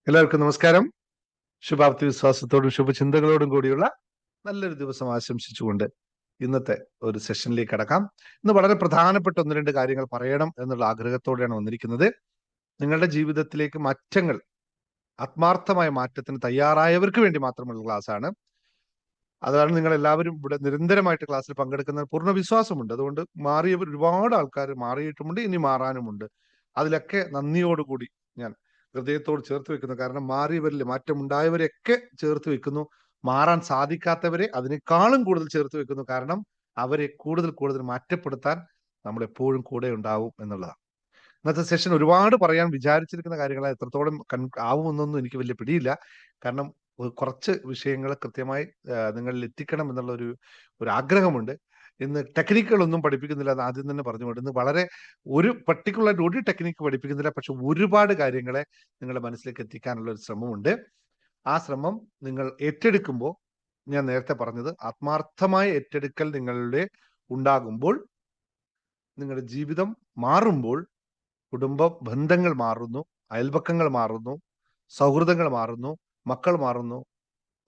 എല്ലാവർക്കും നമസ്കാരം. ശുഭാപ്തി വിശ്വാസത്തോടും ശുഭചിന്തകളോടും കൂടിയുള്ള നല്ലൊരു ദിവസം ആശംസിച്ചുകൊണ്ട് ഇന്നത്തെ ഒരു സെഷനിലേക്ക് കടക്കാം. ഇന്ന് വളരെ പ്രധാനപ്പെട്ട ഒന്ന് രണ്ട് കാര്യങ്ങൾ പറയണം എന്നുള്ള ആഗ്രഹത്തോടെയാണ് വന്നിരിക്കുന്നത്. നിങ്ങളുടെ ജീവിതത്തിലേക്ക് മാറ്റങ്ങൾ, ആത്മാർത്ഥമായ മാറ്റത്തിന് തയ്യാറായവർക്ക് വേണ്ടി മാത്രമുള്ള ക്ലാസ്സാണ്. അതാണ് നിങ്ങൾ എല്ലാവരും ഇവിടെ നിരന്തരമായിട്ട് ക്ലാസ്സിൽ പങ്കെടുക്കുന്ന പൂർണ്ണ വിശ്വാസമുണ്ട്. അതുകൊണ്ട് മാറിയവർ ഒരുപാട് ആൾക്കാർ മാറിയിട്ടുമുണ്ട്, ഇനി മാറാനുമുണ്ട്. അതിലൊക്കെ നന്ദിയോടുകൂടി ഞാൻ ഹൃദയത്തോട് ചേർത്ത് വെക്കുന്നു. കാരണം മാറിയവരിൽ മാറ്റമുണ്ടായവരെയൊക്കെ ചേർത്ത് വെക്കുന്നു. മാറാൻ സാധിക്കാത്തവരെ അതിനേക്കാളും കൂടുതൽ ചേർത്ത് വെക്കുന്നു. കാരണം അവരെ കൂടുതൽ കൂടുതൽ മാറ്റപ്പെടുത്താൻ നമ്മൾ എപ്പോഴും കൂടെ ഉണ്ടാവും എന്നുള്ളതാണ്. ഇന്നത്തെ സെഷൻ ഒരുപാട് പറയാൻ വിചാരിച്ചിരിക്കുന്ന കാര്യങ്ങൾ എത്രത്തോളം ആവുമെന്നൊന്നും എനിക്ക് വലിയ പിടിയില്ല. കാരണം കുറച്ച് വിഷയങ്ങൾ കൃത്യമായി നിങ്ങളിൽ എത്തിക്കണം എന്നുള്ള ഒരു ആഗ്രഹമുണ്ട്. ഇന്ന് ടെക്നിക്കുകളൊന്നും പഠിപ്പിക്കുന്നില്ല എന്ന് ആദ്യം തന്നെ പറഞ്ഞുകൊണ്ട് ഇന്ന് വളരെ ഒരു പർട്ടിക്കുലർ ഒരു ടെക്നിക്ക് പഠിപ്പിക്കുന്നില്ല. പക്ഷെ ഒരുപാട് കാര്യങ്ങളെ നിങ്ങളുടെ മനസ്സിലേക്ക് എത്തിക്കാനുള്ള ഒരു ശ്രമമുണ്ട്. ആ ശ്രമം നിങ്ങൾ ഏറ്റെടുക്കുമ്പോൾ, ഞാൻ നേരത്തെ പറഞ്ഞത്, ആത്മാർത്ഥമായ ഏറ്റെടുക്കൽ നിങ്ങളുടെ ഉണ്ടാകുമ്പോൾ, നിങ്ങളുടെ ജീവിതം മാറുമ്പോൾ, കുടുംബ ബന്ധങ്ങൾ മാറുന്നു, അയൽപക്കങ്ങൾ മാറുന്നു, സൗഹൃദങ്ങൾ മാറുന്നു, മക്കൾ മാറുന്നു,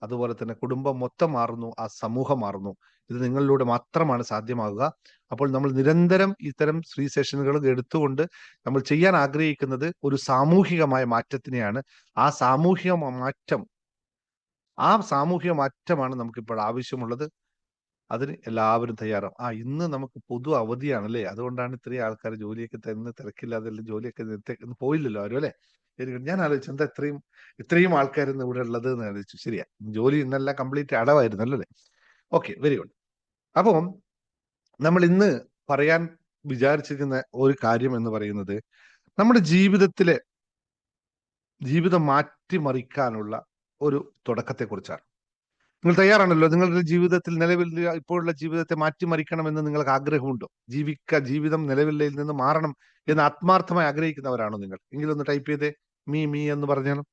അതുപോലെ തന്നെ കുടുംബം മൊത്തം മാറുന്നു, ആ സമൂഹം മാറുന്നു. ഇത് നിങ്ങളിലൂടെ മാത്രമാണ് സാധ്യമാകുക. അപ്പോൾ നമ്മൾ നിരന്തരം ഇത്തരം ഫ്രീ സെഷനുകൾ എടുത്തുകൊണ്ട് നമ്മൾ ചെയ്യാൻ ആഗ്രഹിക്കുന്നത് ഒരു സാമൂഹികമായ മാറ്റത്തിനെയാണ്. ആ സാമൂഹിക മാറ്റമാണ് നമുക്കിപ്പോൾ ആവശ്യമുള്ളത്. അതിന് എല്ലാവരും തയ്യാറാവും. ഇന്ന് നമുക്ക് പൊതു അവധിയാണല്ലേ, അതുകൊണ്ടാണ് ഇത്രയും ആൾക്കാർ ജോലിയൊക്കെ തരുന്ന തിരക്കില്ലാതെ ജോലിയൊക്കെ ഇന്ന് പോയില്ലല്ലോ ആരും, അല്ലെ? ഞാൻ ആലോചിച്ചു, എന്താ ഇത്രയും ആൾക്കാർ ഇന്ന് ഇവിടെ ഉള്ളത് എന്ന് ആലോചിച്ചു. ശരിയാ, ജോലി ഇന്നെല്ലാം കംപ്ലീറ്റ് അടവായിരുന്നല്ലോ, അല്ലേ? Okay, very good. അപ്പം നമ്മൾ ഇന്ന് പറയാൻ വിചാരിച്ചിരിക്കുന്ന ഒരു കാര്യം എന്ന് പറയുന്നത് നമ്മുടെ ജീവിതം മാറ്റിമറിക്കാനുള്ള ഒരു തുടക്കത്തെ കുറിച്ചാണ്. നിങ്ങൾ തയ്യാറാണല്ലോ? നിങ്ങളുടെ ജീവിതത്തിൽ ഇപ്പോഴുള്ള ജീവിതത്തെ മാറ്റിമറിക്കണമെന്ന് നിങ്ങൾക്ക് ആഗ്രഹമുണ്ടോ? ജീവിതം നിലവിലയിൽ നിന്ന് മാറണം എന്ന് ആത്മാർത്ഥമായി ആഗ്രഹിക്കുന്നവരാണോ നിങ്ങൾ? എങ്കിലൊന്ന് ടൈപ്പ് ചെയ്തേ, മീ എന്ന് പറഞ്ഞാലും.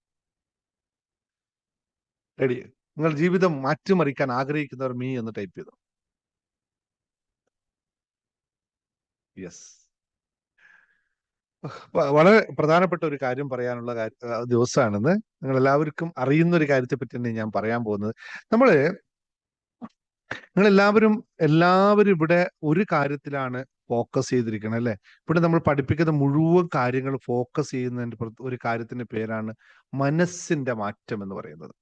റെഡി? നിങ്ങൾ ജീവിതം മാറ്റിമറിക്കാൻ ആഗ്രഹിക്കുന്നവർ മീ എന്ന് ടൈപ്പ് ചെയ്തു. യെസ്. വളരെ പ്രധാനപ്പെട്ട ഒരു കാര്യം പറയാനുള്ള ദിവസമാണെന്ന്. നിങ്ങൾ എല്ലാവർക്കും അറിയുന്ന ഒരു കാര്യത്തെ പറ്റി തന്നെ ഞാൻ പറയാൻ പോകുന്നത്. എല്ലാവരും ഇവിടെ ഒരു കാര്യത്തിലാണ് ഫോക്കസ് ചെയ്തിരിക്കണം, അല്ലെ? ഇവിടെ നമ്മൾ പഠിപ്പിക്കുന്ന മുഴുവൻ കാര്യങ്ങൾ ഫോക്കസ് ചെയ്യുന്നതിന്റെ ഒരു കാര്യത്തിന്റെ പേരാണ് മനസ്സിന്റെ മാറ്റം എന്ന് പറയുന്നത്.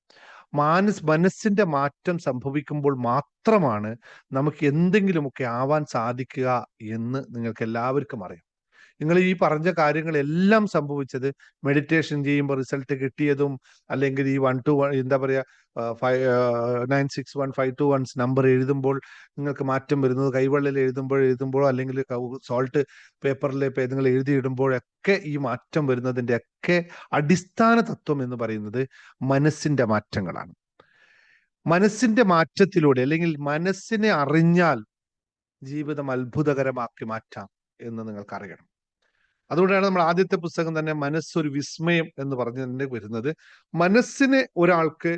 മനസ്സിന്റെ മാറ്റം സംഭവിക്കുമ്പോൾ മാത്രമാണ് നമുക്ക് എന്തെങ്കിലുമൊക്കെ ആവാൻ സാധിക്കുക എന്ന് നിങ്ങൾക്ക് എല്ലാവർക്കും അറിയാം. നിങ്ങൾ ഈ പറഞ്ഞ കാര്യങ്ങളെല്ലാം സംഭവിച്ചത് മെഡിറ്റേഷൻ ചെയ്യുമ്പോൾ റിസൾട്ട് കിട്ടിയതും, അല്ലെങ്കിൽ ഈ 121 എന്താ പറയാ 961521 നമ്പർ എഴുതുമ്പോൾ നിങ്ങൾക്ക് മാറ്റം വരുന്നത്, കൈവെള്ളയിൽ എഴുതുമ്പോഴോ അല്ലെങ്കിൽ സോൾട്ട് പേപ്പറിൽ നിങ്ങൾ എഴുതിയിടുമ്പോഴൊക്കെ ഈ മാറ്റം വരുന്നതിന്റെ ഒക്കെ അടിസ്ഥാന തത്വം എന്ന് പറയുന്നത് മനസ്സിന്റെ മാറ്റങ്ങളാണ്. മനസ്സിന്റെ മാറ്റത്തിലൂടെ, അല്ലെങ്കിൽ മനസ്സിനെ അറിഞ്ഞാൽ ജീവിതം അത്ഭുതകരമാക്കി മാറ്റാം എന്ന് നിങ്ങൾക്കറിയണം. അതുകൊണ്ടാണ് നമ്മൾ ആദ്യത്തെ പുസ്തകം തന്നെ മനസ്സൊരു വിസ്മയം എന്ന് പറഞ്ഞതിന്റെ വരുന്നത്. മനസ്സിനെ ഒരാൾക്ക്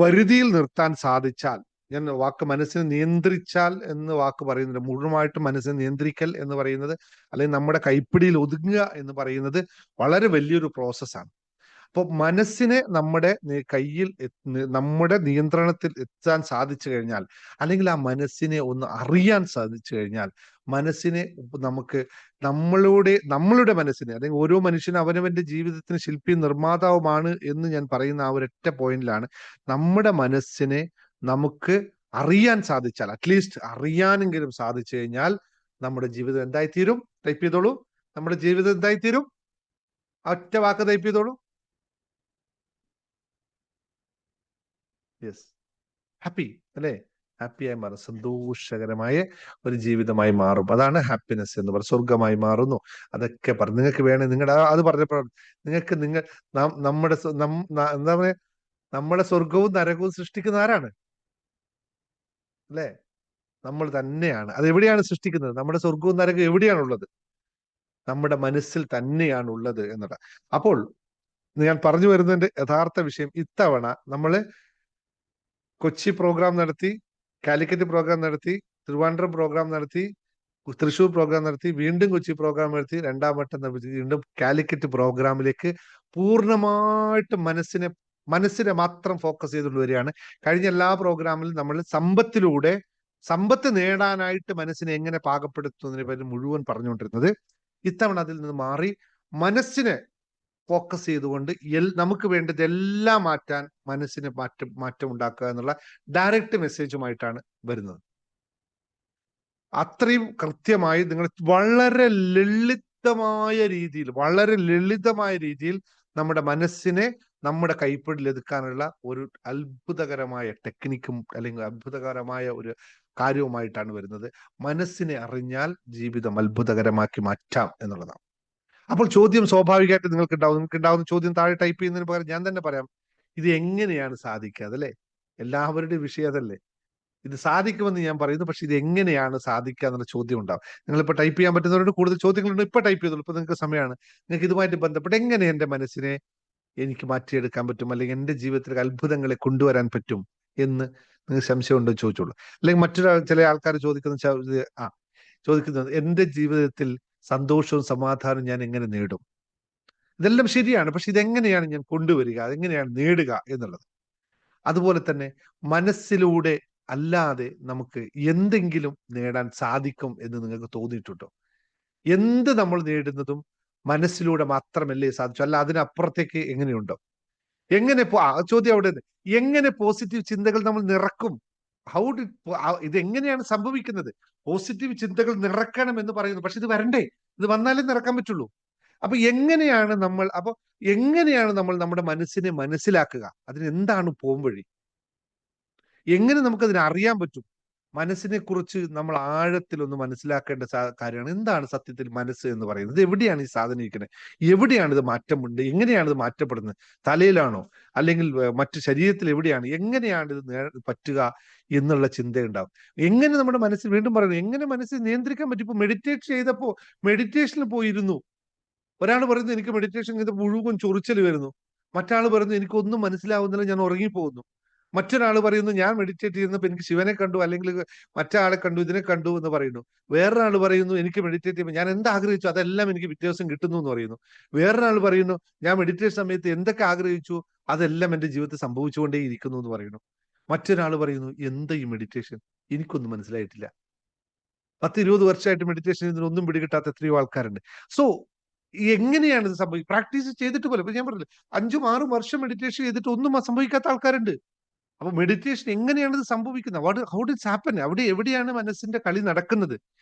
വരുതിയിൽ നിർത്താൻ സാധിച്ചാൽ, ഞാൻ മനസ്സിനെ നിയന്ത്രിച്ചാൽ എന്ന് വാക്ക് പറയുന്നുണ്ട്. മുഴുവനായിട്ടും മനസ്സിനെ നിയന്ത്രിക്കൽ എന്ന് പറയുന്നത്, അല്ലെങ്കിൽ നമ്മുടെ കൈപ്പിടിയിൽ ഒതുങ്ങുക എന്ന് പറയുന്നത് വളരെ വലിയൊരു പ്രോസസ്സാണ്. അപ്പോൾ മനസ്സിനെ നമ്മുടെ കയ്യിൽ, നമ്മുടെ നിയന്ത്രണത്തിൽ എത്താൻ സാധിച്ചു കഴിഞ്ഞാൽ, അല്ലെങ്കിൽ ആ മനസ്സിനെ ഒന്ന് അറിയാൻ സാധിച്ചു കഴിഞ്ഞാൽ, മനസ്സിനെ നമുക്ക് നമ്മളുടെ മനസ്സിനെ, അല്ലെങ്കിൽ ഓരോ മനുഷ്യനും അവനവന്റെ ജീവിതത്തിന് ശില്പിയും നിർമ്മാതാവുമാണ് എന്ന് ഞാൻ പറയുന്ന ആ ഒരൊറ്റ പോയിന്റിലാണ്. നമ്മുടെ മനസ്സിനെ നമുക്ക് അറിയാൻ സാധിച്ചാൽ, അറ്റ്ലീസ്റ്റ് അറിയാനെങ്കിലും സാധിച്ചു കഴിഞ്ഞാൽ, നമ്മുടെ ജീവിതം എന്തായിത്തീരും? ടൈപ്പ് ചെയ്തോളൂ. നമ്മുടെ ജീവിതം എന്തായിത്തീരും? ഒറ്റ വാക്ക് ടൈപ്പ് ചെയ്തോളൂ. യെസ്, ഹാപ്പി, അല്ലെ? ഹാപ്പിയായി മാറും, സന്തോഷകരമായ ഒരു ജീവിതമായി മാറും. അതാണ് ഹാപ്പിനെസ് എന്ന് പറയുന്നത്. സ്വർഗമായി മാറുന്നു. അതൊക്കെ പറഞ്ഞു നിങ്ങൾക്ക് വേണേ അത് പറഞ്ഞപ്പോൾ എന്താ പറയാ, നമ്മുടെ സ്വർഗവും നരകവും സൃഷ്ടിക്കുന്ന ആരാണ്? അല്ലെ? നമ്മൾ തന്നെയാണ്. അത് എവിടെയാണ് സൃഷ്ടിക്കുന്നത്? നമ്മുടെ സ്വർഗവും നരകവും എവിടെയാണുള്ളത്? നമ്മുടെ മനസ്സിൽ തന്നെയാണ് ഉള്ളത് എന്നത്. അപ്പോൾ ഞാൻ പറഞ്ഞു വരുന്നതിന്റെ യഥാർത്ഥ വിഷയം, ഇത്തവണ നമ്മള് കൊച്ചി പ്രോഗ്രാം നടത്തി, കാലിക്കറ്റ് പ്രോഗ്രാം നടത്തി, തിരുവനന്തപുരം പ്രോഗ്രാം നടത്തി, തൃശ്ശൂർ പ്രോഗ്രാം നടത്തി, വീണ്ടും കൊച്ചി പ്രോഗ്രാം നടത്തി, രണ്ടാം വട്ടം നടത്തി, വീണ്ടും കാലിക്കറ്റ് പ്രോഗ്രാമിലേക്ക് പൂർണ്ണമായിട്ട് മനസ്സിനെ മാത്രം ഫോക്കസ് ചെയ്തുകൊണ്ട് വരികയാണ്. കഴിഞ്ഞ എല്ലാ പ്രോഗ്രാമിലും നമ്മൾ സമ്പത്ത് നേടാനായിട്ട് മനസ്സിനെ എങ്ങനെ പാകപ്പെടുത്തുന്നതിനെ പറ്റി മുഴുവൻ പറഞ്ഞുകൊണ്ടിരുന്നത്. ഇത്തവണ അതിൽ നിന്ന് മാറി മനസ്സിനെ ഫോക്കസ് ചെയ്തുകൊണ്ട് നമുക്ക് വേണ്ടതെല്ലാം മാറ്റാൻ, മനസ്സിന് മാറ്റം ഉണ്ടാക്കുക എന്നുള്ള ഡയറക്റ്റ് മെസ്സേജുമായിട്ടാണ് വരുന്നത്. അത്രയും കൃത്യമായി നിങ്ങൾ വളരെ ലളിതമായ രീതിയിൽ നമ്മുടെ മനസ്സിനെ നമ്മുടെ കൈപ്പിടിയിൽ ഒതുക്കാനുള്ള ഒരു അത്ഭുതകരമായ ടെക്നിക്കും അല്ലെങ്കിൽ അത്ഭുതകരമായ ഒരു കാര്യവുമായിട്ടാണ് വരുന്നത്. മനസ്സിനെ അറിഞ്ഞാൽ ജീവിതം അത്ഭുതകരമാക്കി മാറ്റാം എന്നുള്ളതാണ്. അപ്പോൾ ചോദ്യം സ്വാഭാവികമായിട്ട് നിങ്ങൾക്കുണ്ടാവുന്ന ചോദ്യം താഴെ ടൈപ്പ് ചെയ്യുന്നതിന് പകരം ഞാൻ തന്നെ പറയാം, ഇത് എങ്ങനെയാണ് സാധിക്കുക? അതല്ലേ എല്ലാവരുടെയും വിഷയം അതല്ലേ. ഇത് സാധിക്കുമെന്ന് ഞാൻ പറയുന്നു, പക്ഷെ ഇത് എങ്ങനെയാണ് സാധിക്കുക എന്നുള്ള ചോദ്യം ഉണ്ടാവും. നിങ്ങളിപ്പോൾ ടൈപ്പ് ചെയ്യാൻ പറ്റുന്നവരോട് കൂടുതൽ ചോദ്യങ്ങളുണ്ട്, ഇപ്പൊ ടൈപ്പ് ചെയ്തോളൂ, ഇപ്പൊ നിങ്ങൾക്ക് സമയമാണ്. നിങ്ങൾക്ക് ഇതുമായിട്ട് ബന്ധപ്പെട്ട് എങ്ങനെ എന്റെ മനസ്സിനെ എനിക്ക് മാറ്റിയെടുക്കാൻ പറ്റും, അല്ലെങ്കിൽ എന്റെ ജീവിതത്തിലേക്ക് അത്ഭുതങ്ങളെ കൊണ്ടുവരാൻ പറ്റും എന്ന് നിങ്ങൾക്ക് സംശയം ഉണ്ടോ ചോദിച്ചോളൂ. അല്ലെങ്കിൽ ചില ആൾക്കാർ ചോദിക്കുന്നത് എന്റെ ജീവിതത്തിൽ സന്തോഷവും സമാധാനവും ഞാൻ എങ്ങനെ നേടും? ഇതെല്ലാം ശരിയാണ്, പക്ഷെ ഇതെങ്ങനെയാണ് ഞാൻ കൊണ്ടുവരിക, അതെങ്ങനെയാണ് നേടുക എന്നുള്ളത്. അതുപോലെ തന്നെ മനസ്സിലൂടെ അല്ലാതെ നമുക്ക് എന്തെങ്കിലും നേടാൻ സാധിക്കും എന്ന് നിങ്ങൾക്ക് തോന്നിയിട്ടുണ്ടോ? എന്ത് നമ്മൾ നേടുന്നതും മനസ്സിലൂടെ മാത്രമല്ലേ സാധിച്ചു, അല്ല അതിനപ്പുറത്തേക്ക് എങ്ങനെയുണ്ടോ? ചോദ്യം അവിടെ എങ്ങനെ പോസിറ്റീവ് ചിന്തകൾ നമ്മൾ നിറക്കും? ഇത് എങ്ങനെയാണ് സംഭവിക്കുന്നത്? പോസിറ്റീവ് ചിന്തകൾ നിറക്കണം എന്ന് പറയുന്നു, പക്ഷെ ഇത് വരണ്ടേ? ഇത് വന്നാലേ നിറക്കാൻ പറ്റുള്ളൂ. എങ്ങനെയാണ് നമ്മൾ നമ്മുടെ മനസ്സിനെ മനസ്സിലാക്കുക? അതിന് എന്താണ് പോംവഴി? എങ്ങനെ നമുക്കതിനെ അറിയാൻ പറ്റും? മനസ്സിനെ കുറിച്ച് നമ്മൾ ആഴത്തിലൊന്ന് മനസ്സിലാക്കേണ്ട കാര്യമാണ്. എന്താണ് സത്യത്തിൽ മനസ്സ് എന്ന് പറയുന്നത്? എവിടെയാണ് ഈ സാധനം ഇരിക്കുന്നത്? എവിടെയാണ് ഇത് മാറ്റമുണ്ട്? എങ്ങനെയാണ് ഇത് മാറ്റപ്പെടുന്നത്? തലയിലാണോ, അല്ലെങ്കിൽ മറ്റു ശരീരത്തിൽ എവിടെയാണ്? എങ്ങനെയാണ് ഇത് പറ്റുക എന്നുള്ള ചിന്തയുണ്ടാവും. എങ്ങനെ നമ്മുടെ മനസ്സിൽ, വീണ്ടും പറയുന്നു, എങ്ങനെ മനസ്സിൽ നിയന്ത്രിക്കാൻ പറ്റും? ഇപ്പൊ മെഡിറ്റേഷനിൽ പോയിരുന്നു, ഒരാൾ പറയുന്നു എനിക്ക് മെഡിറ്റേഷൻ ചെയ്ത് മുഴുവൻ ചൊറിച്ചൽ വരുന്നു, മറ്റാൾ പറയുന്നു എനിക്കൊന്നും മനസ്സിലാവുന്നില്ല, ഞാൻ ഉറങ്ങിപ്പോകുന്നു, മറ്റൊരാൾ പറയുന്നു ഞാൻ മെഡിറ്റേറ്റ് ചെയ്യുന്നപ്പോൾ എനിക്ക് ശിവനെ കണ്ടു, അല്ലെങ്കിൽ മറ്റാളെ കണ്ടു, ഇതിനെ കണ്ടു എന്ന് പറയുന്നു. വേറൊരാൾ പറയുന്നു എനിക്ക് മെഡിറ്റേറ്റ് ചെയ്യുമ്പോൾ ഞാൻ എന്ത് ആഗ്രഹിച്ചു അതെല്ലാം എനിക്ക് പിറ്റേ ദിവസം കിട്ടുന്നു എന്ന് പറയുന്നു. വേറൊരാൾ പറയുന്നു ഞാൻ മെഡിറ്റേഷൻ സമയത്ത് എന്തൊക്കെ ആഗ്രഹിച്ചു അതെല്ലാം എൻ്റെ ജീവിതത്തിൽ സംഭവിച്ചുകൊണ്ടേ ഇരിക്കുന്നു എന്ന് പറയുന്നു. മറ്റൊരാൾ പറയുന്നു എന്താ ഈ മെഡിറ്റേഷൻ, എനിക്കൊന്നും മനസ്സിലായിട്ടില്ല, 10-20 വർഷമായിട്ട് മെഡിറ്റേഷൻ ഇതിനൊന്നും പിടികിട്ടാത്ത എത്രയോ ആൾക്കാരുണ്ട്. സോ എങ്ങനെയാണ് ഇത് സംഭവിക്കുക? പ്രാക്ടീസ് ചെയ്തിട്ട് പോലെ, ഇപ്പൊ ഞാൻ പറഞ്ഞില്ല 5-6 വർഷം മെഡിറ്റേഷൻ ചെയ്തിട്ട് ഒന്നും സംഭവിക്കാത്ത ആൾക്കാരുണ്ട്. അപ്പൊ മെഡിറ്റേഷൻ എങ്ങനെയാണ് ഇത് സംഭവിക്കുന്നത്? How does it happen? എവിടെയാണ് മനസ്സിന്റെ കളി നടക്കുന്നത്?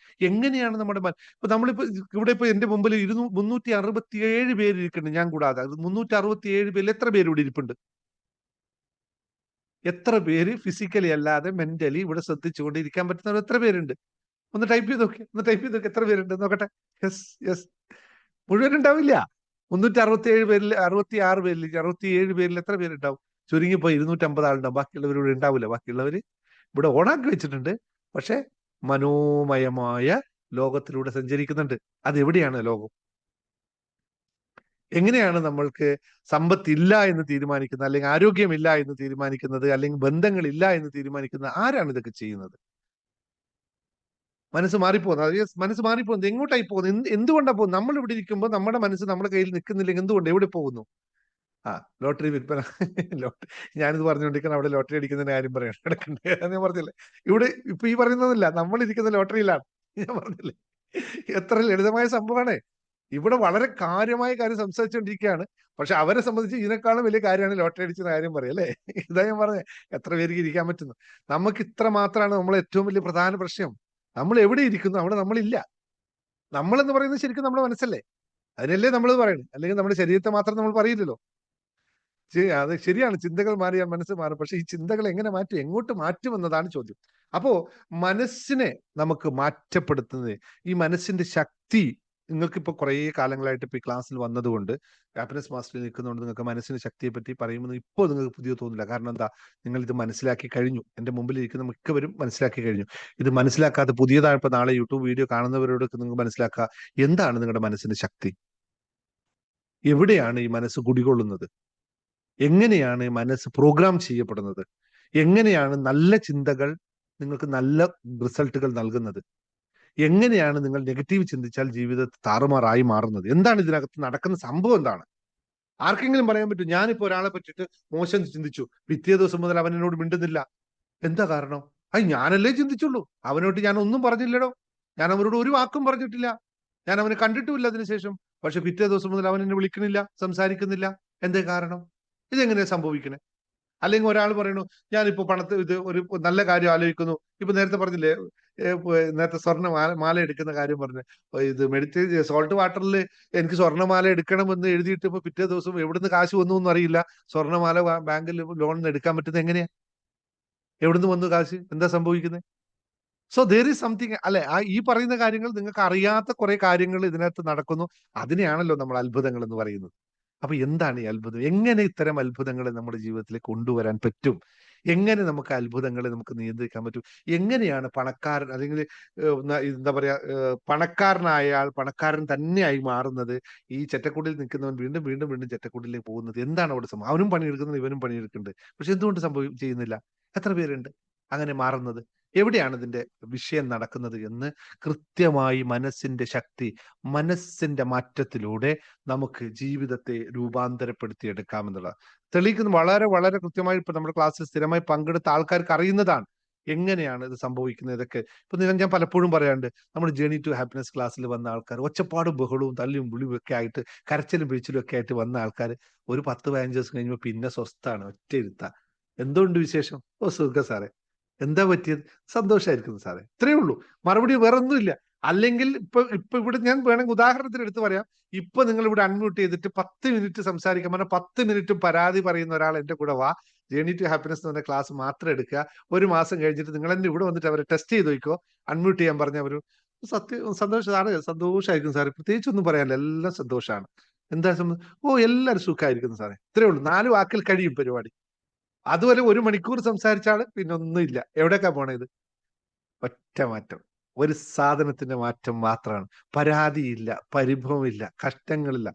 എങ്ങനെയാണ് ഇപ്പൊ നമ്മളിപ്പോ ഇപ്പൊ എന്റെ മുമ്പിൽ 367 പേര് ഇരിക്കുന്നുണ്ട്, ഞാൻ കൂടാതെ. 367 പേരിൽ എത്ര പേര് ഇവിടെ ഇരിപ്പുണ്ട്? എത്ര പേര് ഫിസിക്കലി അല്ലാതെ മെന്റലി ഇവിടെ ശ്രദ്ധിച്ചുകൊണ്ടിരിക്കാൻ പറ്റുന്നവർ എത്ര പേരുണ്ട്? ഒന്ന് ടൈപ്പ് ചെയ്ത് നോക്കി എത്ര പേരുണ്ട് നോക്കട്ടെ. യെസ് മുഴുവൻ ഉണ്ടാവില്ല. 367 പേരിൽ 67 പേരിൽ എത്ര പേരുണ്ടാവും? ചുരുങ്ങിപ്പോയി 250 ആളുണ്ടാവും. ബാക്കിയുള്ളവർ ഇവിടെ ഉണ്ടാവില്ല. ബാക്കിയുള്ളവർ ഇവിടെ ഓണാക്കി വെച്ചിട്ടുണ്ട്, പക്ഷെ മനോമയമായ ലോകത്തിലൂടെ സഞ്ചരിക്കുന്നുണ്ട്. അതെവിടെയാണ് ലോകം? എങ്ങനെയാണ് നമ്മൾക്ക് സമ്പത്തില്ല എന്ന് തീരുമാനിക്കുന്നത്, അല്ലെങ്കിൽ ആരോഗ്യമില്ല എന്ന് തീരുമാനിക്കുന്നത്, അല്ലെങ്കിൽ ബന്ധങ്ങളില്ല എന്ന് തീരുമാനിക്കുന്നത്? ആരാണ് ഇതൊക്കെ ചെയ്യുന്നത്? മനസ്സ് മാറിപ്പോകുന്നത് എങ്ങോട്ടായി പോകുന്നത്? എന്തുകൊണ്ടാണ് പോകുന്നത്? നമ്മൾ ഇവിടെ ഇരിക്കുമ്പോൾ നമ്മുടെ മനസ്സ് നമ്മുടെ കയ്യിൽ നിൽക്കുന്നില്ലെങ്കിൽ എന്തുകൊണ്ട്? എവിടെ പോകുന്നു? ലോട്ടറി വിൽപ്പന. ഞാനിത് പറഞ്ഞുകൊണ്ടിരിക്കണം, അവിടെ ലോട്ടറി അടിക്കുന്നതിന്റെ കാര്യം പറയണം, കിടക്കണ്ടേ? ഞാൻ പറഞ്ഞില്ലേ, ഇവിടെ ഇപ്പൊ ഈ പറയുന്നതല്ല, നമ്മൾ ഇരിക്കുന്ന ലോട്ടറിയിലാണ്. ഞാൻ പറഞ്ഞില്ലേ, എത്ര ലളിതമായ സംഭവമാണ്. ഇവിടെ വളരെ കാര്യമായ കാര്യം സംസാരിച്ചുകൊണ്ടിരിക്കുകയാണ്, പക്ഷെ അവരെ സംബന്ധിച്ച് ഇതിനേക്കാളും വലിയ കാര്യമാണ് ലോട്ടറി അടിച്ച കാര്യം പറയാം, അല്ലേ? ഇതാ ഞാൻ പറഞ്ഞത്, എത്ര പേർക്ക് ഇരിക്കാൻ പറ്റുന്നു. നമുക്ക് ഇത്ര മാത്രമാണ് നമ്മളെ ഏറ്റവും വലിയ പ്രധാന പ്രശ്നം. നമ്മൾ എവിടെ ഇരിക്കുന്നു അവിടെ നമ്മളില്ല. നമ്മളെന്ന് പറയുന്നത് ശരിക്കും നമ്മുടെ മനസ്സല്ലേ? അതിനല്ലേ നമ്മൾ പറയുന്നത്, അല്ലെങ്കിൽ നമ്മുടെ ശരീരത്തെ മാത്രം നമ്മൾ പറയില്ലല്ലോ. അത് ശരിയാണ്, ചിന്തകൾ മാറിയാൽ മനസ്സ് മാറും. പക്ഷെ ഈ ചിന്തകൾ എങ്ങനെ മാറ്റും, എങ്ങോട്ട് മാറ്റും എന്നതാണ് ചോദ്യം. അപ്പോ മനസ്സിനെ നമുക്ക് മാറ്റപ്പെടുത്തുന്നത്, ഈ മനസ്സിന്റെ ശക്തി നിങ്ങൾക്കിപ്പോ കുറെ കാലങ്ങളായിട്ട് ഇപ്പൊ ഈ ക്ലാസ്സിൽ വന്നതുകൊണ്ട്, ഹാപ്പിനെസ് മാസ്റ്ററിൽ നിൽക്കുന്നതുകൊണ്ട് നിങ്ങൾക്ക് മനസ്സിന്റെ ശക്തിയെ പറ്റി പറയുമ്പോൾ ഇപ്പോൾ നിങ്ങൾക്ക് പുതിയ തോന്നില്ല. കാരണം എന്താ? നിങ്ങൾ ഇത് മനസ്സിലാക്കി കഴിഞ്ഞു. എന്റെ മുമ്പിൽ ഇരിക്കുന്ന മിക്കവരും മനസ്സിലാക്കി കഴിഞ്ഞു. ഇത് മനസ്സിലാക്കാത്ത പുതിയതായി ഇപ്പൊ നാളെ യൂട്യൂബ് വീഡിയോ കാണുന്നവരോടൊക്കെ നിങ്ങൾ മനസ്സിലാക്കുക, എന്താണ് നിങ്ങളുടെ മനസ്സിന്റെ ശക്തി? എവിടെയാണ് ഈ മനസ്സ് കുടികൊള്ളുന്നത്? എങ്ങനെയാണ് മനസ്സ് പ്രോഗ്രാം ചെയ്യപ്പെടുന്നത്? എങ്ങനെയാണ് നല്ല ചിന്തകൾ നിങ്ങൾക്ക് നല്ല റിസൾട്ടുകൾ നൽകുന്നത്? എങ്ങനെയാണ് നിങ്ങൾ നെഗറ്റീവ് ചിന്തിച്ചാൽ ജീവിതത്തിൽ താറുമാറായി മാറുന്നത്? എന്താണ് ഇതിനകത്ത് നടക്കുന്ന സംഭവം? എന്താണ്? ആർക്കെങ്കിലും പറയാൻ പറ്റും? ഞാനിപ്പോ ഒരാളെ പറ്റിയിട്ട് മോശം ചിന്തിച്ചു, പിറ്റേ ദിവസം മുതൽ അവൻ എന്നോട് മിണ്ടുന്നില്ല. എന്താ കാരണം? ഞാനല്ലേ ചിന്തിച്ചുള്ളൂ, അവനോട്ട് ഞാൻ ഒന്നും പറഞ്ഞില്ലടോ, ഞാൻ അവനോട് ഒരു വാക്കും പറഞ്ഞിട്ടില്ല, ഞാൻ അവനെ കണ്ടിട്ടുമില്ല അതിനുശേഷം. പക്ഷെ പിറ്റേ ദിവസം മുതൽ അവൻ എന്നെ വിളിക്കണില്ല, സംസാരിക്കുന്നില്ല. എന്തേ കാരണം? ഇതെങ്ങനെയാ സംഭവിക്കണേ? അല്ലെങ്കിൽ ഒരാൾ പറയണു, ഞാനിപ്പോ പണത്ത് ഇത് ഒരു നല്ല കാര്യം ആലോചിക്കുന്നു. ഇപ്പൊ നേരത്തെ പറഞ്ഞില്ലേ, നേരത്തെ മാല എടുക്കുന്ന കാര്യം പറഞ്ഞു. ഇത് സോൾട്ട് വാട്ടറിൽ എനിക്ക് സ്വർണ്ണമാല എടുക്കണമെന്ന് എഴുതിയിട്ട് ഇപ്പൊ പിറ്റേ ദിവസം എവിടുന്ന് കാശ് വന്നു എന്നും അറിയില്ല. സ്വർണ്ണമാല ബാങ്കിൽ ലോണിന് എടുക്കാൻ പറ്റുന്നത് എങ്ങനെയാ? എവിടുന്ന് വന്നു കാശ്? എന്താ സംഭവിക്കുന്നത്? സോ ദർ ഈസ് സംതിങ്, അല്ലെ? ഈ പറയുന്ന കാര്യങ്ങൾ നിങ്ങൾക്ക് അറിയാത്ത കുറെ കാര്യങ്ങൾ ഇതിനകത്ത് നടക്കുന്നു. അതിനെയാണല്ലോ നമ്മൾ അത്ഭുതങ്ങൾ എന്ന് പറയുന്നത്. അപ്പൊ എന്താണ് ഈ അത്ഭുതം? എങ്ങനെ ഇത്തരം അത്ഭുതങ്ങളെ നമ്മുടെ ജീവിതത്തിലേക്ക് കൊണ്ടുവരാൻ പറ്റും? എങ്ങനെ നമുക്ക് അത്ഭുതങ്ങളെ നമുക്ക് നിയന്ത്രിക്കാൻ പറ്റും? എങ്ങനെയാണ് പണക്കാരൻ, അല്ലെങ്കിൽ എന്താ പറയാ, പണക്കാരനായ ആൾ പണക്കാരൻ തന്നെയായി മാറുന്നത്? ഈ ചെറ്റക്കുടിൽ നിൽക്കുന്നവൻ വീണ്ടും വീണ്ടും വീണ്ടും ചെറ്റക്കുടിലേക്ക് പോകുന്നത് എന്താണ് അവിടെ സംഭവം? അവനും പണിയെടുക്കുന്നത്, ഇവനും പണിയെടുക്കുന്നുണ്ട്. പക്ഷെ എന്തുകൊണ്ട് ചെയ്യുന്നില്ല? എത്ര പേരുണ്ട് അങ്ങനെ മാറുന്നത്? എവിടെയാണ് ഇതിന്റെ വിഷയം നടക്കുന്നത് എന്ന് കൃത്യമായി മനസ്സിന്റെ ശക്തി, മനസ്സിന്റെ മാറ്റത്തിലൂടെ നമുക്ക് ജീവിതത്തെ രൂപാന്തരപ്പെടുത്തിയെടുക്കാമെന്നുള്ളത് തെളിയിക്കുന്ന വളരെ വളരെ കൃത്യമായി ഇപ്പൊ നമ്മുടെ ക്ലാസ്സിൽ സ്ഥിരമായി പങ്കെടുത്ത ആൾക്കാർക്ക് അറിയുന്നതാണ് എങ്ങനെയാണ് ഇത് സംഭവിക്കുന്നത്. ഇതൊക്കെ ഇപ്പൊ ഞാൻ പലപ്പോഴും പറയാറുണ്ട്, നമ്മുടെ ജേണി ടു ഹാപ്പിനെസ് ക്ലാസ്സിൽ വന്ന ആൾക്കാർ ഒച്ചപ്പാടും ബഹളവും തല്ലിയും വിളിയും ഒക്കെ ആയിട്ട്, കരച്ചിലും പിഴിച്ചിലും ഒക്കെ ആയിട്ട് വന്ന ആൾക്കാർ ഒരു 10-15 ദിവസം കഴിയുമ്പോൾ പിന്നെ സ്വസ്ഥാണ്, ഒറ്റ ഇരുത്ത. എന്തുകൊണ്ട് വിശേഷം? ഓ സുഖ സാറേ. എന്താ പറ്റിയത്? സന്തോഷമായിരിക്കുന്നു സാറേ. ഇത്രയേ ഉള്ളൂ. മറുപടി വേറെ ഒന്നുമില്ല. അല്ലെങ്കിൽ ഇപ്പൊ ഇവിടെ ഞാൻ വേണമെങ്കിൽ ഉദാഹരണത്തിന് എടുത്ത് പറയാം. ഇപ്പൊ നിങ്ങൾ ഇവിടെ അൺമ്യൂട്ട് ചെയ്തിട്ട് 10 മിനിറ്റ് സംസാരിക്കാൻ പറഞ്ഞാൽ 10 മിനിറ്റും പരാതി പറയുന്ന ഒരാൾ എന്റെ കൂടെ വാ, ജേണി ടു ഹാപ്പിനെസ് എന്ന് പറഞ്ഞ ക്ലാസ് മാത്രം എടുക്കുക. ഒരു മാസം കഴിഞ്ഞിട്ട് നിങ്ങൾ തന്നെ ഇവിടെ വന്നിട്ട് അവരെ ടെസ്റ്റ് ചെയ്ത് നോക്കോ, അൺമ്യൂട്ട് ചെയ്യാൻ പറഞ്ഞ അവര് സന്തോഷം സാറ്, സന്തോഷമായിരിക്കും സാറേ, പ്രത്യേകിച്ച് ഒന്നും പറയാനില്ല, എല്ലാം സന്തോഷമാണ്. എന്താ ഓ എല്ലാവരും സുഖമായിരിക്കുന്നു സാറേ. ഇത്രയേ ഉള്ളൂ. 4 വാക്കിൽ കഴിയും പരിപാടി. അതുപോലെ 1 മണിക്കൂർ സംസാരിച്ചാള് പിന്നെ ഒന്നുമില്ല. എവിടേക്കാ പോണത്? ഒറ്റ മാറ്റം, ഒരു സാധനത്തിന്റെ മാറ്റം മാത്രമാണ്. പരാതിയില്ല, പരിഭവമില്ല, കഷ്ടങ്ങളില്ല,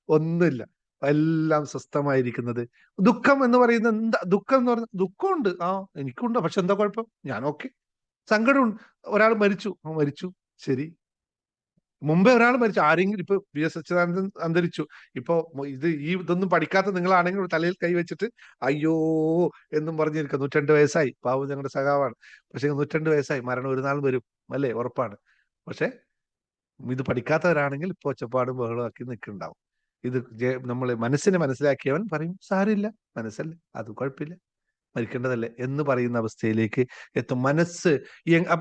ഒന്നുമില്ല. എല്ലാം സ്വസ്ഥമായിരിക്കുന്നത്. ദുഃഖം എന്ന് പറയുന്നത് എന്താ? ദുഃഖം എന്ന് പറയുന്നത് ദുഃഖമുണ്ട്, എനിക്കുണ്ട്. പക്ഷെ എന്താ കുഴപ്പം? ഞാൻ ഓക്കെ. സങ്കടമുണ്ട്, ഒരാൾ മരിച്ചു, മരിച്ചു, ശരി. മുമ്പേ ഒരാൾ മരിച്ചു, ആരെങ്കിലും ഇപ്പൊ വി.എസ്. അച്യുതാനന്ദൻ അന്തരിച്ചു. ഇപ്പൊ ഇതൊന്നും പഠിക്കാത്ത നിങ്ങളാണെങ്കിൽ തലയിൽ കൈ വെച്ചിട്ട് അയ്യോ എന്നും പറഞ്ഞിരിക്കുക. 102 വയസ്സായി, പാവം ഞങ്ങളുടെ സഖാവാണ്. പക്ഷെ 102 വയസ്സായി, മരണം ഒരു നാൾ വരും, അല്ലേ? ഉറപ്പാണ്. പക്ഷെ ഇത് പഠിക്കാത്തവരാണെങ്കിൽ ഇപ്പൊ ഒച്ചപ്പാടും ബഹളവും ആക്കി നിൽക്കുന്നുണ്ടാവും. ഇത് നമ്മൾ മനസ്സിനെ മനസ്സിലാക്കിയവൻ പറയും സാരില്ല, മനസ്സല്ലേ, അത് കുഴപ്പമില്ല, മരിക്കേണ്ടതല്ലേ എന്ന് പറയുന്ന അവസ്ഥയിലേക്ക് എത്തും മനസ്സ്.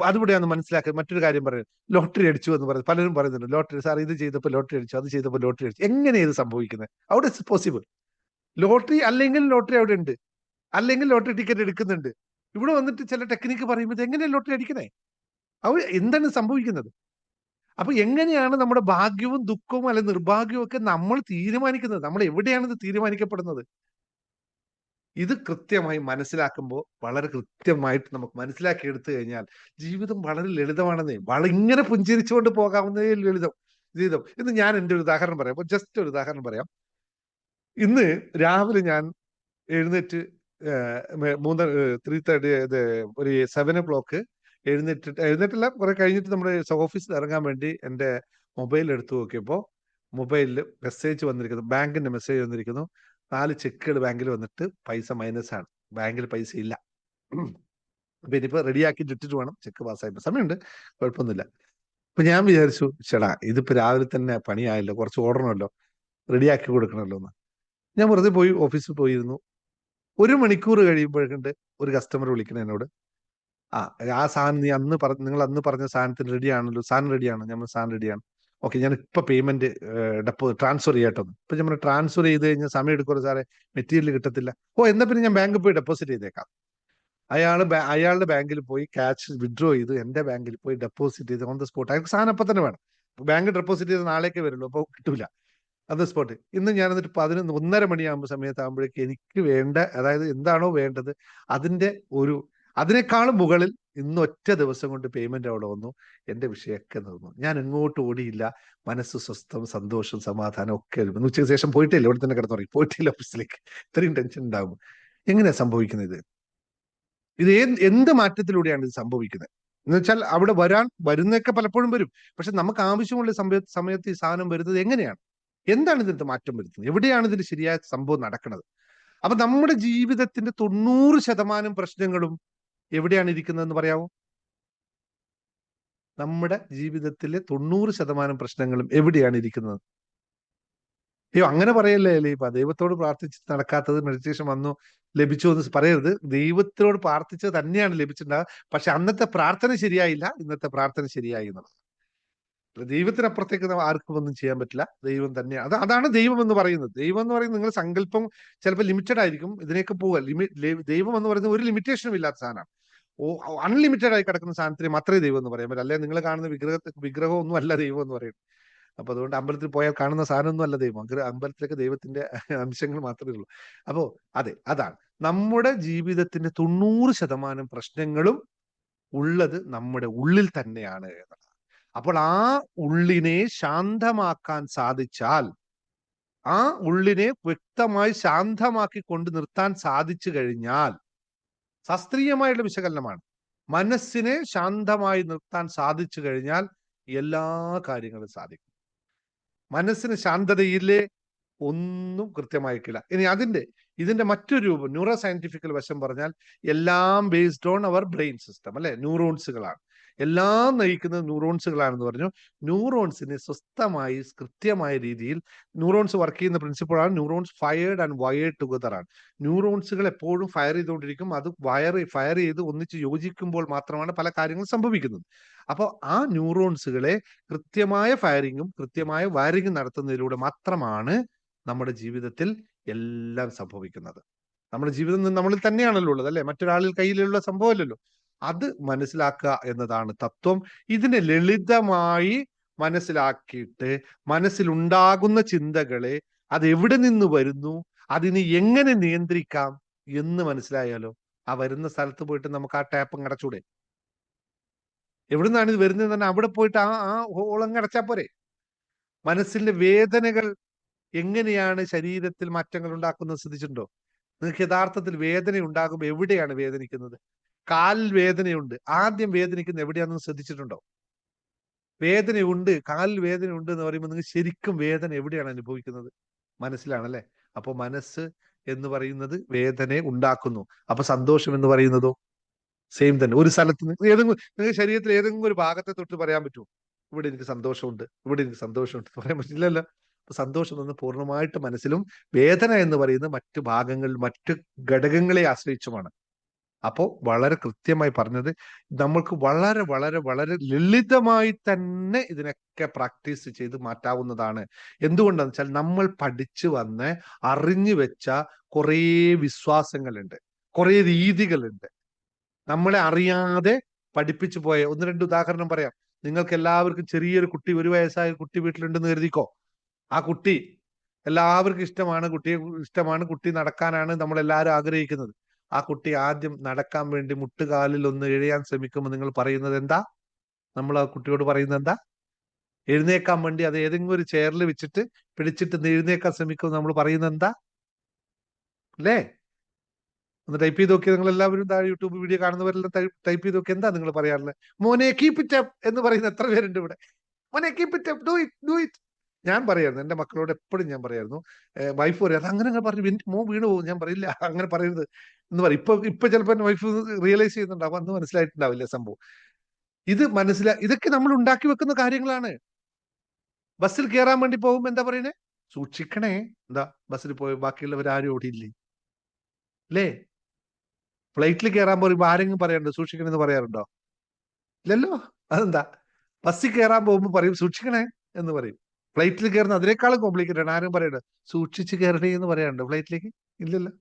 അതുകൂടെയാണ് മനസ്സിലാക്കുക. മറ്റൊരു കാര്യം പറയുന്നത്, ലോട്ടറി അടിച്ചു എന്ന് പറയുന്നത് പലരും പറയുന്നുണ്ട്. ലോട്ടറി സാർ, ഇത് ചെയ്തപ്പോൾ ലോട്ടറി അടിച്ചു, അത് ചെയ്തപ്പോൾ ലോട്ടറി അടിച്ചു. എങ്ങനെയാണ് ഇത് സംഭവിക്കുന്നത്? അവിടെ ഇറ്റ്സ് പോസിബിൾ. ലോട്ടറി അല്ലെങ്കിൽ ലോട്ടറി അവിടെ ഉണ്ട്, അല്ലെങ്കിൽ ലോട്ടറി ടിക്കറ്റ് എടുക്കുന്നുണ്ട്. ഇവിടെ വന്നിട്ട് ചില ടെക്നിക്ക് പറയുമ്പോൾ എങ്ങനെയാണ് ലോട്ടറി അടിക്കണേ? എന്താണ് സംഭവിക്കുന്നത്? അപ്പൊ എങ്ങനെയാണ് നമ്മുടെ ഭാഗ്യവും ദുഃഖവും അല്ലെ നിർഭാഗ്യവും ഒക്കെ നമ്മൾ തീരുമാനിക്കുന്നത്? നമ്മൾ എവിടെയാണ് ഇത് തീരുമാനിക്കപ്പെടുന്നത്? ഇത് കൃത്യമായി മനസ്സിലാക്കുമ്പോൾ, വളരെ കൃത്യമായിട്ട് നമുക്ക് മനസ്സിലാക്കി എടുത്തു കഴിഞ്ഞാൽ ജീവിതം വളരെ ലളിതമാണെന്നേ. ഇങ്ങനെ പുഞ്ചിരിച്ചുകൊണ്ട് പോകാവുന്നതേ ലളിതം ജീവിതം. ഇന്ന് ഞാൻ എൻ്റെ ഒരു ഉദാഹരണം പറയാം, ജസ്റ്റ് ഒരു ഉദാഹരണം പറയാം. ഇന്ന് രാവിലെ ഞാൻ എഴുന്നേറ്റ് 3:30 ഒരു 7 o'clock എഴുന്നേറ്റില്ല, കുറെ കഴിഞ്ഞിട്ട് നമ്മുടെ ഓഫീസിൽ ഇറങ്ങാൻ വേണ്ടി എൻ്റെ മൊബൈൽ എടുത്തു നോക്കിയപ്പോൾ മൊബൈലിൽ മെസ്സേജ് വന്നിരിക്കുന്നു, ബാങ്കിന്റെ മെസ്സേജ് വന്നിരിക്കുന്നു. 4 ചെക്കുകൾ ബാങ്കിൽ വന്നിട്ട് പൈസ മൈനസ് ആണ്, ബാങ്കിൽ പൈസ ഇല്ല. അപ്പൊ ഇനിയിപ്പോ റെഡിയാക്കിയിട്ട് ഇട്ടിട്ട് വേണം ചെക്ക് പാസ്സായപ്പോ, സമയമുണ്ട്, കുഴപ്പമൊന്നുമില്ല. അപ്പൊ ഞാൻ വിചാരിച്ചു, ചേടാ ഇതിപ്പോ രാവിലെ തന്നെ പണിയായല്ലോ, കുറച്ച് ഓടണമല്ലോ, റെഡിയാക്കി കൊടുക്കണമല്ലോ എന്ന്. ഞാൻ വെറുതെ പോയി ഓഫീസിൽ പോയിരുന്നു. 1 മണിക്കൂർ കഴിയുമ്പോഴേക്കുണ്ട് ഒരു കസ്റ്റമർ വിളിക്കണ എന്നോട്. ആ സാധനം നിങ്ങൾ അന്ന് പറഞ്ഞ സാധനത്തിന് റെഡി ആണല്ലോ, സാധനം റെഡിയാണ്. നമ്മൾ സാധനം റെഡിയാണ്, ഓക്കെ, ഞാൻ ഇപ്പൊ പേയ്മെന്റ് ട്രാൻസ്ഫർ ചെയ്യട്ടോ. ഇപ്പൊ നമ്മൾ ട്രാൻസ്ഫർ ചെയ്ത് കഴിഞ്ഞാൽ സമയം എടുക്കുമല്ലോ സാറേ, മെറ്റീരിയൽ കിട്ടത്തില്ല. എന്നാ പിന്നെ ഞാൻ ബാങ്കിൽ പോയി ഡെപ്പോസിറ്റ് ചെയ്തേക്കാം. അയാളുടെ ബാങ്കിൽ പോയി ക്യാഷ് വിഡ്രോ ചെയ്തു, എന്റെ ബാങ്കിൽ പോയി ഡെപ്പോസിറ്റ് ചെയ്ത് ഓൺ ദ സ്പോട്ട്. അയാൾക്ക് സാധനം അപ്പൊ തന്നെ വേണം. ബാങ്കിൽ ഡെപ്പോസിറ്റ് ചെയ്ത് നാളേക്കേ വരുള്ളൂ, അപ്പൊ കിട്ടൂല അത് സ്പോട്ട്. ഇന്ന് ഞാൻ എന്നിട്ട് 1:30 മണിയാകുമ്പോൾ സമയത്താകുമ്പോഴേക്ക് എനിക്ക് വേണ്ട, അതായത് എന്താണോ വേണ്ടത് അതിനേക്കാളും മുകളിൽ ഇന്ന് ഒറ്റ ദിവസം കൊണ്ട് പേയ്മെന്റ് അവിടെ വന്നു. എന്റെ വിഷയമൊക്കെ നിർന്നു. ഞാൻ എങ്ങോട്ട് ഓടിയില്ല. മനസ്സ് സ്വസ്ഥം, സന്തോഷം, സമാധാനം ഒക്കെ. ഉച്ചയ്ക്ക് ശേഷം പോയിട്ടില്ല, ഇവിടെ തന്നെ കിടന്നുറങ്ങി, പോയിട്ടില്ല ഓഫീസിലേക്ക്. ഇത്രയും ടെൻഷൻ ഉണ്ടാകും. എങ്ങനെയാ സംഭവിക്കുന്നത് ഇത്? എന്ത് മാറ്റത്തിലൂടെയാണ് ഇത് സംഭവിക്കുന്നത്? എന്ന് വെച്ചാൽ അവിടെ വരുന്നൊക്കെ പലപ്പോഴും വരും. പക്ഷെ നമുക്ക് ആവശ്യമുള്ള സമയത്ത് ഈ സാധനം വരുന്നത് എങ്ങനെയാണ്? എന്താണ് ഇതിന്റെ മാറ്റം വരുത്തുന്നത്? എവിടെയാണ് ഇതിന്റെ ശരിയായ സംഭവം നടക്കുന്നത്? അപ്പൊ നമ്മുടെ ജീവിതത്തിന്റെ 90% പ്രശ്നങ്ങളും എവിടെയാണ് ഇരിക്കുന്നതെന്ന് പറയാമോ? നമ്മുടെ ജീവിതത്തിലെ 90% പ്രശ്നങ്ങളും എവിടെയാണ് ഇരിക്കുന്നത്? അയ്യോ, അങ്ങനെ പറയല്ലേ ഇപ്പൊ ദൈവത്തോട് പ്രാർത്ഥിച്ച് നടക്കാത്തത് മെഡിറ്റേഷൻ വന്നു ലഭിച്ചു എന്ന് പറയരുത്. ദൈവത്തോട് പ്രാർത്ഥിച്ചത് തന്നെയാണ് ലഭിച്ചിട്ടുണ്ടാകുക. പക്ഷെ അന്നത്തെ പ്രാർത്ഥന ശരിയായില്ല, ഇന്നത്തെ പ്രാർത്ഥന ശരിയായി എന്നുള്ളത്. ദൈവത്തിനപ്പുറത്തേക്ക് ആർക്കും ഒന്നും ചെയ്യാൻ പറ്റില്ല. ദൈവം തന്നെയാണ്. അതാണ് ദൈവം എന്ന് പറയുന്നത്. ദൈവം എന്ന് പറയുന്നത് നിങ്ങളുടെ സങ്കല്പം ചിലപ്പോൾ ലിമിറ്റഡ് ആയിരിക്കും. ഇതിനേക്ക് പോവുക. ദൈവം എന്ന് പറയുന്നത് ഒരു ലിമിറ്റേഷനും ഇല്ലാത്ത സാധനമാണ്. അൺലിമിറ്റഡ് ആയി കിടക്കുന്ന സാധനത്തിന് മാത്രമേ ദൈവം എന്ന് പറയാൻ പറ്റില്ല. അല്ലെങ്കിൽ നിങ്ങൾ കാണുന്ന വിഗ്രഹമൊന്നും അല്ല ദൈവം എന്ന് പറയുന്നത്. അപ്പൊ അതുകൊണ്ട് അമ്പലത്തിൽ പോയാൽ കാണുന്ന സാധനമൊന്നും അല്ല ദൈവം. അമ്പലത്തിലൊക്കെ ദൈവത്തിന്റെ അംശങ്ങൾ മാത്രമേ ഉള്ളൂ. അപ്പോ അതാണ് നമ്മുടെ ജീവിതത്തിന്റെ 90% പ്രശ്നങ്ങളും ഉള്ളത് നമ്മുടെ ഉള്ളിൽ തന്നെയാണ് എന്നതാണ്. അപ്പോൾ ആ ഉള്ളിനെ ശാന്തമാക്കാൻ സാധിച്ചാൽ, ആ ഉള്ളിനെ വ്യക്തമായി ശാന്തമാക്കി കൊണ്ട് നിർത്താൻ സാധിച്ചു കഴിഞ്ഞാൽ, ശാസ്ത്രീയമായുള്ള വിശകലനമാണ്, മനസ്സിനെ ശാന്തമായി നിർത്താൻ സാധിച്ചു കഴിഞ്ഞാൽ എല്ലാ കാര്യങ്ങളും സാധിക്കും. മനസ്സിന് ശാന്തതയില്ലേ ഒന്നും കൃത്യമായിക്കില്ല. ഇനി ഇതിന്റെ മറ്റൊരു രൂപം ന്യൂറോ സയന്റിഫിക്കൽ വശം പറഞ്ഞാൽ, എല്ലാം based on our brain system അല്ലെ, ന്യൂറോൺസുകളാണ്. എല്ലാം നയിക്കുന്നത് ന്യൂറോൺസുകളാണെന്ന് പറഞ്ഞു. ന്യൂറോൺസിന് സ്വസ്ഥമായി കൃത്യമായ രീതിയിൽ ന്യൂറോൺസ് വർക്ക് ചെയ്യുന്ന പ്രിൻസിപ്പിളാണ് neurons fired and wired together ആണ്. ന്യൂറോൺസുകൾ എപ്പോഴും ഫയർ ചെയ്തുകൊണ്ടിരിക്കും. അത് ഫയർ ചെയ്ത് ഒന്നിച്ച് യോജിക്കുമ്പോൾ മാത്രമാണ് പല കാര്യങ്ങളും സംഭവിക്കുന്നത്. അപ്പോൾ ആ ന്യൂറോൺസുകളെ കൃത്യമായ ഫയറിങ്ങും കൃത്യമായ വയറിങ്ങും നടത്തുന്നതിലൂടെ മാത്രമാണ് നമ്മുടെ ജീവിതത്തിൽ എല്ലാം സംഭവിക്കുന്നത്. നമ്മുടെ ജീവിതം നമ്മളിൽ തന്നെയാണല്ലോ ഉള്ളത് അല്ലെ, മറ്റൊരാളിൽ കയ്യിലുള്ള സംഭവമല്ലല്ലോ. അത് മനസ്സിലാക്കുക എന്നതാണ് തത്വം. ഇതിനെ ലളിതമായി മനസ്സിലാക്കിയിട്ട് മനസ്സിലുണ്ടാകുന്ന ചിന്തകളെ അത് എവിടെ നിന്ന് വരുന്നു, അതിനെ എങ്ങനെ നിയന്ത്രിക്കാം എന്ന് മനസ്സിലായാലോ, ആ വരുന്ന സ്ഥലത്ത് പോയിട്ട് നമുക്ക് ആ ടാപ്പ് അടച്ചൂടെ? എവിടെ നിന്നാണ് ഇത് വരുന്നത് തന്നെ അവിടെ പോയിട്ട് ആ ഹോളങ്ങ് അടച്ചാൽ പോരെ? മനസ്സിന്റെ വേദനകൾ എങ്ങനെയാണ് ശരീരത്തിൽ മാറ്റങ്ങൾ ഉണ്ടാക്കുന്നത് ശ്രദ്ധിച്ചിട്ടുണ്ടോ? നിങ്ങൾക്ക് യഥാർത്ഥത്തിൽ വേദന ഉണ്ടാകുമ്പോൾ എവിടെയാണ് വേദനിക്കുന്നത്? കാലിൽ വേദനയുണ്ട്, ആദ്യം വേദനിക്കുന്നത് എവിടെയാണെന്ന് ശ്രദ്ധിച്ചിട്ടുണ്ടോ? വേദനയുണ്ട്, കാലിൽ വേദനയുണ്ട് എന്ന് പറയുമ്പോൾ നിങ്ങൾ ശരിക്കും വേദന എവിടെയാണ് അനുഭവിക്കുന്നത്? മനസ്സിലാണല്ലേ? അപ്പൊ മനസ്സ് എന്ന് പറയുന്നത് വേദനയെ ഉണ്ടാക്കുന്നു. അപ്പൊ സന്തോഷം എന്ന് പറയുന്നതോ സെയിം തന്നെ. ഒരു സ്ഥലത്ത് നിങ്ങൾക്ക് ശരീരത്തിൽ ഏതെങ്കിലും ഒരു ഭാഗത്തെ തൊട്ട് പറയാൻ പറ്റുമോ ഇവിടെ എനിക്ക് സന്തോഷമുണ്ട്, ഇവിടെ എനിക്ക് സന്തോഷമുണ്ട് പറയാൻ പറ്റില്ലല്ലോ? സന്തോഷം എന്ന് പൂർണ്ണമായിട്ട് മനസ്സിലും, വേദന എന്ന് പറയുന്നത് മറ്റു ഭാഗങ്ങളിൽ മറ്റു ഘടകങ്ങളെ ആശ്രയിച്ചുമാണ്. അപ്പോൾ വളരെ കൃത്യമായി പറഞ്ഞത്, നമ്മൾക്ക് വളരെ വളരെ വളരെ ലളിതമായി തന്നെ ഇതിനൊക്കെ പ്രാക്ടീസ് ചെയ്ത് മാറ്റാവുന്നതാണ്. എന്തുകൊണ്ടാന്ന് വെച്ചാൽ നമ്മൾ പഠിച്ചു വന്ന് അറിഞ്ഞു വെച്ച കുറേ വിശ്വാസങ്ങളുണ്ട്, കുറേ രീതികളുണ്ട്, നമ്മളെ അറിയാതെ പഠിപ്പിച്ചു പോയ. ഒന്ന് രണ്ട് ഉദാഹരണം പറയാം. നിങ്ങൾക്ക് എല്ലാവർക്കും ചെറിയൊരു കുട്ടി, 1 വയസ്സായ കുട്ടി വീട്ടിലുണ്ടെന്ന് കരുതിക്കോ. ആ കുട്ടി എല്ലാവർക്കും ഇഷ്ടമാണ്, കുട്ടി നടക്കാനാണ് നമ്മളെല്ലാവരും ആഗ്രഹിക്കുന്നത്. ആ കുട്ടി ആദ്യം നടക്കാൻ വേണ്ടി മുട്ടുകാലിൽ ഒന്ന് എഴയാൻ ശ്രമിക്കുമ്പോൾ നിങ്ങൾ പറയുന്നത് എന്താ? നമ്മൾ ആ കുട്ടിയോട് പറയുന്നത് എന്താ? എഴുന്നേക്കാൻ വേണ്ടി അത് ഏതെങ്കിലും ഒരു ചെയറിൽ വെച്ചിട്ട് പിടിച്ചിട്ട് എഴുന്നേക്കാൻ ശ്രമിക്കുമ്പോൾ നമ്മൾ പറയുന്നത് എന്താ? അല്ലേ? ഒന്ന് ടൈപ്പ് ചെയ്ത് നോക്കിയാൽ നിങ്ങൾ എല്ലാവരും യൂട്യൂബ് വീഡിയോ കാണുന്നവരെല്ലാം ടൈപ്പ് ചെയ്ത് നോക്കി എന്താ നിങ്ങൾ പറയാറുള്ളത്? മോനെ കീപ് ഇറ്റ് അപ്പ് എന്ന് പറയുന്ന എത്ര പേരുണ്ട് ഇവിടെ? മോനെ keep it up, do it. ഞാൻ പറയായിരുന്നു, എന്റെ മക്കളോട് എപ്പോഴും ഞാൻ പറയായിരുന്നു, വൈഫ് പറയാം അത് അങ്ങനെ പറഞ്ഞു മോ വീണ് പോകും. ഞാൻ പറയില്ല അങ്ങനെ പറയരുത് എന്ന് പറയും. ഇപ്പൊ ചിലപ്പോൾ എന്റെ വൈഫ് റിയലൈസ് ചെയ്യുന്നുണ്ടാവും, അന്ന് മനസ്സിലായിട്ടുണ്ടാവില്ല സംഭവം. ഇതൊക്കെ നമ്മൾ ഉണ്ടാക്കി വെക്കുന്ന കാര്യങ്ങളാണ്. ബസ്സിൽ കയറാൻ വേണ്ടി പോകുമ്പോ എന്താ പറയുന്നേ? സൂക്ഷിക്കണേ. എന്താ ബസ്സിൽ പോയി ബാക്കിയുള്ളവർ ആരും ഓടിയില്ലേ അല്ലേ? ഫ്ലൈറ്റിൽ കയറാൻ പറയുമ്പോ ആരെങ്കിലും പറയാറുണ്ടോ സൂക്ഷിക്കണമെന്ന് പറയാറുണ്ടോ? ഇല്ലല്ലോ. അതെന്താ? ബസ്സിൽ കയറാൻ പോകുമ്പോൾ പറയും സൂക്ഷിക്കണേ എന്ന് പറയും. ഫ്ലൈറ്റിൽ കയറുന്ന അതിനേക്കാളും കോംപ്ലിക്കേറ്റഡ് ആണ്. ആരും പറയണ്ട സൂക്ഷിച്ച് കയറണേ എന്ന് പറയാറുണ്ടോ ഫ്ലൈറ്റിലേക്ക്? ഇല്ലല്ലോ.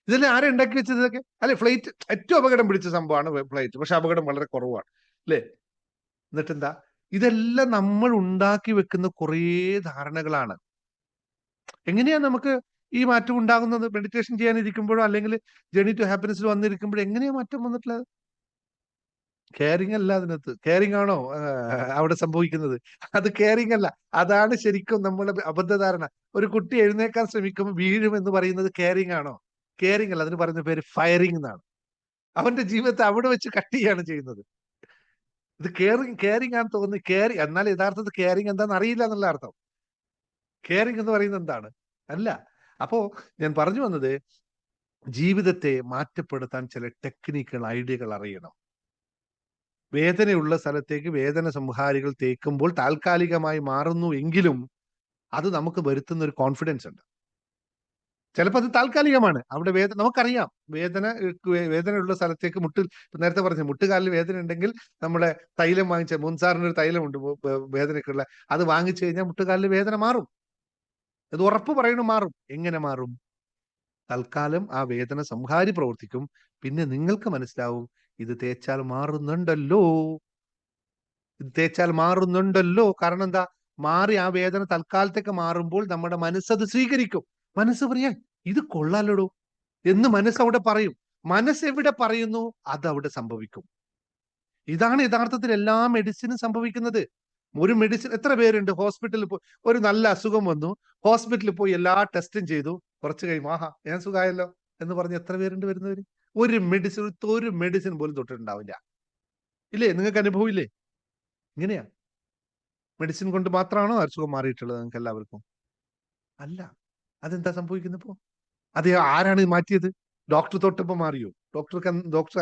ഇതെല്ലാം ആരും ഉണ്ടാക്കി വെച്ചത് ഇതൊക്കെ അല്ലെ? ഫ്ലൈറ്റ് ഏറ്റവും അപകടം പിടിച്ച സംഭവമാണ് ഫ്ലൈറ്റ്, പക്ഷെ അപകടം വളരെ കുറവാണ് അല്ലേ? എന്നിട്ട് എന്താ? ഇതെല്ലാം നമ്മൾ ഉണ്ടാക്കി വെക്കുന്ന കുറേ ധാരണകളാണ്. എങ്ങനെയാ നമുക്ക് ഈ മാറ്റം ഉണ്ടാകുന്നത്? മെഡിറ്റേഷൻ ചെയ്യാനിരിക്കുമ്പോഴോ അല്ലെങ്കിൽ ജേർണി ടു ഹാപ്പിനെസ്സിൽ വന്നിരിക്കുമ്പോഴോ എങ്ങനെയാ മാറ്റം വന്നിട്ടുള്ളത്? കെയറിങ് അല്ല. അതിനകത്ത് കെയറിങ് ആണോ അവിടെ സംഭവിക്കുന്നത്? അത് കെയറിങ് അല്ല. അതാണ് ശരിക്കും നമ്മുടെ അബദ്ധധാരണ. ഒരു കുട്ടി എഴുന്നേക്കാൻ ശ്രമിക്കുമ്പോൾ വീഴും എന്ന് പറയുന്നത് കെയറിങ് ആണോ? കെയറിങ് അല്ല, അതിന് പറയുന്ന പേര് ഫയറിങ് എന്നാണ്. അവന്റെ ജീവിതത്തെ അവിടെ വെച്ച് കട്ട് ചെയ്യാണ് ചെയ്യുന്നത്. ഇത് കെയറിങ് ആണെന്ന് തോന്നി, എന്നാൽ യഥാർത്ഥത്തിൽ കെയറിങ് എന്താണെന്ന് അറിയില്ല എന്നുള്ള അർത്ഥം. കെയറിങ് എന്ന് പറയുന്നത് എന്താണ്? അല്ല. അപ്പോ ഞാൻ പറഞ്ഞു വന്നത്, ജീവിതത്തെ മാറ്റപ്പെടുത്താൻ ചില ടെക്നിക്കുകൾ, ഐഡിയകൾ അറിയണം. വേദനയുള്ള സ്ഥലത്തേക്ക് വേദന സംഹാരികൾ തേക്കുമ്പോൾ താൽക്കാലികമായി മാറുന്നു എങ്കിലും അത് നമുക്ക് വരുത്തുന്ന ഒരു കോൺഫിഡൻസ് ഉണ്ട്. ചിലപ്പോൾ അത് താൽക്കാലികമാണ്. അവിടെ വേദന നമുക്കറിയാം. വേദനയുള്ള സ്ഥലത്തേക്ക് നേരത്തെ പറഞ്ഞു, മുട്ടുകാലിൽ വേദന ഉണ്ടെങ്കിൽ നമ്മുടെ തൈലം വാങ്ങിച്ച മുൻസാറിന് ഒരു തൈലമുണ്ട് വേദനയ്ക്കുള്ള, അത് വാങ്ങിച്ചു കഴിഞ്ഞാൽ മുട്ടുകാലിൽ വേദന മാറും. അത് ഉറപ്പ് പറയണു മാറും. എങ്ങനെ മാറും? തൽക്കാലം ആ വേദന സംഹാരി പ്രവർത്തിക്കും. പിന്നെ നിങ്ങൾക്ക് മനസ്സിലാവും, ഇത് തേച്ചാൽ മാറുന്നുണ്ടല്ലോ, ഇത് തേച്ചാൽ മാറുന്നുണ്ടല്ലോ. കാരണം എന്താ? മാറി ആ വേദന തൽക്കാലത്തേക്ക് മാറുമ്പോൾ നമ്മുടെ മനസ്സത് സ്വീകരിക്കും. മനസ്സ് പറയാൻ ഇത് കൊള്ളാലോ എന്ന് മനസ്സ് അവിടെ പറയും. മനസ്സ് എവിടെ പറയുന്നു അതവിടെ സംഭവിക്കും. ഇതാണ് യഥാർത്ഥത്തിൽ എല്ലാ മെഡിസിനും സംഭവിക്കുന്നത്. ഒരു മെഡിസിൻ, എത്ര പേരുണ്ട് ഹോസ്പിറ്റലിൽ പോയി, ഒരു നല്ല അസുഖം വന്നു, ഹോസ്പിറ്റലിൽ പോയി എല്ലാ ടെസ്റ്റും ചെയ്തു, കുറച്ച് കഴിയുമ്പോൾ ആഹാ ഞാൻ സുഖമായല്ലോ എന്ന് പറഞ്ഞ് എത്ര പേരുണ്ട് വരുന്നവര്? ഒരു മെഡിസിൻ പോലും തൊട്ടിട്ടുണ്ടാവില്ല. ഇല്ലേ? നിങ്ങൾക്ക് അനുഭവം ഇല്ലേ? ഇങ്ങനെയാ. മെഡിസിൻ കൊണ്ട് മാത്രമാണോ അസുഖം മാറിയിട്ടുള്ളത് നിങ്ങൾക്ക് എല്ലാവർക്കും? അല്ല. അതെന്താ സംഭവിക്കുന്നപ്പോ? അത് ആരാണ് മാറ്റിയത്? ഡോക്ടർ തൊട്ടപ്പോ മാറിയോ? ഡോക്ടർ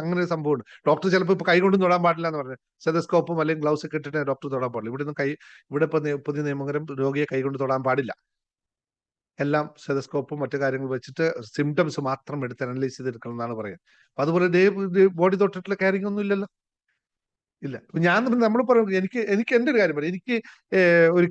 അങ്ങനെ ഒരു സംഭവമുണ്ട്. ഡോക്ടർ ചിലപ്പോൾ ഇപ്പൊ കൈ കൊണ്ട് തൊടാൻ പാടില്ല എന്ന് പറഞ്ഞു, സ്റ്റെതസ്കോപ്പും അല്ലെങ്കിൽ ഗ്ലൗസ് ഒക്കെ ഇട്ടിട്ട് ഡോക്ടർ തൊടാൻ പാടില്ല. ഇവിടെ ഇപ്പൊ പുതിയ നിയമകരം രോഗിയെ കൈ കൊണ്ട് തൊടാൻ പാടില്ല. എല്ലാം സ്റ്റെതസ്കോപ്പും മറ്റു കാര്യങ്ങൾ വെച്ചിട്ട് സിംറ്റംസ് മാത്രം എടുത്ത് അനലൈസ് ചെയ്തെടുക്കണം എന്നാണ് പറയുന്നത്. അപ്പൊ അതുപോലെ ബോഡി തൊട്ടിട്ടുള്ള കെയറിംഗ് ഒന്നും ഇല്ലല്ലോ. ഇല്ല. നമ്മൾ പറയുന്നത്, എനിക്ക് എന്റെ ഒരു കാര്യം പറയാം. എനിക്ക് ഒരു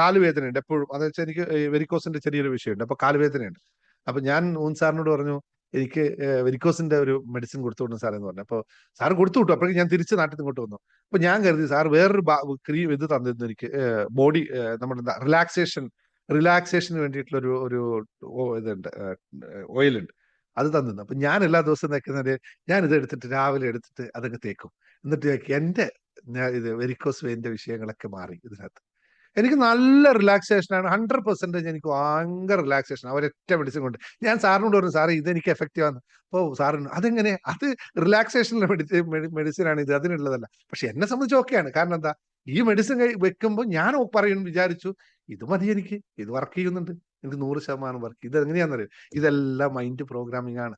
കാലുവേദനയുണ്ട് എപ്പോഴും. അതെന്ന് വെച്ചാൽ എനിക്ക് വെരിക്കോസിന്റെ ചെറിയൊരു വിഷയമുണ്ട്. അപ്പൊ കാലുവേദനയുണ്ട്. അപ്പൊ ഞാൻ സാറിനോട് പറഞ്ഞു, എനിക്ക് വെരിക്കോസിന്റെ ഒരു മെഡിസിൻ കൊടുത്തു വിടണം സാർ എന്ന് പറഞ്ഞു. അപ്പൊ സാർ കൊടുത്തു വിട്ടു. അപ്പോഴേക്കും ഞാൻ തിരിച്ച് നാട്ടിൽ ഇങ്ങോട്ട് വന്നു. അപ്പൊ ഞാൻ കരുതി സാർ വേറൊരു ക്രീം ഇത് തന്നിരുന്നു എനിക്ക്, ബോഡി നമ്മുടെ റിലാക്സേഷന് വേണ്ടിയിട്ടുള്ള ഒരു ഇതുണ്ട്, ഓയിലുണ്ട്, അത് തന്നിരുന്നു. അപ്പൊ ഞാൻ എല്ലാ ദിവസവും തേക്കുന്നത്, ഞാൻ ഇത് എടുത്തിട്ട് രാവിലെ എടുത്തിട്ട് അതൊക്കെ തേക്കും. എന്നിട്ട് എന്റെ ഇത് വെരിക്കോസ് വെയിന്റെ വിഷയങ്ങളൊക്കെ മാറി ഇതിനകത്ത്. എനിക്ക് നല്ല റിലാക്സേഷനാണ്. 100% എനിക്ക് ഭയങ്കര റിലാക്സേഷൻ ഒരൊറ്റ മെഡിസിൻ കൊണ്ട്. ഞാൻ സാറിനോട് പറഞ്ഞു, സാറേ ഇത് എനിക്ക് എഫക്റ്റീവ് ആണ്. അപ്പോൾ സാറിന് അതെങ്ങനെ? അത് റിലാക്സേഷനുള്ള മെഡിസിനാണ്, ഇത് അതിനുള്ളതല്ല. പക്ഷെ എന്നെ സംബന്ധിച്ച് ഓക്കെയാണ്. കാരണം എന്താ? ഈ മെഡിസിൻ വെക്കുമ്പോൾ ഞാൻ വിചാരിച്ചു ഇത് മതി, എനിക്ക് ഇത് വർക്ക് ചെയ്യുന്നുണ്ട്, എനിക്ക് 100% വർക്ക്. ഇത് എങ്ങനെയാണെന്നറിയോ? ഇതെല്ലാം മൈൻഡ് പ്രോഗ്രാമിംഗ് ആണ്.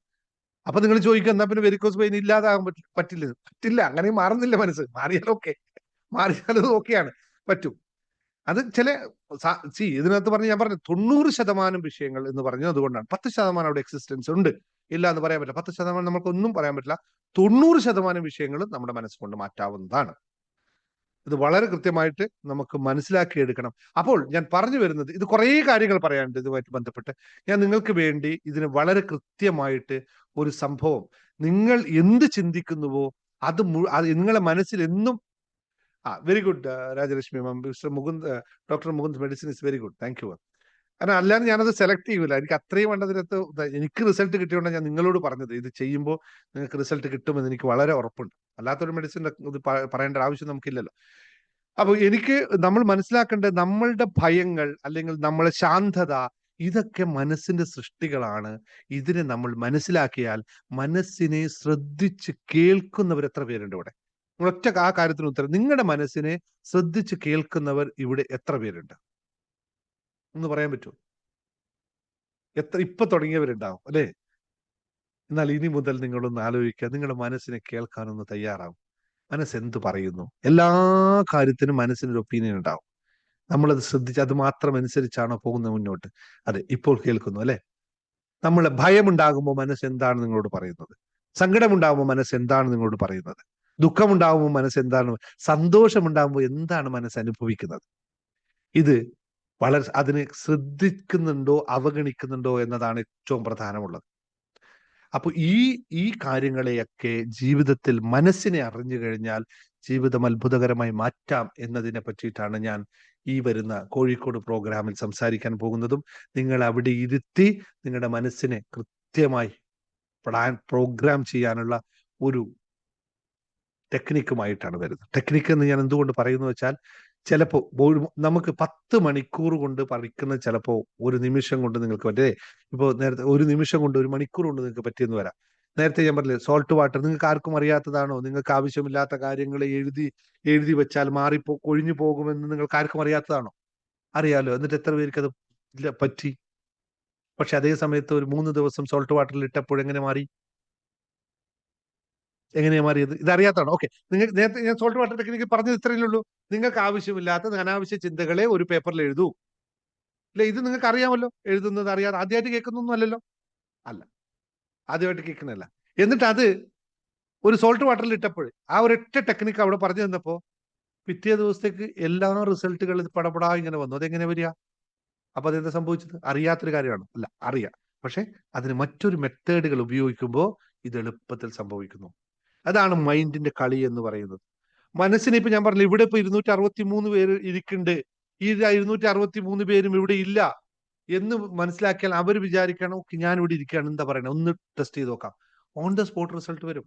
അപ്പൊ നിങ്ങൾ ചോദിക്കുക, എന്നാ പിന്നെ വെരിക്കോസ് വെയിൻ ഇല്ലാതാകാൻ പറ്റില്ല. അങ്ങനെ മാറുന്നില്ല മനസ്സ്. മാറിയാലത് ഓക്കെയാണ്, പറ്റും. അത് ഇതിനകത്ത് ഞാൻ പറഞ്ഞു 90% വിഷയങ്ങൾ എന്ന് പറഞ്ഞത് അതുകൊണ്ടാണ്. 10% അവിടെ എക്സിസ്റ്റൻസ് ഉണ്ട്, ഇല്ല എന്ന് പറയാൻ പറ്റില്ല. 10% നമുക്കൊന്നും പറയാൻ പറ്റില്ല. 90% വിഷയങ്ങൾ നമ്മുടെ മനസ്സുകൊണ്ട് മാറ്റാവുന്നതാണ്. ഇത് വളരെ കൃത്യമായിട്ട് നമുക്ക് മനസ്സിലാക്കിയെടുക്കണം. അപ്പോൾ ഞാൻ പറഞ്ഞു വരുന്നത്, ഇത് കുറേ കാര്യങ്ങൾ പറയാനുണ്ട് ഇതുമായിട്ട് ബന്ധപ്പെട്ട്. ഞാൻ നിങ്ങൾക്ക് വേണ്ടി ഇതിന് വളരെ കൃത്യമായിട്ട് ഒരു സംഭവം, നിങ്ങൾ എന്ത് ചിന്തിക്കുന്നുവോ അത് നിങ്ങളെ മനസ്സിൽ എന്നും very good Rajalakshmi ma'am, doctor Mukund medicine is very good, thank U. കാരണം അല്ലാതെ ഞാനത് സെലക്ട് ചെയ്യൂല. എനിക്ക് അത്രയും വേണ്ടതിനകത്ത് എനിക്ക് റിസൾട്ട് കിട്ടിയോണ്ടാണ് ഞാൻ നിങ്ങളോട് പറഞ്ഞത്. ഇത് ചെയ്യുമ്പോൾ നിങ്ങൾക്ക് റിസൾട്ട് കിട്ടുമെന്ന് എനിക്ക് വളരെ ഉറപ്പുണ്ട്. അല്ലാത്തൊരു മെഡിസിൻ ഇത് പറയേണ്ട ആവശ്യം നമുക്കില്ലല്ലോ. അപ്പൊ നമ്മൾ മനസ്സിലാക്കേണ്ടത്, നമ്മളുടെ ഭയങ്ങൾ അല്ലെങ്കിൽ നമ്മളെ ശാന്തത, ഇതൊക്കെ മനസ്സിന്റെ സൃഷ്ടികളാണ്. ഇതിനെ നമ്മൾ മനസ്സിലാക്കിയാൽ മനസ്സിനെ ശ്രദ്ധിച്ച് കേൾക്കുന്നവർ എത്ര പേരുണ്ട് ഇവിടെ? ഒറ്റ ആ കാര്യത്തിന് ഉത്തരം. നിങ്ങളുടെ മനസ്സിനെ ശ്രദ്ധിച്ച് കേൾക്കുന്നവർ ഇവിടെ എത്ര പേരുണ്ട് എന്ന് പറയാൻ പറ്റുമോ? ഇപ്പൊ തുടങ്ങിയവരുണ്ടാവും അല്ലേ? എന്നാൽ ഇനി മുതൽ നിങ്ങളൊന്ന് ആലോചിക്കുക, നിങ്ങളുടെ മനസ്സിനെ കേൾക്കാനൊന്ന് തയ്യാറാവും. മനസ്സെന്ത് പറയുന്നു? എല്ലാ കാര്യത്തിനും മനസ്സിനൊരു ഒപ്പീനിയൻ ഉണ്ടാവും. നമ്മളത് ശ്രദ്ധിച്ച് അത് മാത്രം അനുസരിച്ചാണോ പോകുന്നത് മുന്നോട്ട്? അതെ, ഇപ്പോൾ കേൾക്കുന്നു അല്ലെ? നമ്മളെ ഭയമുണ്ടാകുമ്പോൾ മനസ്സ് എന്താണ് നിങ്ങളോട് പറയുന്നത്? സങ്കടമുണ്ടാകുമ്പോൾ മനസ്സ് എന്താണ് നിങ്ങളോട് പറയുന്നത്? ദുഃഖമുണ്ടാകുമ്പോൾ മനസ്സ് എന്താണ്? സന്തോഷമുണ്ടാകുമ്പോൾ എന്താണ് മനസ്സ് അനുഭവിക്കുന്നത്? ഇത് അതിനെ ശ്രദ്ധിക്കുന്നുണ്ടോ അവഗണിക്കുന്നുണ്ടോ എന്നതാണ് ഏറ്റവും പ്രധാനമുള്ളത്. അപ്പൊ ഈ കാര്യങ്ങളെയൊക്കെ ജീവിതത്തിൽ മനസ്സിനെ അറിഞ്ഞു കഴിഞ്ഞാൽ ജീവിതം അത്ഭുതകരമായി മാറ്റാം എന്നതിനെ പറ്റിയിട്ടാണ് ഞാൻ ഈ വരുന്ന കോഴിക്കോട് പ്രോഗ്രാമിൽ സംസാരിക്കാൻ പോകുന്നതും. നിങ്ങൾ അവിടെ ഇരുത്തി നിങ്ങളുടെ മനസ്സിനെ കൃത്യമായി പ്രോഗ്രാം ചെയ്യാനുള്ള ഒരു ടെക്നിക്കുമായിട്ടാണ് വരുന്നത്. ടെക്നിക്ക് എന്ന് ഞാൻ എന്തുകൊണ്ട് പറയുന്നു വെച്ചാൽ, ചിലപ്പോൾ നമുക്ക് 10 മണിക്കൂർ കൊണ്ട് പഠിക്കുന്നത് ചിലപ്പോൾ ഒരു നിമിഷം കൊണ്ട് നിങ്ങൾക്ക് പറ്റേ. ഇപ്പോൾ നേരത്തെ 1 നിമിഷം കൊണ്ട് 1 മണിക്കൂർ കൊണ്ട് നിങ്ങൾക്ക് പറ്റിയെന്ന് വരാം. നേരത്തെ ഞാൻ പറഞ്ഞില്ലേ സോൾട്ട് വാട്ടർ, നിങ്ങൾക്ക് ആർക്കും അറിയാത്തതാണോ? നിങ്ങൾക്ക് ആവശ്യമില്ലാത്ത കാര്യങ്ങൾ എഴുതി എഴുതി വെച്ചാൽ കൊഴിഞ്ഞു പോകുമെന്ന് നിങ്ങൾക്ക് ആർക്കും അറിയാത്തതാണോ? അറിയാലോ. എന്നിട്ട് എത്ര പേർക്ക് അത് ഇല്ല പറ്റി? പക്ഷെ അതേ സമയത്ത് ഒരു 3 ദിവസം സോൾട്ട് വാട്ടറിൽ ഇട്ടപ്പോൾ എങ്ങനെ മാറി? എങ്ങനെയാ മാറിയത്? ഇതറിയാത്തതാണോ? ഓക്കെ, നിങ്ങൾ നേരത്തെ ഞാൻ സോൾട്ട് വാട്ടർ ടെക്നിക്ക് പറഞ്ഞത് ഇത്രയേ ഉള്ളൂ. നിങ്ങൾക്ക് ആവശ്യമില്ലാത്ത അനാവശ്യ ചിന്തകളെ ഒരു പേപ്പറിൽ എഴുതൂ. ഇല്ല, ഇത് നിങ്ങൾക്ക് അറിയാമല്ലോ. എഴുതുന്നത് അറിയാതെ ആദ്യമായിട്ട് കേൾക്കുന്നൊന്നും അല്ലല്ലോ. അല്ല, ആദ്യമായിട്ട് കേൾക്കുന്നതല്ല. എന്നിട്ട് അത് ഒരു സോൾട്ട് വാട്ടറിൽ ഇട്ടപ്പോൾ ആ ഒരൊറ്റ ടെക്നിക്ക് അവിടെ പറഞ്ഞു തന്നപ്പോ പിറ്റേ ദിവസത്തേക്ക് എല്ലാ റിസൾട്ടുകൾ പടപടാ ഇങ്ങനെ വന്നു. അതെങ്ങനെ വരിക? അപ്പൊ അതെന്താ സംഭവിച്ചത്? അറിയാത്തൊരു കാര്യമാണ്. അല്ല, അറിയാം. പക്ഷെ അതിന് മറ്റൊരു മെത്തേഡുകൾ ഉപയോഗിക്കുമ്പോൾ ഇത് എളുപ്പത്തിൽ സംഭവിക്കുന്നു. അതാണ് മൈൻഡിന്റെ കളി എന്ന് പറയുന്നത്. മനസ്സിനെ ഇപ്പൊ ഞാൻ പറഞ്ഞു, ഇവിടെ ഇപ്പൊ 263 പേര് ഇരിക്കുന്നുണ്ട്. ഈ 263 പേരും ഇവിടെ ഇല്ല എന്ന് മനസ്സിലാക്കിയാൽ അവർ വിചാരിക്കണം, ഓക്കെ ഞാൻ ഇവിടെ ഇരിക്കുകയാണ്, എന്താ പറയണേ, ഒന്ന് ടെസ്റ്റ് ചെയ്ത് നോക്കാം. ഓൺ ദ സ്പോട്ട് റിസൾട്ട് വരും.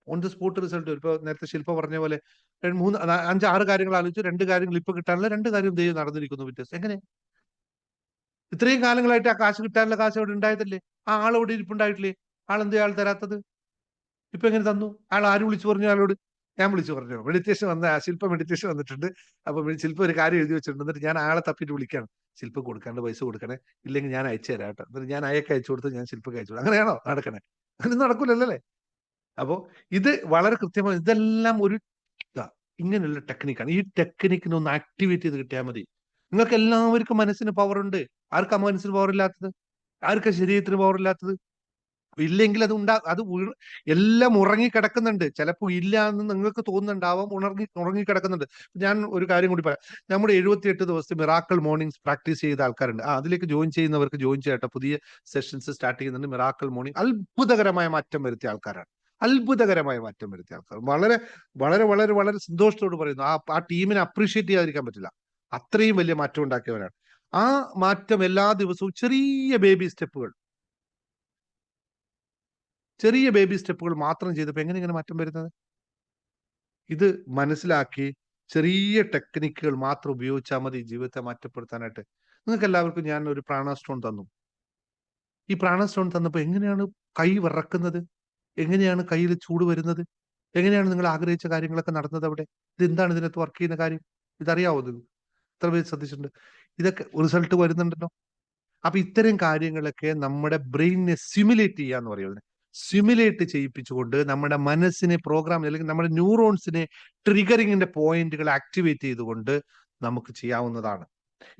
ഓൺ ദ സ്പോട്ട് റിസൾട്ട് വരും. ഇപ്പൊ നേരത്തെ ശില്പ പറഞ്ഞ പോലെ 5-6 കാര്യങ്ങൾ ആലോചിച്ചു, 2 കാര്യങ്ങൾ ഇപ്പൊ കിട്ടാനുള്ള 2 കാര്യം ദൈവം നടന്നിരിക്കുന്നു. വ്യത്യാസം എങ്ങനെ? ഇത്രയും കാലങ്ങളായിട്ട് ആ കാശ് കിട്ടാനുള്ള കാശ് അവിടെ ഉണ്ടായതല്ലേ? ആ ആൾ അവിടെ ഇരിപ്പുണ്ടായിട്ടില്ലേ? ആളെന്തേ ആൾ തരാത്തത്? ഇപ്പൊ എങ്ങനെ തന്നു? ആൾ ആര് വിളിച്ചു പറഞ്ഞു ആളോട്? ഞാൻ വിളിച്ചു പറഞ്ഞു. മെഡിറ്റേഷൻ വന്ന ശില്പ മെഡിറ്റേഷൻ വന്നിട്ടുണ്ട്. അപ്പൊ ശില്പ ഒരു കാര്യം എഴുതി വെച്ചിട്ടുണ്ട്. എന്നിട്ട് ഞാൻ ആളെ തപ്പിട്ട് വിളിക്കാണ്. ശില്പ കൊടുക്കാണ്ട് പൈസ കൊടുക്കണേ, ഇല്ലെങ്കിൽ ഞാൻ അയച്ചു തരാം കേട്ടോ. എന്നിട്ട് ഞാൻ അയക്ക് അയച്ചു കൊടുത്ത് ഞാൻ ശില്പക്ക് അയച്ചു കൊടുക്കും. അങ്ങനെയാണോ നടക്കണേ? അങ്ങനെ നടക്കൂലല്ലേ? അപ്പോ ഇത് വളരെ കൃത്യമായി ഇതെല്ലാം ഒരു ഇതാ, ഇങ്ങനെയുള്ള ടെക്നിക്കാണ്. ഈ ടെക്നിക്കിനെ ഒന്ന് ആക്ടിവേറ്റ് ചെയ്ത് കിട്ടിയാൽ മതി. നിങ്ങൾക്ക് എല്ലാവർക്കും മനസ്സിന് പവർ ഉണ്ട്. ആർക്കാ മനസ്സിന് പവർ ഇല്ലാത്തത്? ആർക്കാ ശരീരത്തിന് പവർ ഇല്ലാത്തത്? ഇല്ലെങ്കിൽ എല്ലാം ഉറങ്ങി കിടക്കുന്നുണ്ട്. ചിലപ്പോൾ ഇല്ല എന്ന് നിങ്ങൾക്ക് തോന്നുന്നുണ്ടാവാം, ഉറങ്ങി കിടക്കുന്നുണ്ട്. ഞാൻ ഒരു കാര്യം കൂടി പറയാം. നമ്മുടെ 78 ദിവസത്തെ മിറാക്കിൾ മോർണിംഗ്സ് പ്രാക്ടീസ് ചെയ്ത ആൾക്കാരുണ്ട്. അതിലേക്ക് ജോയിൻ ചെയ്യുന്നവർക്ക് ജോയിൻ ചെയ്യട്ടെ. പുതിയ സെഷൻസ് സ്റ്റാർട്ട് ചെയ്യുന്നുണ്ട്. മിറാക്കിൾ മോർണിംഗ് അത്ഭുതകരമായ മാറ്റം വരുത്തിയ ആൾക്കാരാണ്. അത്ഭുതകരമായ മാറ്റം വരുത്തിയ ആൾക്കാർ. വളരെ വളരെ വളരെ വളരെ സന്തോഷത്തോട് പറയുന്നു. ആ ടീമിനെ അപ്രീഷിയേറ്റ് ചെയ്യാതിരിക്കാൻ പറ്റില്ല. അത്രയും വലിയ മാറ്റം ഉണ്ടാക്കിയവരാണ്. ആ മാറ്റം എല്ലാ ദിവസവും ചെറിയ ബേബി സ്റ്റെപ്പുകൾ മാത്രം ചെയ്തപ്പോൾ എങ്ങനെ ഇങ്ങനെ മാറ്റം വരുന്നത്? ഇത് മനസ്സിലാക്കി ചെറിയ ടെക്നിക്കുകൾ മാത്രം ഉപയോഗിച്ചാൽ മതി ജീവിതത്തെ മാറ്റപ്പെടുത്താനായിട്ട്. നിങ്ങൾക്ക് എല്ലാവർക്കും ഞാൻ ഒരു പ്രാണ തന്നു. ഈ പ്രാണ തന്നപ്പോൾ എങ്ങനെയാണ് കൈ വിറക്കുന്നത്? എങ്ങനെയാണ് കയ്യിൽ ചൂട് വരുന്നത്? എങ്ങനെയാണ് നിങ്ങൾ ആഗ്രഹിച്ച കാര്യങ്ങളൊക്കെ നടന്നത് അവിടെ? ഇതെന്താണ് ഇതിനകത്ത് വർക്ക് ചെയ്യുന്ന കാര്യം? ഇതറിയാവോ നിങ്ങൾക്ക്? എത്ര പേര് ശ്രദ്ധിച്ചിട്ടുണ്ട്? ഇതൊക്കെ റിസൾട്ട് വരുന്നുണ്ടല്ലോ. അപ്പൊ ഇത്തരം കാര്യങ്ങളൊക്കെ നമ്മുടെ ബ്രെയിനിനെ സ്റ്റിമുലേറ്റ് ചെയ്യാന്ന് പറയുന്നത്. സ്റ്റിമുലേറ്റ് ചെയ്യിപ്പിച്ചുകൊണ്ട് നമ്മുടെ മനസ്സിനെ പ്രോഗ്രാം, അല്ലെങ്കിൽ നമ്മുടെ ന്യൂറോൺസിനെ ട്രിഗറിങ്ങിന്റെ പോയിന്റുകൾ ആക്ടിവേറ്റ് ചെയ്തുകൊണ്ട് നമുക്ക് ചെയ്യാവുന്നതാണ്.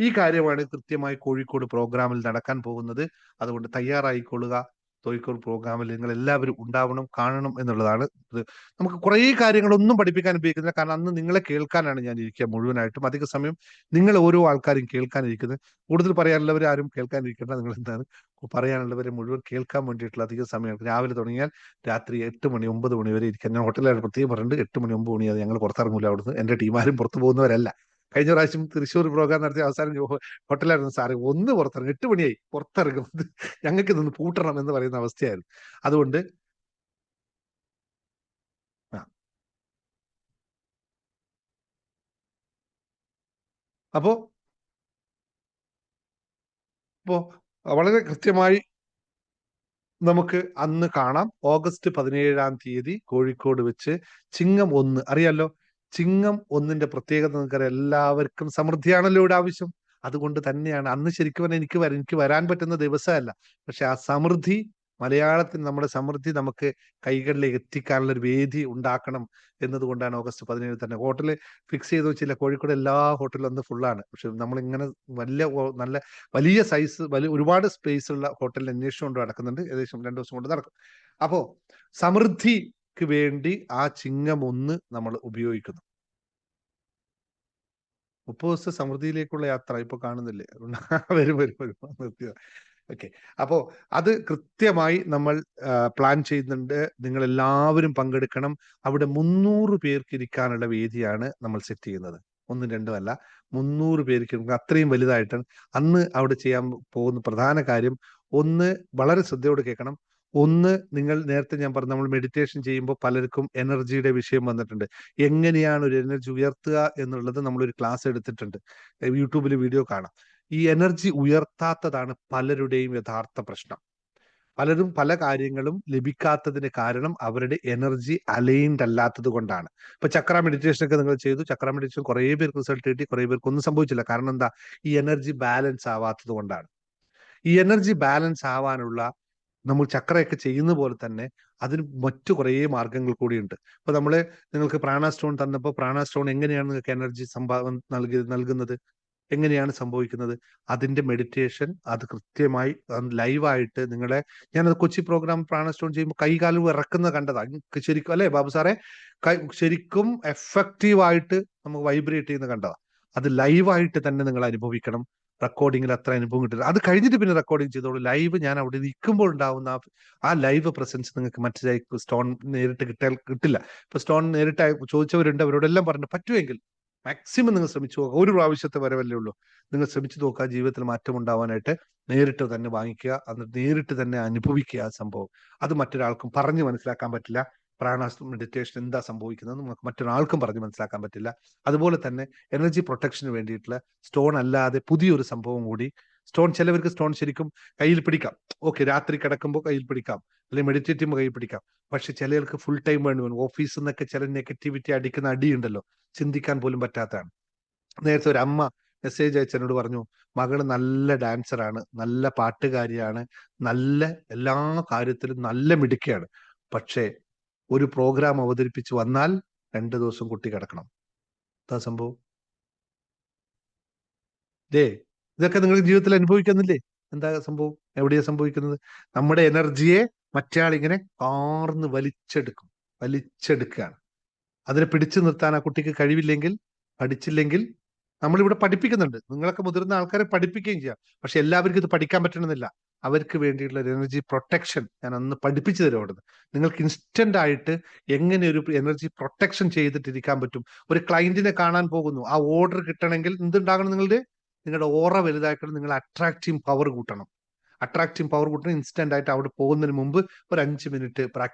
ഈ കാര്യമാണ് കൃത്യമായി കോഴിക്കോട് പ്രോഗ്രാമിൽ നടക്കാൻ പോകുന്നത്. അതുകൊണ്ട് തയ്യാറായിക്കൊള്ളുക. കോഴിക്കോട് പ്രോഗ്രാമിൽ നിങ്ങൾ എല്ലാവരും ഉണ്ടാവണം, കാണണം എന്നുള്ളതാണ് ഇത്. നമുക്ക് കുറേ കാര്യങ്ങളൊന്നും പഠിപ്പിക്കാൻ ഉപയോഗിക്കുന്നില്ല. കാരണം അന്ന് നിങ്ങളെ കേൾക്കാനാണ് ഞാൻ ഇരിക്കുക മുഴുവനായിട്ടും. അധിക സമയം നിങ്ങൾ ഓരോ ആൾക്കാരും കേൾക്കാനിരിക്കുന്നത്. കൂടുതൽ പറയാനുള്ളവർ ആരും കേൾക്കാനിരിക്കേണ്ട. നിങ്ങൾ എന്താണ് പറയാനുള്ളവരെ മുഴുവൻ കേൾക്കാൻ വേണ്ടിയിട്ടുള്ള അധിക സമയം. രാവിലെ തുടങ്ങിയാൽ രാത്രി 8 മണി 9 മണി വരെ ഇരിക്കാൻ ഞാൻ ഹോട്ടലുകാർ പ്രത്യേകം പറഞ്ഞിട്ടുണ്ട്. 8 മണി 9 മണി അത് ഞങ്ങൾ പുറത്തിറങ്ങൂല അവിടുന്ന്. എന്റെ ടീമാരും പുറത്തു പോകുന്നവരല്ല. കഴിഞ്ഞ പ്രാവശ്യം തൃശ്ശൂർ പ്രോഗ്രാം നടത്തിയ അവസാനം ഹോട്ടലായിരുന്നു. സാറ് ഒന്ന് പുറത്തിറങ്ങും, 8 മണിയായി പുറത്തിറങ്ങുന്നത്, ഞങ്ങൾക്ക് നിന്ന് പൂട്ടണം എന്ന് പറയുന്ന അവസ്ഥയായിരുന്നു. അതുകൊണ്ട് അപ്പോ ഇപ്പോ വളരെ കൃത്യമായി നമുക്ക് അന്ന് കാണാം. ഓഗസ്റ്റ് 17-ാം തീയതി കോഴിക്കോട് വെച്ച് ചിങ്ങം 1 അറിയാലോ. ചിങ്ങം 1ന്റെ പ്രത്യേകത നിങ്ങൾക്കറിയാം. എല്ലാവർക്കും സമൃദ്ധിയാണല്ലോ ഇവിടെ ആവശ്യം. അതുകൊണ്ട് തന്നെയാണ് അന്ന് ശരിക്കും പറഞ്ഞാൽ എനിക്ക് വരാൻ പറ്റുന്ന ദിവസമല്ല. പക്ഷെ ആ സമൃദ്ധി, മലയാളത്തിൽ നമ്മുടെ സമൃദ്ധി നമുക്ക് കൈകളിലേക്ക് എത്തിക്കാനുള്ള ഒരു വേദി ഉണ്ടാക്കണം എന്നതുകൊണ്ടാണ് ഓഗസ്റ്റ് 17 തന്നെ ഹോട്ടൽ ഫിക്സ് ചെയ്ത് വെച്ചില്ല. കോഴിക്കോട് എല്ലാ ഹോട്ടലും അന്ന് ഫുള്ളാണ്. പക്ഷെ നമ്മളിങ്ങനെ നല്ല വലിയ സൈസ് ഒരുപാട് സ്പേസ് ഉള്ള ഹോട്ടലിൽ അന്വേഷണം കൊണ്ട് നടക്കുന്നുണ്ട്. ഏകദേശം 2 ദിവസം കൊണ്ട് നടക്കും. അപ്പോ സമൃദ്ധിക്ക് വേണ്ടി ആ ചിങ്ങം 1 നമ്മൾ ഉപയോഗിക്കുന്നു. 30 ദിവസത്തെ സമൃദ്ധിയിലേക്കുള്ള യാത്ര ഇപ്പൊ കാണുന്നില്ലേ? വരും നിർത്തിയത്. ഓക്കെ. അപ്പോ അത് കൃത്യമായി നമ്മൾ പ്ലാൻ ചെയ്യുന്നുണ്ട്. നിങ്ങൾ എല്ലാവരും പങ്കെടുക്കണം. അവിടെ 300 പേർക്ക് ഇരിക്കാനുള്ള വേദിയാണ് നമ്മൾ സെറ്റ് ചെയ്യുന്നത്. 1ഉം 2ഉം അല്ല, 300 പേർക്ക് അത്രയും വലുതായിട്ടാണ് അന്ന് അവിടെ ചെയ്യാൻ പോകുന്ന പ്രധാന കാര്യം. ഒന്ന്, വളരെ ശ്രദ്ധയോടെ കേൾക്കണം. ഒന്ന്, നിങ്ങൾ നേരത്തെ ഞാൻ പറഞ്ഞു നമ്മൾ മെഡിറ്റേഷൻ ചെയ്യുമ്പോൾ പലർക്കും എനർജിയുടെ വിഷയം വന്നിട്ടുണ്ട്. എങ്ങനെയാണ് ഒരു എനർജി ഉയർത്തുക എന്നുള്ളത് നമ്മളൊരു ക്ലാസ് എടുത്തിട്ടുണ്ട്. യൂട്യൂബിൽ വീഡിയോ കാണാം. ഈ എനർജി ഉയർത്താത്തതാണ് പലരുടെയും യഥാർത്ഥ പ്രശ്നം. പലരും പല കാര്യങ്ങളും ലഭിക്കാത്തതിന് കാരണം അവരുടെ എനർജി അലൈൻഡ് അല്ലാത്തത് കൊണ്ടാണ്. ഇപ്പൊ ചക്ര മെഡിറ്റേഷൻ ഒക്കെ നിങ്ങൾ ചെയ്തു, ചക്ര മെഡിറ്റേഷൻ കുറേ പേർക്ക് റിസൾട്ട് കിട്ടി, കുറേ പേർക്ക് ഒന്നും സംഭവിച്ചില്ല. കാരണം എന്താ? ഈ എനർജി ബാലൻസ് ആവാത്തത് കൊണ്ടാണ്. ഈ എനർജി ബാലൻസ് ആവാനുള്ള നമ്മൾ ചക്രയൊക്കെ ചെയ്യുന്ന പോലെ തന്നെ അതിന് മറ്റു കുറേ മാർഗങ്ങൾ കൂടിയുണ്ട്. ഇപ്പൊ നിങ്ങൾക്ക് പ്രാണ സ്റ്റോൺ തന്നപ്പോൾ പ്രാണ സ്റ്റോൺ എങ്ങനെയാണ് നിങ്ങൾക്ക് എനർജി നൽകുന്നത്, എങ്ങനെയാണ് സംഭവിക്കുന്നത്? അതിന്റെ മെഡിറ്റേഷൻ അത് കൃത്യമായി ലൈവായിട്ട് ഞാനത് കൊച്ചി പ്രോഗ്രാം പ്രാണ സ്റ്റോൺ ചെയ്യുമ്പോൾ കൈകാലും ഇറക്കുന്ന കണ്ടതാ ശരിക്കും, അല്ലെ ബാബു സാറേ? ശരിക്കും എഫക്റ്റീവായിട്ട് നമുക്ക് വൈബ്രേറ്റ് ചെയ്യുന്ന കണ്ടതാ. അത് ലൈവായിട്ട് തന്നെ നിങ്ങൾ അനുഭവിക്കണം. റെക്കോർഡിങ്ങിൽ അത്ര അനുഭവം കിട്ടില്ല. അത് കഴിഞ്ഞിട്ട് പിന്നെ റെക്കോർഡിങ് ചെയ്തോളൂ. ലൈവ് ഞാൻ അവിടെ നിൽക്കുമ്പോൾ ഉണ്ടാവുന്ന ആ ലൈവ് പ്രസൻസ് നിങ്ങൾക്ക് മറ്റേ സ്റ്റോൺ നേരിട്ട് കിട്ടില്ല. ഇപ്പൊ സ്റ്റോൺ നേരിട്ട് ചോദിച്ചവരുണ്ട്, അവരോടെല്ലാം പറഞ്ഞു പറ്റുമെങ്കിൽ മാക്സിമം നിങ്ങൾ ശ്രമിച്ചു നോക്കുക. ഒരു പ്രാവശ്യത്തെ വരവല്ലേ ഉള്ളൂ. നിങ്ങൾ ശ്രമിച്ചു നോക്കുക, ജീവിതത്തിൽ മാറ്റം ഉണ്ടാവാനായിട്ട്. നേരിട്ട് തന്നെ വാങ്ങിക്കുക, എന്നിട്ട് നേരിട്ട് തന്നെ അനുഭവിക്കുക ആ സംഭവം. അത് മറ്റൊരാൾക്കും പറഞ്ഞ് മനസ്സിലാക്കാൻ പറ്റില്ല. പ്രാണായാമം മെഡിറ്റേഷൻ എന്താ സംഭവിക്കുന്നത് നമുക്ക് മറ്റൊരാൾക്കും പറഞ്ഞ് മനസ്സിലാക്കാൻ പറ്റില്ല. അതുപോലെ തന്നെ എനർജി പ്രൊട്ടക്ഷന് വേണ്ടിയിട്ടുള്ള സ്റ്റോൺ അല്ലാതെ പുതിയൊരു സംഭവം കൂടി. ചിലവർക്ക് സ്റ്റോൺ ശരിക്കും കയ്യിൽ പിടിക്കാം, ഓക്കെ, രാത്രി കിടക്കുമ്പോൾ കയ്യിൽ പിടിക്കാം, അല്ലെങ്കിൽ മെഡിറ്റേറ്റ് ചെയ്യുമ്പോൾ കയ്യിൽ പിടിക്കാം. പക്ഷെ ചിലർക്ക് ഫുൾ ടൈം വേണ്ടി വരും. ഓഫീസിൽ നിന്നൊക്കെ ചില നെഗറ്റിവിറ്റി അടിക്കുന്ന അടിയുണ്ടല്ലോ, ചിന്തിക്കാൻ പോലും പറ്റാത്തതാണ്. നേരത്തെ ഒരു അമ്മ മെസ്സേജ് അയച്ചെന്നോട് പറഞ്ഞു, മകള് നല്ല ഡാൻസറാണ്, നല്ല പാട്ടുകാരിയാണ്, നല്ല എല്ലാ കാര്യത്തിലും നല്ല മിടുക്കിയാണ്. പക്ഷേ ഒരു പ്രോഗ്രാം അവതരിപ്പിച്ച് വന്നാൽ 2 ദിവസം കുട്ടി കിടക്കണം. എന്താ സംഭവം? ഇതൊക്കെ നിങ്ങൾ ജീവിതത്തിൽ അനുഭവിക്കുന്നില്ലേ? എന്താ സംഭവം? എവിടെയാ സംഭവിക്കുന്നത്? നമ്മുടെ എനർജിയെ മറ്റയാൾ ഇങ്ങനെ കാർന്ന് വലിച്ചെടുക്കുകയാണ്. അതിനെ പിടിച്ചു നിർത്താൻ ആ കുട്ടിക്ക് കഴിവില്ലെങ്കിൽ, പഠിച്ചില്ലെങ്കിൽ, നമ്മളിവിടെ പഠിപ്പിക്കുന്നുണ്ട്, നിങ്ങളൊക്കെ മുതിർന്ന ആൾക്കാരെ പഠിപ്പിക്കുകയും ചെയ്യാം. പക്ഷെ എല്ലാവർക്കും ഇത് പഠിക്കാൻ പറ്റണമെന്നില്ല. അവർക്ക് വേണ്ടിയിട്ടുള്ള എനർജി പ്രൊട്ടക്ഷൻ ഞാൻ അന്ന് പഠിപ്പിച്ചു തരും അവിടുന്ന്. നിങ്ങൾക്ക് ഇൻസ്റ്റന്റ് ആയിട്ട് എങ്ങനെ ഒരു എനർജി പ്രൊട്ടക്ഷൻ ചെയ്തിട്ടിരിക്കാൻ പറ്റും. ഒരു ക്ലയന്റിനെ കാണാൻ പോകുന്നു, ആ ഓർഡർ കിട്ടണമെങ്കിൽ എന്തുണ്ടാകണം? നിങ്ങളുടെ ഓറ വലുതാക്കണം. നിങ്ങൾ അട്രാക്റ്റീവ് പവർ കൂട്ടണം. ഇൻസ്റ്റന്റ് ആയിട്ട് അവിടെ പോകുന്നതിന് മുമ്പ് ഒരു 5 മിനിറ്റ്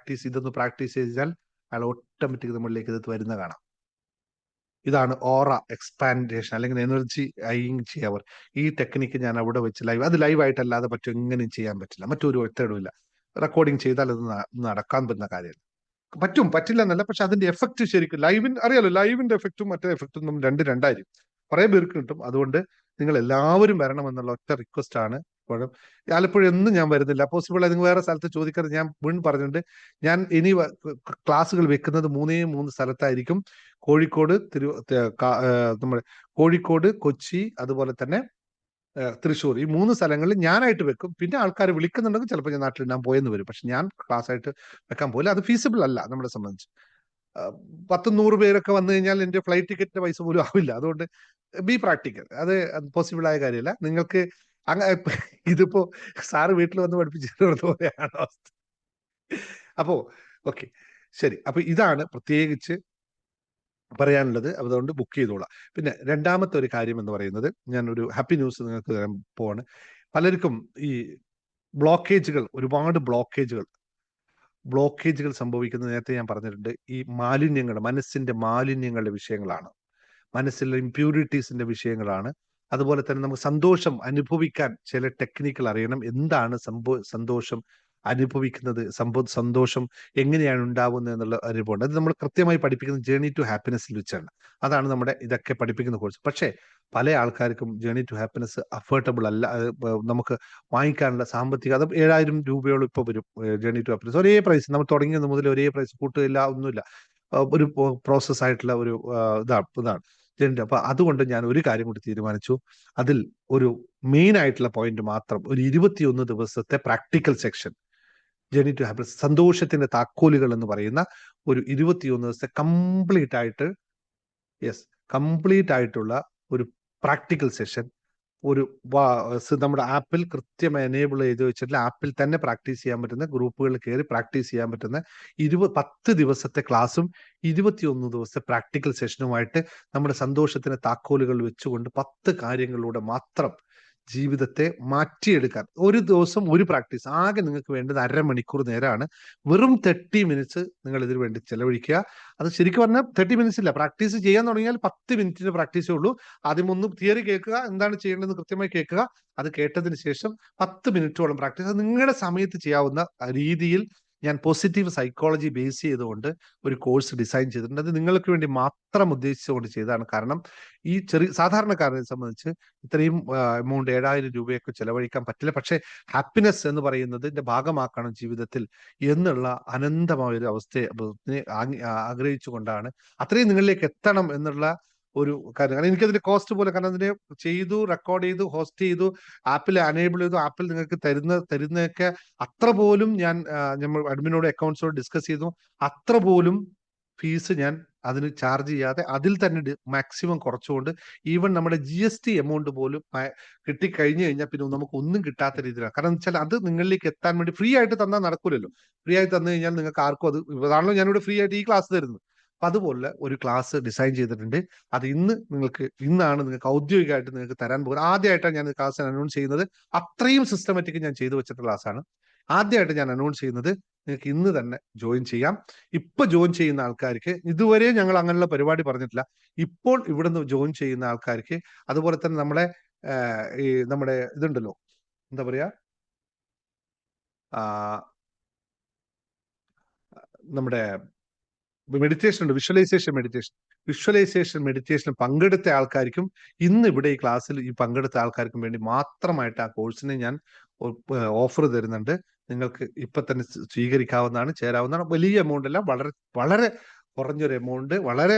ഇതൊന്ന് പ്രാക്ടീസ് ചെയ്താൽ അയാൾ ഓട്ടോമാറ്റിക് നമ്മളിലേക്ക് ഇത് വരുന്ന കാണാം. ഇതാണ് ഓറ എക്സ്പാൻഡേഷൻ, അല്ലെങ്കിൽ എനർജി ഐയിങ് ചെയ്യാവർ. ഈ ടെക്നിക്ക് ഞാൻ അവിടെ വെച്ച് അത് ലൈവായിട്ടല്ലാതെ പറ്റും, എങ്ങനെയും ചെയ്യാൻ പറ്റില്ല, മറ്റൊരു ഒറ്റയിടുമില്ല. റെക്കോർഡിങ് ചെയ്താൽ അത് നടക്കാൻ പറ്റുന്ന കാര്യമല്ല. പറ്റില്ല എന്നല്ല, പക്ഷെ അതിന്റെ എഫക്റ്റ് ശരിക്കും അറിയാലോ, ലൈവിന്റെ എഫക്റ്റും മറ്റേ എഫക്റ്റും നമ്മൾ രണ്ടായിരിക്കും. കുറെ പേർക്ക് കിട്ടും. അതുകൊണ്ട് നിങ്ങൾ എല്ലാവരും വരണം എന്നുള്ള ഒറ്റ റിക്വസ്റ്റ് ആണ്. ആലപ്പുഴ ഒന്നും ഞാൻ വരുന്നില്ല, പോസിബിൾ ആയി നിങ്ങൾ വേറെ സ്ഥലത്ത് ചോദിക്കരുത്. ഞാൻ മുൻ പറഞ്ഞിട്ടുണ്ട്, ഞാൻ ഇനി ക്ലാസ്സുകൾ വെക്കുന്നത് 3 സ്ഥലത്തായിരിക്കും. കോഴിക്കോട്, നമ്മുടെ കോഴിക്കോട്, കൊച്ചി, അതുപോലെ തന്നെ തൃശ്ശൂർ. ഈ 3 സ്ഥലങ്ങളിൽ ഞാനായിട്ട് വെക്കും. പിന്നെ ആൾക്കാർ വിളിക്കുന്നുണ്ടെങ്കിൽ ചിലപ്പോൾ ഞാൻ നാട്ടിൽ ഞാൻ പോയെന്ന് വരും. പക്ഷെ ഞാൻ ക്ലാസ് ആയിട്ട് വെക്കാൻ പോകില്ല. അത് ഫീസിബിൾ അല്ല നമ്മളെ സംബന്ധിച്ച്. 10-100 പേരൊക്കെ വന്നു കഴിഞ്ഞാൽ എൻ്റെ ഫ്ലൈറ്റ് ടിക്കറ്റിന്റെ പൈസ പോലും ആവില്ല. അതുകൊണ്ട് ബി പ്രാക്ടിക്കൽ. അത് പോസിബിൾ ആയ കാര്യമല്ല. നിങ്ങൾക്ക് ഇതിപ്പോ സാറ് വീട്ടിൽ വന്ന് പഠിപ്പിച്ചിട്ട് പോലെയാണ് അവസ്ഥ. അപ്പോ ഓക്കെ, ശരി. അപ്പൊ ഇതാണ് പ്രത്യേകിച്ച് പറയാനുള്ളത്. അതുകൊണ്ട് ബുക്ക് ചെയ്തോളാം. പിന്നെ രണ്ടാമത്തെ ഒരു കാര്യം എന്ന് പറയുന്നത്, ഞാൻ ഒരു ഹാപ്പി ന്യൂസ് നിങ്ങൾക്ക് തരാൻ പോവാണ്. പലർക്കും ഈ ഒരുപാട് ബ്ലോക്കേജുകൾ സംഭവിക്കുന്നത് നേരത്തെ ഞാൻ പറഞ്ഞിട്ടുണ്ട്. ഈ മനസ്സിന്റെ മാലിന്യങ്ങളുടെ വിഷയങ്ങളാണ്. മനസ്സിലെ ഇംപ്യൂരിറ്റീസിന്റെ വിഷയങ്ങളാണ്. അതുപോലെ തന്നെ നമുക്ക് സന്തോഷം അനുഭവിക്കാൻ ചില ടെക്നിക്കുകൾ അറിയണം. എന്താണ് സന്തോഷം അനുഭവിക്കുന്നത്, സന്തോഷം എങ്ങനെയാണ് ഉണ്ടാവുന്നത് എന്നുള്ള അറിവുണ്ട്. അത് നമ്മൾ കൃത്യമായി പഠിപ്പിക്കുന്നത് ജേർണി ടു ഹാപ്പിനെസ്സിൽ വെച്ചാണ്. അതാണ് നമ്മുടെ ഇതൊക്കെ പഠിപ്പിക്കുന്ന കോഴ്സ്. പക്ഷേ പല ആൾക്കാർക്കും ജേർണി ടു ഹാപ്പിനെസ് അഫോർഡബിൾ അല്ല. നമുക്ക് വാങ്ങിക്കാനുള്ള സാമ്പത്തിക, അത് 7000 രൂപയോളം ഇപ്പോൾ വരും. ജേർണി ടു ഹാപ്പിനെസ് ഒരേ പ്രൈസ്, നമ്മൾ തുടങ്ങിയത് മുതൽ ഒരേ പ്രൈസ്, കൂട്ടുകയില്ല, ഒന്നുമില്ല. ഒരു പ്രോസസ് ആയിട്ടുള്ള ഒരു ഇതാണ്. അപ്പൊ അതുകൊണ്ട് ഞാൻ ഒരു കാര്യം കൂടി തീരുമാനിച്ചു. അതിൽ ഒരു മെയിൻ ആയിട്ടുള്ള പോയിന്റ് മാത്രം, ഒരു 21 ദിവസത്തെ practical section, journey to happiness, സന്തോഷത്തിന്റെ താക്കോലുകൾ എന്ന് പറയുന്ന ഒരു 21 ദിവസത്തെ കംപ്ലീറ്റ് ആയിട്ടുള്ള ഒരു പ്രാക്ടിക്കൽ സെഷൻ നമ്മുടെ ആപ്പിൽ കൃത്യമായി എനേബിൾ ചെയ്ത് വെച്ചിട്ടുള്ള, ആപ്പിൽ തന്നെ പ്രാക്ടീസ് ചെയ്യാൻ പറ്റുന്ന, ഗ്രൂപ്പുകളിൽ കയറി പ്രാക്ടീസ് ചെയ്യാൻ പറ്റുന്ന 10 ദിവസത്തെ ക്ലാസ്സും 21 ദിവസത്തെ പ്രാക്ടിക്കൽ സെഷനുമായിട്ട് നമ്മുടെ സന്തോഷത്തിന് താക്കോലുകൾ വെച്ചുകൊണ്ട് 10 കാര്യങ്ങളിലൂടെ മാത്രം ജീവിതത്തെ മാറ്റിയെടുക്കാൻ. ഒരു ദിവസം ഒരു പ്രാക്ടീസ്, ആകെ നിങ്ങൾക്ക് വേണ്ടത് അരമണിക്കൂർ നേരമാണ്. വെറും 30 മിനിറ്റ്സ് നിങ്ങൾ ഇതിനു വേണ്ടി ചെലവഴിക്കുക. അത് ശരിക്കും പറഞ്ഞാൽ 30 മിനിറ്റ്സ് ഇല്ല, പ്രാക്ടീസ് ചെയ്യാൻ തുടങ്ങിയാൽ 10 മിനിറ്റിന് പ്രാക്ടീസേ ഉള്ളൂ. ആദ്യം ഒന്ന് തിയറി കേൾക്കുക, എന്താണ് ചെയ്യേണ്ടതെന്ന് കൃത്യമായി കേൾക്കുക. അത് കേട്ടതിന് ശേഷം 10 മിനിറ്റോളം പ്രാക്ടീസ് നിങ്ങളുടെ സമയത്ത് ചെയ്യാവുന്ന രീതിയിൽ ഞാൻ പോസിറ്റീവ് സൈക്കോളജി ബേസ് ചെയ്തുകൊണ്ട് ഒരു കോഴ്സ് ഡിസൈൻ ചെയ്തിട്ടുണ്ട്. അത് നിങ്ങൾക്ക് വേണ്ടി മാത്രം ഉദ്ദേശിച്ചുകൊണ്ട് ചെയ്തതാണ്. കാരണം ഈ സാധാരണക്കാരനെ സംബന്ധിച്ച് ഇത്രയും എമൗണ്ട് 7000 രൂപയൊക്കെ ചെലവഴിക്കാൻ പറ്റില്ല. പക്ഷെ ഹാപ്പിനെസ് എന്ന് പറയുന്നതിന്റെ ഭാഗമാക്കണം ജീവിതത്തിൽ എന്നുള്ള അനന്തമായ ഒരു അവസ്ഥയെ ആഗ്രഹിച്ചുകൊണ്ടാണ് അത്രയും നിങ്ങളിലേക്ക് എത്തണം എന്നുള്ള ഒരു കാര്യം. കാരണം എനിക്കതിന്റെ കോസ്റ്റ് പോലെ, കാരണം അതിനെ ചെയ്തു, റെക്കോർഡ് ചെയ്തു, ഹോസ്റ്റ് ചെയ്തു, ആപ്പിൽ അനേബിൾ ചെയ്തു, ആപ്പിൽ നിങ്ങൾക്ക് തരുന്നതൊക്കെ അത്ര പോലും ഞാൻ നമ്മൾ അഡ്മിനോട് അക്കൗണ്ട്സോട് ഡിസ്കസ് ചെയ്തു. അത്ര പോലും ഫീസ് ഞാൻ അതിന് ചാർജ് ചെയ്യാതെ അതിൽ തന്നെ മാക്സിമം കുറച്ചുകൊണ്ട്, ഈവൻ നമ്മുടെ GST എമൗണ്ട് പോലും കിട്ടിക്കഴിഞ്ഞു കഴിഞ്ഞാൽ പിന്നെ നമുക്ക് ഒന്നും കിട്ടാത്ത രീതിയിലാണ്. കാരണം വെച്ചാൽ അത് നിങ്ങളിലേക്ക് എത്താൻ വേണ്ടി ഫ്രീ ആയിട്ട് തന്നാൽ നടക്കൂലല്ലോ. ഫ്രീ ആയി തന്നു കഴിഞ്ഞാൽ നിങ്ങൾക്ക് ആർക്കും അത്, അതാണല്ലോ ഞാനിവിടെ ഫ്രീ ആയിട്ട് ഈ ക്ലാസ് തരുന്നത്. അപ്പൊ അതുപോലെ ഒരു ക്ലാസ് ഡിസൈൻ ചെയ്തിട്ടുണ്ട്. അത് ഇന്നാണ് നിങ്ങൾക്ക് ഔദ്യോഗികമായിട്ട് നിങ്ങൾക്ക് തരാൻ പോകുന്നത്. ആദ്യമായിട്ടാണ് ഞാൻ ക്ലാസ് അനൗൺസ് ചെയ്യുന്നത്. അത്രയും സിസ്റ്റമാറ്റിക് ഞാൻ ചെയ്തു വെച്ചിട്ടുള്ള ക്ലാസ്സാണ്. ആദ്യമായിട്ട് ഞാൻ അനൗൺസ് ചെയ്യുന്നത്. നിങ്ങൾക്ക് ഇന്ന് തന്നെ ജോയിൻ ചെയ്യാം. ഇപ്പൊ ജോയിൻ ചെയ്യുന്ന ആൾക്കാർക്ക്, ഇതുവരെ ഞങ്ങൾ അങ്ങനെയുള്ള പരിപാടി പറഞ്ഞിട്ടില്ല. ഇപ്പോൾ ഇവിടുന്ന് ജോയിൻ ചെയ്യുന്ന ആൾക്കാർക്ക്, അതുപോലെ തന്നെ നമ്മുടെ ഇതുണ്ടല്ലോ, എന്താ പറയാ, നമ്മുടെ മെഡിറ്റേഷൻ ഉണ്ട്, വിഷ്വലൈസേഷൻ മെഡിറ്റേഷൻ പങ്കെടുത്ത ആൾക്കാർക്കും, ഇന്ന് ഇവിടെ ഈ ക്ലാസ്സിൽ ഈ പങ്കെടുത്ത ആൾക്കാർക്കും വേണ്ടി മാത്രമായിട്ട് ആ കോഴ്സിനെ ഞാൻ ഓഫർ തരുന്നുണ്ട്. നിങ്ങൾക്ക് ഇപ്പൊ തന്നെ സ്വീകരിക്കാവുന്നതാണ്, ചേരാവുന്നതാണ്. വലിയ എമൗണ്ട് അല്ല, വളരെ വളരെ കുറഞ്ഞൊരു എമൗണ്ട്, വളരെ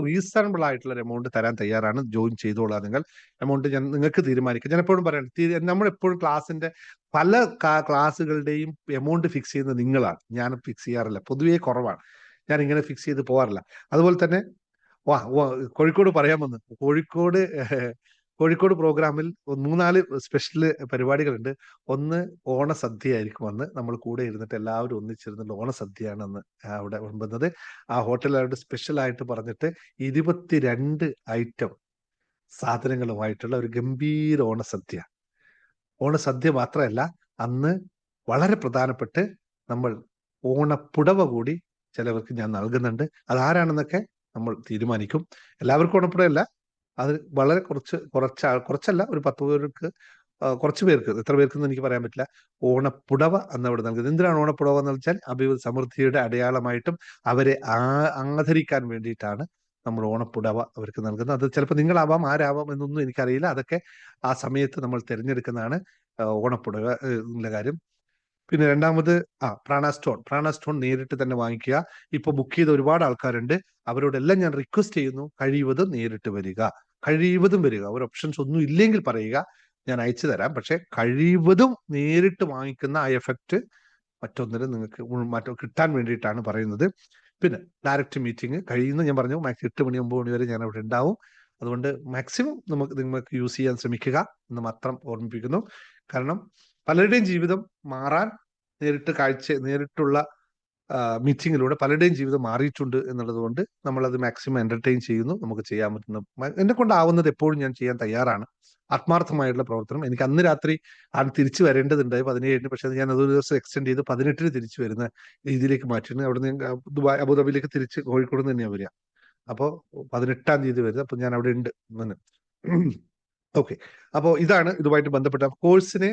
റീസണബിൾ ആയിട്ടുള്ള ഒരു എമൗണ്ട് തരാൻ തയ്യാറാണ്. ജോയിൻ ചെയ്തോളാം. എമൗണ്ട് നിങ്ങൾക്ക് തീരുമാനിക്കാം. ഞാൻ എപ്പോഴും പറയാം, നമ്മളെപ്പോഴും ക്ലാസ്സിന്റെ പല ക്ലാസ്സുകളുടെയും എമൗണ്ട് ഫിക്സ് ചെയ്യുന്നത് നിങ്ങളാണ്. ഞാൻ ഫിക്സ് ചെയ്യാറില്ല, പൊതുവേ കുറവാണ്. ഞാൻ ഇങ്ങനെ ഫിക്സ് ചെയ്ത് പോകാറില്ല. അതുപോലെ തന്നെ കോഴിക്കോട് പറയാൻ വന്നു. കോഴിക്കോട് പ്രോഗ്രാമിൽ 3-4 സ്പെഷ്യൽ പരിപാടികളുണ്ട്. ഒന്ന് ഓണസദ്യ ആയിരിക്കും. അന്ന് നമ്മൾ കൂടെ ഇരുന്നിട്ട് എല്ലാവരും ഒന്നിച്ചിരുന്നിട്ട് ഓണസദ്യയാണ് അന്ന് അവിടെ വന്നത്. ആ ഹോട്ടലുകാരുടെ സ്പെഷ്യൽ ആയിട്ട് പറഞ്ഞിട്ട് 22 ഐറ്റം സാധനങ്ങളുമായിട്ടുള്ള ഒരു ഗംഭീര ഓണസദ്യ മാത്രമല്ല, അന്ന് വളരെ പ്രധാനപ്പെട്ട് നമ്മൾ ഓണപ്പുടവ കൂടി ചിലവർക്ക് ഞാൻ നൽകുന്നുണ്ട്. അതാരാണെന്നൊക്കെ നമ്മൾ തീരുമാനിക്കും. എല്ലാവർക്കും ഓണപ്പുടവല്ല, അത് വളരെ കുറച്ചല്ല, ഒരു 10 പേർക്ക്, കുറച്ച് പേർക്ക്, എത്ര പേർക്കെന്ന് എനിക്ക് പറയാൻ പറ്റില്ല, ഓണപ്പുടവ അന്ന് അവിടെ നൽകുന്നത്. എന്തിനാണ് ഓണപ്പുടവ എന്ന് വെച്ചാൽ സമൃദ്ധിയുടെ അടയാളമായിട്ടും അവരെ ആദരിക്കാൻ വേണ്ടിയിട്ടാണ് നമ്മൾ ഓണപ്പുടവ അവർക്ക് നൽകുന്നത്. അത് ചിലപ്പോൾ നിങ്ങളാവാം, ആരാവാം എന്നൊന്നും എനിക്കറിയില്ല. അതൊക്കെ ആ സമയത്ത് നമ്മൾ തിരഞ്ഞെടുക്കുന്നതാണ് ഓണപ്പുടവ എന്നുള്ള കാര്യം. പിന്നെ രണ്ടാമത് പ്രാണസ്റ്റോൺ നേരിട്ട് തന്നെ വാങ്ങിക്കുക. ഇപ്പൊ ബുക്ക് ചെയ്ത ഒരുപാട് ആൾക്കാരുണ്ട്. അവരോടെല്ലാം ഞാൻ റിക്വസ്റ്റ് ചെയ്യുന്നു, കഴിവതും നേരിട്ട് വരിക. ഒരു ഓപ്ഷൻസ് ഒന്നും ഇല്ലെങ്കിൽ പറയുക, ഞാൻ അയച്ചു തരാം. പക്ഷെ കഴിവതും നേരിട്ട് വാങ്ങിക്കുന്ന ആ എഫക്റ്റ് മറ്റൊന്നിനും നിങ്ങൾക്ക് കിട്ടാൻ വേണ്ടിയിട്ടാണ് പറയുന്നത്. പിന്നെ ഡയറക്റ്റ് മീറ്റിംഗ് കഴിയുന്ന, ഞാൻ പറഞ്ഞു, 8 മണി 9 മണി വരെ ഞാൻ അവിടെ ഉണ്ടാവും. അതുകൊണ്ട് മാക്സിമം നിങ്ങൾക്ക് യൂസ് ചെയ്യാൻ ശ്രമിക്കുക എന്ന് മാത്രം ഓർമ്മിപ്പിക്കുന്നു. കാരണം പലരുടെയും ജീവിതം മാറാൻ നേരിട്ടുള്ള മീറ്റിങ്ങിലൂടെ പലരുടെയും ജീവിതം മാറിയിട്ടുണ്ട് എന്നുള്ളത് കൊണ്ട് നമ്മളത് മാക്സിമം എന്റർടൈൻ ചെയ്യുന്നു. നമുക്ക് ചെയ്യാൻ പറ്റുന്ന, എന്നെ കൊണ്ടാവുന്നത് എപ്പോഴും ഞാൻ ചെയ്യാൻ തയ്യാറാണ്. ആത്മാർത്ഥമായിട്ടുള്ള പ്രവർത്തനം. എനിക്ക് അന്ന് രാത്രി തിരിച്ചു വരേണ്ടതുണ്ട് 17-ന്, പക്ഷെ ഞാൻ അതൊരു ദിവസം എക്സ്റ്റെൻഡ് ചെയ്ത് 18-ന് തിരിച്ചു വരുന്ന രീതിയിലേക്ക് മാറ്റിയിരുന്നു. അവിടെ നിന്ന് അബുദാബിയിലേക്ക് തിരിച്ച് കോഴിക്കോട് നിന്ന് തന്നെയാണ് വരിക. അപ്പോൾ 18-ാം തീയതി വരുന്നത്. അപ്പൊ ഞാൻ അവിടെ ഉണ്ട്. ഓക്കെ. അപ്പോൾ ഇതുമായിട്ട് ബന്ധപ്പെട്ട കോഴ്സിനെ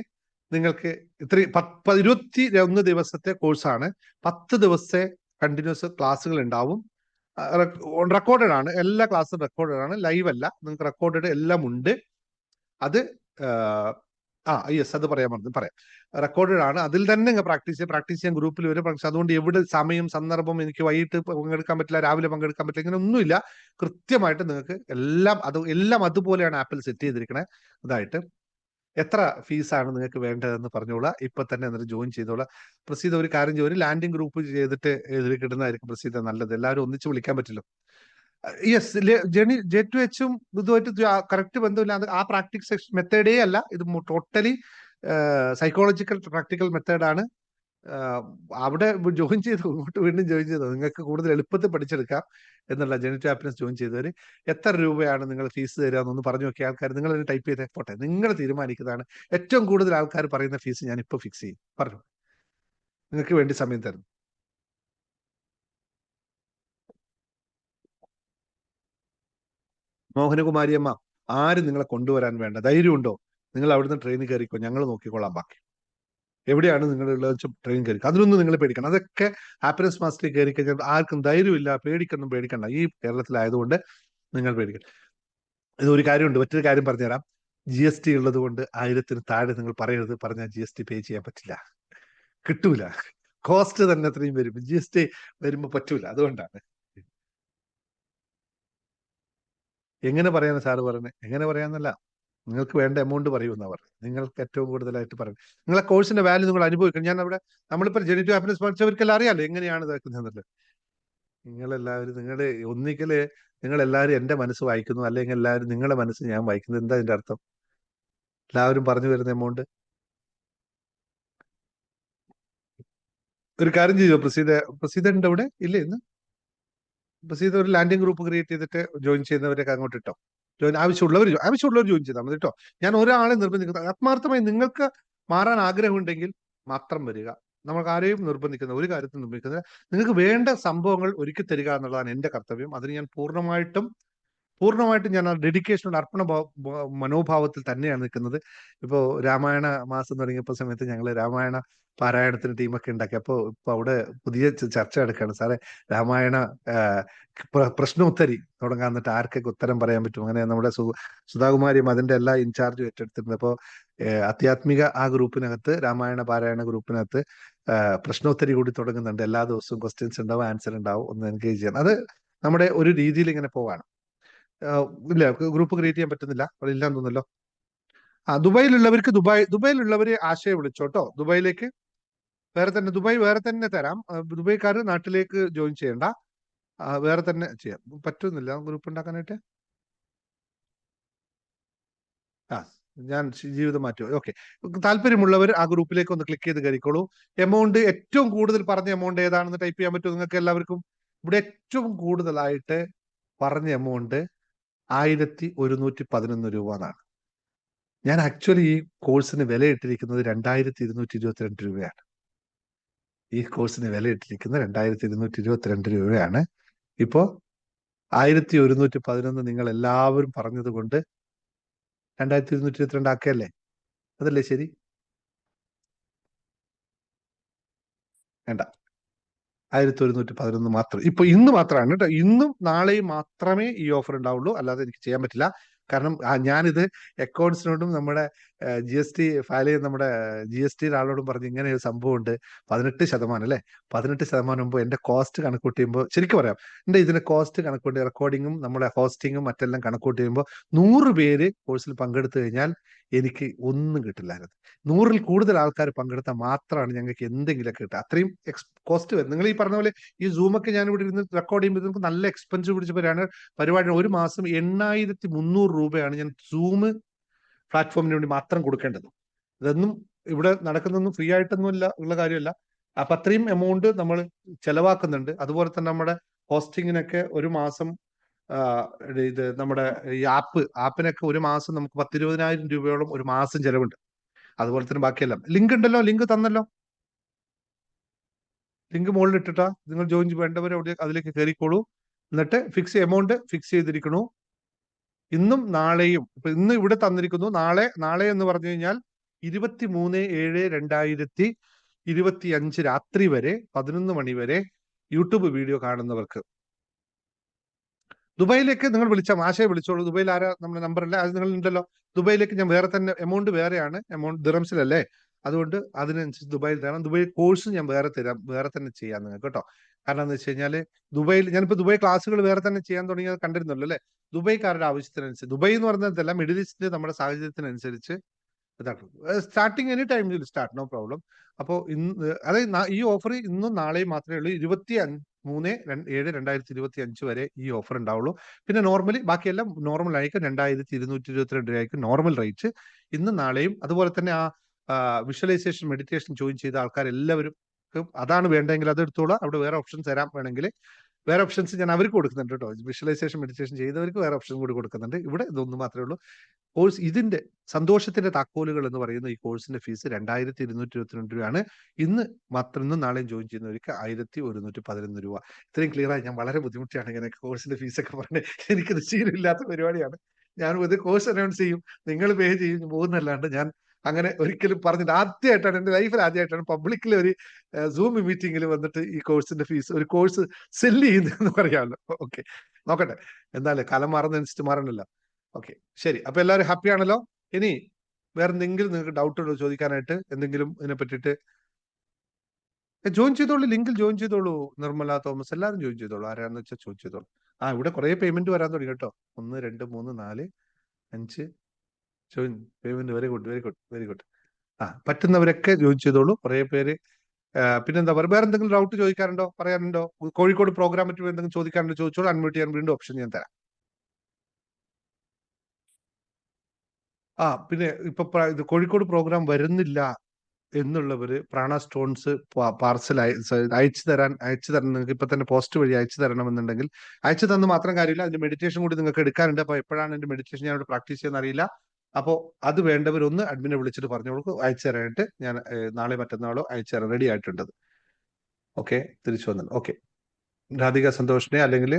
നിങ്ങൾക്ക് 21 ദിവസത്തെ കോഴ്സാണ്. 10 ദിവസത്തെ കണ്ടിന്യൂസ് ക്ലാസ്സുകൾ ഉണ്ടാവും. റെക്കോർഡഡ് ആണ്, എല്ലാ ക്ലാസ്സും റെക്കോർഡഡ് ആണ്, ലൈവ് അല്ല. നിങ്ങൾക്ക് റെക്കോർഡഡ് എല്ലാം ഉണ്ട്. അത് അത് പറയാം. റെക്കോർഡഡ് ആണ്. അതിൽ തന്നെ പ്രാക്ടീസ് ചെയ്യാൻ ഗ്രൂപ്പിൽ വരും. പക്ഷെ അതുകൊണ്ട് എവിടെ സമയം സന്ദർഭം, എനിക്ക് വൈകിട്ട് പങ്കെടുക്കാൻ പറ്റില്ല, രാവിലെ പങ്കെടുക്കാൻ പറ്റില്ല, ഇങ്ങനെ ഒന്നുമില്ല. കൃത്യമായിട്ട് നിങ്ങൾക്ക് എല്ലാം അതുപോലെയാണ് ആപ്പിൽ സെറ്റ് ചെയ്തിരിക്കണത്. അതായിട്ട് എത്ര ഫീസാണ് നിങ്ങൾക്ക് വേണ്ടതെന്ന് പറഞ്ഞോളാം. ഇപ്പൊ തന്നെ എന്നിട്ട് ജോയിൻ ചെയ്തോളാം. പ്രസീത ഒരു കാര്യം ചെയ്യും, ലാൻഡിംഗ് ഗ്രൂപ്പ് ചെയ്തിട്ട് കിട്ടുന്നതായിരിക്കും പ്രസീത നല്ലത്. എല്ലാവരും ഒന്നിച്ച് വിളിക്കാൻ പറ്റില്ല. യെസ്, J2H-ഉം ഇതുമായിട്ട് കറക്റ്റ് ബന്ധമില്ല. ആ പ്രാക്ടീസ് മെത്തേഡേ അല്ല ഇത്. ടോട്ടലി സൈക്കോളജിക്കൽ പ്രാക്ടിക്കൽ മെത്തേഡാണ്. അവിടെ ജോയിൻ ചെയ്തു, ഇങ്ങോട്ട് വീണ്ടും ജോയിൻ ചെയ്തു. നിങ്ങൾക്ക് കൂടുതൽ എളുപ്പത്തിൽ പഠിച്ചെടുക്കാം എന്നുള്ള ജെനറ്റ് ഹാപ്പിനെസ് ജോയിൻ ചെയ്തവർ എത്ര രൂപയാണ് നിങ്ങൾ ഫീസ് തരിക എന്നൊന്ന് പറഞ്ഞു നോക്കിയ ആൾക്കാർ നിങ്ങൾ ടൈപ്പ് ചെയ്തേ പോട്ടെ. നിങ്ങൾ തീരുമാനിക്കുന്നതാണ്. ഏറ്റവും കൂടുതൽ ആൾക്കാർ പറയുന്ന ഫീസ് ഞാൻ ഇപ്പോൾ ഫിക്സ് ചെയ്യും. പറഞ്ഞു, നിങ്ങൾക്ക് വേണ്ടി സമയം തരുന്നു. മോഹനകുമാരിയമ്മ, ആരും നിങ്ങളെ കൊണ്ടുവരാൻ വേണ്ട. ധൈര്യമുണ്ടോ? നിങ്ങൾ അവിടുന്ന് ട്രെയിനിൽ കയറിക്കോ, ഞങ്ങൾ നോക്കിക്കോളാം ബാക്കി. എവിടെയാണ് നിങ്ങളുള്ളത് വെച്ചാൽ ട്രെയിൻ കയറി. അതിനൊന്നും നിങ്ങൾ പേടിക്കണം. അതൊക്കെ ഹാപ്പിനെസ് മാസ്റ്ററിൽ കയറി കഴിഞ്ഞാൽ ആർക്കും ധൈര്യമില്ല. പേടിക്കണ്ട. ഈ കേരളത്തിലായതുകൊണ്ട് നിങ്ങൾ പേടിക്കണം. ഇത് ഒരു കാര്യമുണ്ട്, മറ്റൊരു കാര്യം പറഞ്ഞുതരാം. GST ഉള്ളത് കൊണ്ട് 1000-ന് താഴെ നിങ്ങൾ പറയരുത്. പറഞ്ഞാൽ GST പേ ചെയ്യാൻ പറ്റില്ല, കിട്ടൂല. കോസ്റ്റ് തന്നെ അത്രയും വരും. GST വരുമ്പോൾ പറ്റൂല. അതുകൊണ്ടാണ്. എങ്ങനെ പറയാനാണ് സാറ് പറയുന്നത്? എങ്ങനെ പറയാന്നല്ല, നിങ്ങൾക്ക് വേണ്ട എമൗണ്ട് പറയുമെന്നാ പറയുന്നത്. നിങ്ങൾക്ക് ഏറ്റവും കൂടുതലായിട്ട് പറയും. നിങ്ങളെ കോഴ്സിന്റെ വാല്യൂ നിങ്ങൾ അനുഭവിക്കണം. ഞാൻ അവിടെ നമ്മളിപ്പോൾ ജെനറ്റീവ് ഹാപ്പിനെസ് പഠിച്ചവർക്കെല്ലാം അറിയാലോ എങ്ങനെയാണ് ഇതാക്കുന്നത്. നിങ്ങളെല്ലാവരും ഒന്നിക്കല് നിങ്ങളെല്ലാവരും എന്റെ മനസ്സ് വായിക്കുന്നു, അല്ലെങ്കിൽ എല്ലാവരും നിങ്ങളുടെ മനസ്സ് ഞാൻ വായിക്കുന്നു. എന്താ അതിന്റെ അർത്ഥം? എല്ലാവരും പറഞ്ഞു വരുന്ന എമൗണ്ട്. ഒരു കാര്യം ചെയ്യോ പ്രസീത ഉണ്ട് അവിടെ ഇല്ലേ ഇന്ന്? പ്രസീത ഒരു ലാൻഡിംഗ് ഗ്രൂപ്പ് ക്രിയേറ്റ് ചെയ്തിട്ട് ജോയിൻ ചെയ്യുന്നവരൊക്കെ അങ്ങോട്ട് ഇട്ടോ. ആവശ്യമുള്ളവർ ജോയിൻ ചെയ്താൽ മതി കേട്ടോ. ഞാൻ ഒരാളെ നിർബന്ധിക്കുന്നത്, ആത്മാർത്ഥമായി നിങ്ങൾക്ക് മാറാൻ ആഗ്രഹമുണ്ടെങ്കിൽ മാത്രം വരിക. നമുക്ക് ആരെയും നിർബന്ധിക്കുന്ന ഒരു കാര്യത്തിൽ നിർബന്ധിക്കുന്നില്ല. നിങ്ങൾക്ക് വേണ്ട സംഭവങ്ങൾ ഒരുക്കി തരിക എന്നുള്ളതാണ് എന്റെ കർത്തവ്യം. അതിന് ഞാൻ പൂർണ്ണമായിട്ടും ഞാൻ ആ ഡെഡിക്കേഷനോട് മനോഭാവത്തിൽ തന്നെയാണ് നിൽക്കുന്നത്. ഇപ്പോൾ രാമായണ മാസം തുടങ്ങിയപ്പോൾ സമയത്ത് ഞങ്ങൾ രാമായണ പാരായണത്തിന് ടീമൊക്കെ ഉണ്ടാക്കി. അപ്പോൾ ഇപ്പൊ അവിടെ പുതിയ ചർച്ച നടക്കുകയാണ്. സാറേ, രാമായണ പ്രശ്നോത്തരി തുടങ്ങാൻ, എന്നിട്ട് ആർക്കൊക്കെ ഉത്തരം പറയാൻ പറ്റും. അങ്ങനെ നമ്മുടെ സുധാകുമാരിയും അതിന്റെ എല്ലാ ഇൻചാർജും ഏറ്റെടുത്തിട്ടുണ്ട്. അപ്പോൾ ആധ്യാത്മിക ആ ഗ്രൂപ്പിനകത്ത്, രാമായണ പാരായണ ഗ്രൂപ്പിനകത്ത് പ്രശ്നോത്തരി കൂടി തുടങ്ങുന്നുണ്ട്. എല്ലാ ദിവസവും ക്വസ്റ്റ്യൻസ് ഉണ്ടാവും, ആൻസർ ഉണ്ടാവും. ഒന്ന് എൻഗേജ് ചെയ്യണം. അത് നമ്മുടെ ഒരു രീതിയിൽ ഇങ്ങനെ പോവാണ്. ഇല്ല, ഗ്രൂപ്പ് ക്രിയേറ്റ് ചെയ്യാൻ പറ്റുന്നില്ല, അവിടെ ഇല്ലാന്ന് തോന്നുന്നല്ലോ. ദുബായിലുള്ളവർക്ക് ദുബായിലുള്ളവര് ആശയം വിളിച്ചോട്ടോ. ദുബായിലേക്ക് ദുബായ് വേറെ തന്നെ തരാം. ദുബായ്ക്കാർ നാട്ടിലേക്ക് ജോയിൻ ചെയ്യണ്ട, വേറെ തന്നെ ചെയ്യാം. പറ്റുന്നില്ല ഗ്രൂപ്പ് ഉണ്ടാക്കാനായിട്ട്. ഞാൻ ജീവിതം മാറ്റും. ഓക്കെ, താല്പര്യമുള്ളവർ ആ ഗ്രൂപ്പിലേക്ക് ഒന്ന് ക്ലിക്ക് ചെയ്ത് കയറിക്കോളൂ. എമൗണ്ട് ഏറ്റവും കൂടുതൽ പറഞ്ഞ എമൗണ്ട് ഏതാണെന്ന് ടൈപ്പ് ചെയ്യാൻ പറ്റും നിങ്ങൾക്ക് എല്ലാവർക്കും. ഇവിടെ ഏറ്റവും കൂടുതലായിട്ട് പറഞ്ഞ എമൗണ്ട് 1111 രൂപ എന്നാണ്. ഞാൻ ആക്ച്വലി ഈ കോഴ്സിന് വില ഇട്ടിരിക്കുന്നത് 2222 രൂപയാണ്. ഈ കോഴ്സിന് വില ഇട്ടിരിക്കുന്നത് 2222 രൂപയാണ്. ഇപ്പോ 1111 നിങ്ങൾ എല്ലാവരും പറഞ്ഞത് കൊണ്ട് 2222 ആക്കല്ലേ? അതല്ലേ ശരി? വേണ്ട, 1111 മാത്രം. ഇപ്പൊ ഇന്ന് മാത്രമാണ് കേട്ടോ. ഇന്നും നാളെയും മാത്രമേ ഈ ഓഫർ ഉണ്ടാവുള്ളൂ, അല്ലാതെ എനിക്ക് ചെയ്യാൻ പറ്റില്ല. കാരണം ഞാനിത് അക്കൗണ്ട്സിനോടും നമ്മുടെ GST ഫയൽ ചെയ്യുന്ന നമ്മുടെ GST ആളോടും പറഞ്ഞ് ഇങ്ങനെ ഒരു സംഭവം ഉണ്ട്. 18% അല്ലേ? 18% മുമ്പ് എന്റെ കോസ്റ്റ് കണക്കൂട്ടി ചെയ്യുമ്പോൾ, ശരിക്കും പറയാം, ഇതിന്റെ കോസ്റ്റ് കണക്കൂട്ടി റെക്കോർഡിങ്ങും നമ്മുടെ ഹോസ്റ്റിങ്ങും മറ്റെല്ലാം കണക്കൂട്ടി ചെയ്യുമ്പോൾ 100 പേര് കോഴ്സിൽ പങ്കെടുത്തു കഴിഞ്ഞാൽ എനിക്ക് ഒന്നും കിട്ടില്ലായിരുന്നു. 100-ൽ കൂടുതൽ ആൾക്കാർ പങ്കെടുത്താൽ മാത്രമാണ് ഞങ്ങൾക്ക് എന്തെങ്കിലുമൊക്കെ കിട്ടുക. അത്രയും കോസ്റ്റ് വരും. നിങ്ങൾ ഈ പറഞ്ഞ പോലെ ഈ സൂമൊക്കെ ഞാൻ ഇവിടെ ഇരുന്ന് റെക്കോർഡ് ചെയ്യുമ്പോൾ നമുക്ക് നല്ല എക്സ്പെൻസീവ് പിടിച്ചപ്പോഴാണ് പരിപാടി. ഒരു മാസം 8300 രൂപയാണ് ഞാൻ സൂം പ്ലാറ്റ്ഫോമിന് വേണ്ടി മാത്രം കൊടുക്കേണ്ടത്. ഇതൊന്നും ഇവിടെ നടക്കുന്നൊന്നും ഫ്രീ ആയിട്ടൊന്നും ഉള്ള കാര്യമല്ല. അപ്പൊ അത്രയും എമൗണ്ട് നമ്മൾ ചെലവാക്കുന്നുണ്ട്. അതുപോലെ തന്നെ നമ്മുടെ ഹോസ്റ്റിങ്ങിനൊക്കെ ഒരു മാസം ഇത് നമ്മുടെ ഈ ആപ്പിനൊക്കെ ഒരു മാസം നമുക്ക് 10-20,000 രൂപയോളം ഒരു മാസം ചെലവുണ്ട്. അതുപോലെ തന്നെ ബാക്കിയെല്ലാം ലിങ്ക് ഉണ്ടല്ലോ, ലിങ്ക് തന്നല്ലോ. ലിങ്ക് മുകളിൽ ഇട്ടിട്ടാ നിങ്ങൾ ജോയിൻ വേണ്ടവർ അതിലേക്ക് കയറിക്കോളൂ. എന്നിട്ട് എമൗണ്ട് ഫിക്സ് ചെയ്തിരിക്കണു. ഇന്നും നാളെയും. ഇപ്പൊ ഇന്ന് ഇവിടെ തന്നിരിക്കുന്നു. നാളെ എന്ന് പറഞ്ഞു കഴിഞ്ഞാൽ 23/7/2025 രാത്രി വരെ 11 മണി വരെ യൂട്യൂബ് വീഡിയോ കാണുന്നവർക്ക് ദുബായിലേക്ക് നിങ്ങൾ ആശയെ വിളിച്ചോളൂ. ദുബായിൽ ആരാ നമ്മുടെ നമ്പറല്ല, അത് നിങ്ങൾ ഉണ്ടല്ലോ. ദുബായിലേക്ക് ഞാൻ വേറെ തന്നെ എമൗണ്ട് വേറെയാണ്, എമൗണ്ട് ദിറംസിലല്ലേ, അതുകൊണ്ട് അതിനനുസരിച്ച് ദുബായിൽ തരാം. ദുബായ് കോഴ്സ് ഞാൻ വേറെ തരാം, വേറെ തന്നെ ചെയ്യാം നിങ്ങൾക്ക് കേട്ടോ. കാരണം എന്ന് വെച്ച് കഴിഞ്ഞാൽ ഞാനിപ്പോ ദുബായ് ക്ലാസ്സുകൾ വേറെ തന്നെ ചെയ്യാൻ തുടങ്ങിയത് കണ്ടിരുന്നല്ലോ അല്ലെ? ദുബായ്ക്കാരുടെ ആവശ്യത്തിനനുസരിച്ച്, ദുബായ് എന്ന് പറഞ്ഞതല്ല, മിഡിൽ ഈസ്റ്റിന്റെ നമ്മുടെ സാഹചര്യത്തിനനുസരിച്ച് ഇതാക്കും. Starting any time will start, no problem. അപ്പോൾ ഈ ഓഫർ ഇന്നും നാളെയും മാത്രമേ ഉള്ളൂ. 23/7/2025 വരെ ഈ ഓഫർ ഉണ്ടാവുള്ളൂ. പിന്നെ നോർമലി ബാക്കിയെല്ലാം നോർമൽ ആയിരിക്കും. 2222 രൂപയായിരിക്കും നോർമൽ റേറ്റ് ഇന്നും നാളെയും. അതുപോലെ തന്നെ ആ വിഷ്വലൈസേഷൻ മെഡിറ്റേഷൻ ജോയിൻ ചെയ്ത ആൾക്കാരെല്ലാവരും നിങ്ങൾക്ക് അതാണ് വേണ്ടെങ്കിൽ അത് എടുത്തോളൂ. അവിടെ വേറെ ഓപ്ഷൻസ് തരാം. വേണമെങ്കിൽ വേറെ ഓപ്ഷൻസ് ഞാൻ അവർക്ക് കൊടുക്കുന്നുണ്ട് കേട്ടോ. വിഷ്വലൈസേഷൻ മെഡിറ്റേഷൻ ചെയ്തവർക്ക് വേറെ ഓപ്ഷൻ കൂടി കൊടുക്കുന്നുണ്ട്. ഇവിടെ ഇതൊന്നും മാത്രമേ ഉള്ളൂ. കോഴ്സ് ഇതിന്റെ സന്തോഷത്തിന്റെ താക്കോലുകൾ എന്ന് പറയുന്ന ഈ കോഴ്സിന്റെ ഫീസ് 2222 രൂപയാണ്. ഇന്നും നാളെയും ജോയിൻ ചെയ്യുന്നവർക്ക് 1111 രൂപ. ഇത്രയും ക്ലിയർ ആയി. ഞാൻ വളരെ ബുദ്ധിമുട്ടിയാണ് ഇങ്ങനെ കോഴ്സിന്റെ ഫീസൊക്കെ പറഞ്ഞ്. എനിക്കത് ശീലമില്ലാത്ത പരിപാടിയാണ്. ഞാൻ ഇത് കോഴ്സ് അനൗൺസ് ചെയ്യും, നിങ്ങൾ പേ ചെയ്യും പോകുന്നല്ലാണ്ട് ഞാൻ അങ്ങനെ ഒരിക്കലും പറഞ്ഞിട്ട് ആദ്യമായിട്ടാണ് എൻ്റെ ലൈഫിൽ ആദ്യമായിട്ടാണ് പബ്ലിക്കിൽ ഒരു സൂം മീറ്റിംഗിൽ വന്നിട്ട് ഈ കോഴ്സിന്റെ ഫീസ് ഒരു കോഴ്സ് സെല്ല് ചെയ്യുന്നതെന്ന് പറയാമല്ലോ. ഓക്കെ, നോക്കട്ടെ. എന്തായാലും കാലം മാറുന്നതനുസരിച്ച് മാറണല്ലോ. ഓക്കെ, ശരി. അപ്പൊ എല്ലാവരും ഹാപ്പി ആണല്ലോ. ഇനി വേറെ എന്തെങ്കിലും നിങ്ങൾക്ക് ഡൗട്ട് ഉണ്ടോ ചോദിക്കാനായിട്ട്? എന്തെങ്കിലും ഇതിനെ പറ്റിയിട്ട്? ജോയിൻ ചെയ്തോളൂ, ലിങ്കിൽ ജോയിൻ ചെയ്തോളൂ. നിർമ്മല തോമസ് എല്ലാവരും ജോയിൻ ചെയ്തോളൂ. ആരാന്ന് വെച്ചാൽ ജോയിൻ ചെയ്തോളൂ. ഇവിടെ കുറെ പേയ്മെന്റ് വരാൻ തുടങ്ങി കേട്ടോ. 1 2 3 4 5 join payment. Very good, very good, very good. പറ്റുന്നവരൊക്കെ ജോയിൻ ചെയ്തോളൂ. കുറെ പേര്. പിന്നെന്താ പറയുക, വേറെ എന്തെങ്കിലും ഡൗട്ട് ചോദിക്കാറുണ്ടോ, പറയാനുണ്ടോ? കോഴിക്കോട് പ്രോഗ്രാം പറ്റി എന്തെങ്കിലും ചോദിക്കാറുണ്ടോ ചോദിച്ചോളൂ. അൺമ്യൂട്ട് ചെയ്യാൻ വീണ്ടും ഓപ്ഷൻ ഞാൻ തരാം. പിന്നെ ഇപ്പൊ ഇത് കോഴിക്കോട് പ്രോഗ്രാം വരുന്നില്ല എന്നുള്ളവര് പ്രാണ സ്റ്റോൺസ് പാർസൽ അയച്ചു തരാൻ നിങ്ങൾക്ക് ഇപ്പൊ തന്നെ പോസ്റ്റ് വഴി അയച്ചു തരണമെന്നുണ്ടെങ്കിൽ അയച്ചു തന്ന് മാത്രം കാര്യമില്ല, അതിന്റെ മെഡിറ്റേഷൻ കൂടി നിങ്ങൾക്ക് എടുക്കാനുണ്ട്. അപ്പൊ എപ്പോഴാണ് എന്റെ മെഡിറ്റേഷൻ ഞാൻ ഇവിടെ പ്രാക്ടീസ് ചെയ്യുന്ന അറിയില്ല. അപ്പോൾ അത് വേണ്ടവരൊന്ന് അഡ്മിനെ വിളിച്ചിട്ട് പറഞ്ഞോളൂ, അയച്ചു തരാനായിട്ട്. ഞാൻ നാളെ മറ്റന്നാളോ അയച്ചു തരാൻ റെഡി ആയിട്ടുണ്ട്. ഓക്കെ, തിരിച്ചു വന്നു. ഓക്കെ, രാധിക സന്തോഷിനെ അല്ലെങ്കിൽ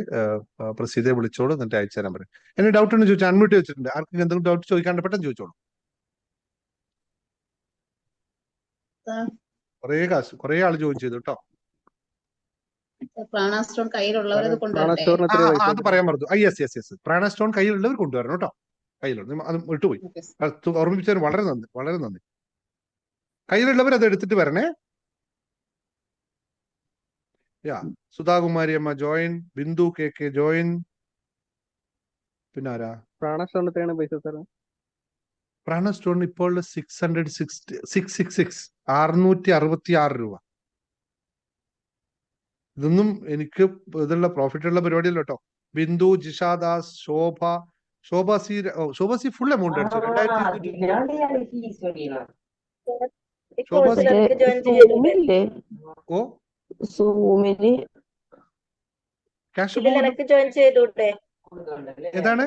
പ്രസീതയെ വിളിച്ചോളൂ, എന്നിട്ട് അയച്ചു തരാൻ പറയും. എന്നെ ഡൗട്ട് ഉണ്ടെന്ന് ചോദിച്ചാൽ അൺമ്യൂട്ട് വെച്ചിട്ടുണ്ട്. ആർക്കും എന്തെങ്കിലും ഡൗട്ട് ചോദിക്കാണ്ട് പെട്ടെന്ന് ചോദിച്ചോളൂ. കുറെ ആള് ജോയിൻ ചെയ്തു കേട്ടോ. പ്രാണാസ്റ്റോൺ കയ്യിലുള്ളവർ അത് പറയാൻ പറഞ്ഞു. യെസ്, പ്രാണാസ്റ്റോൺ കയ്യിലുള്ളവർ കൊണ്ടുവരണം കേട്ടോ. കയ്യിലുള്ള അത് വിട്ടുപോയി, ഓർമ്മിപ്പിച്ചതിന് വളരെ നന്ദി, വളരെ നന്ദി. കയ്യിലുള്ളവർ അത് എടുത്തിട്ട് വരണേ. സുധാകുമാരി അമ്മ ജോയിൻ, ബിന്ദു കെ ജോയിൻ. പിന്നെ ആരാ? പ്രാണസ്റ്റോൺ ഇപ്പോൾ 666 രൂപ. ഇതൊന്നും എനിക്ക് ഇതുള്ള പ്രോഫിറ്റ് ഉള്ള പരിപാടിയല്ലോ കേട്ടോ. ബിന്ദു, ജിഷാദാസ്, ശോഭ സി ഫുൾ എമൗണ്ട് അടിച്ചു. 2000 ക്യാഷ് ഏതാണ്?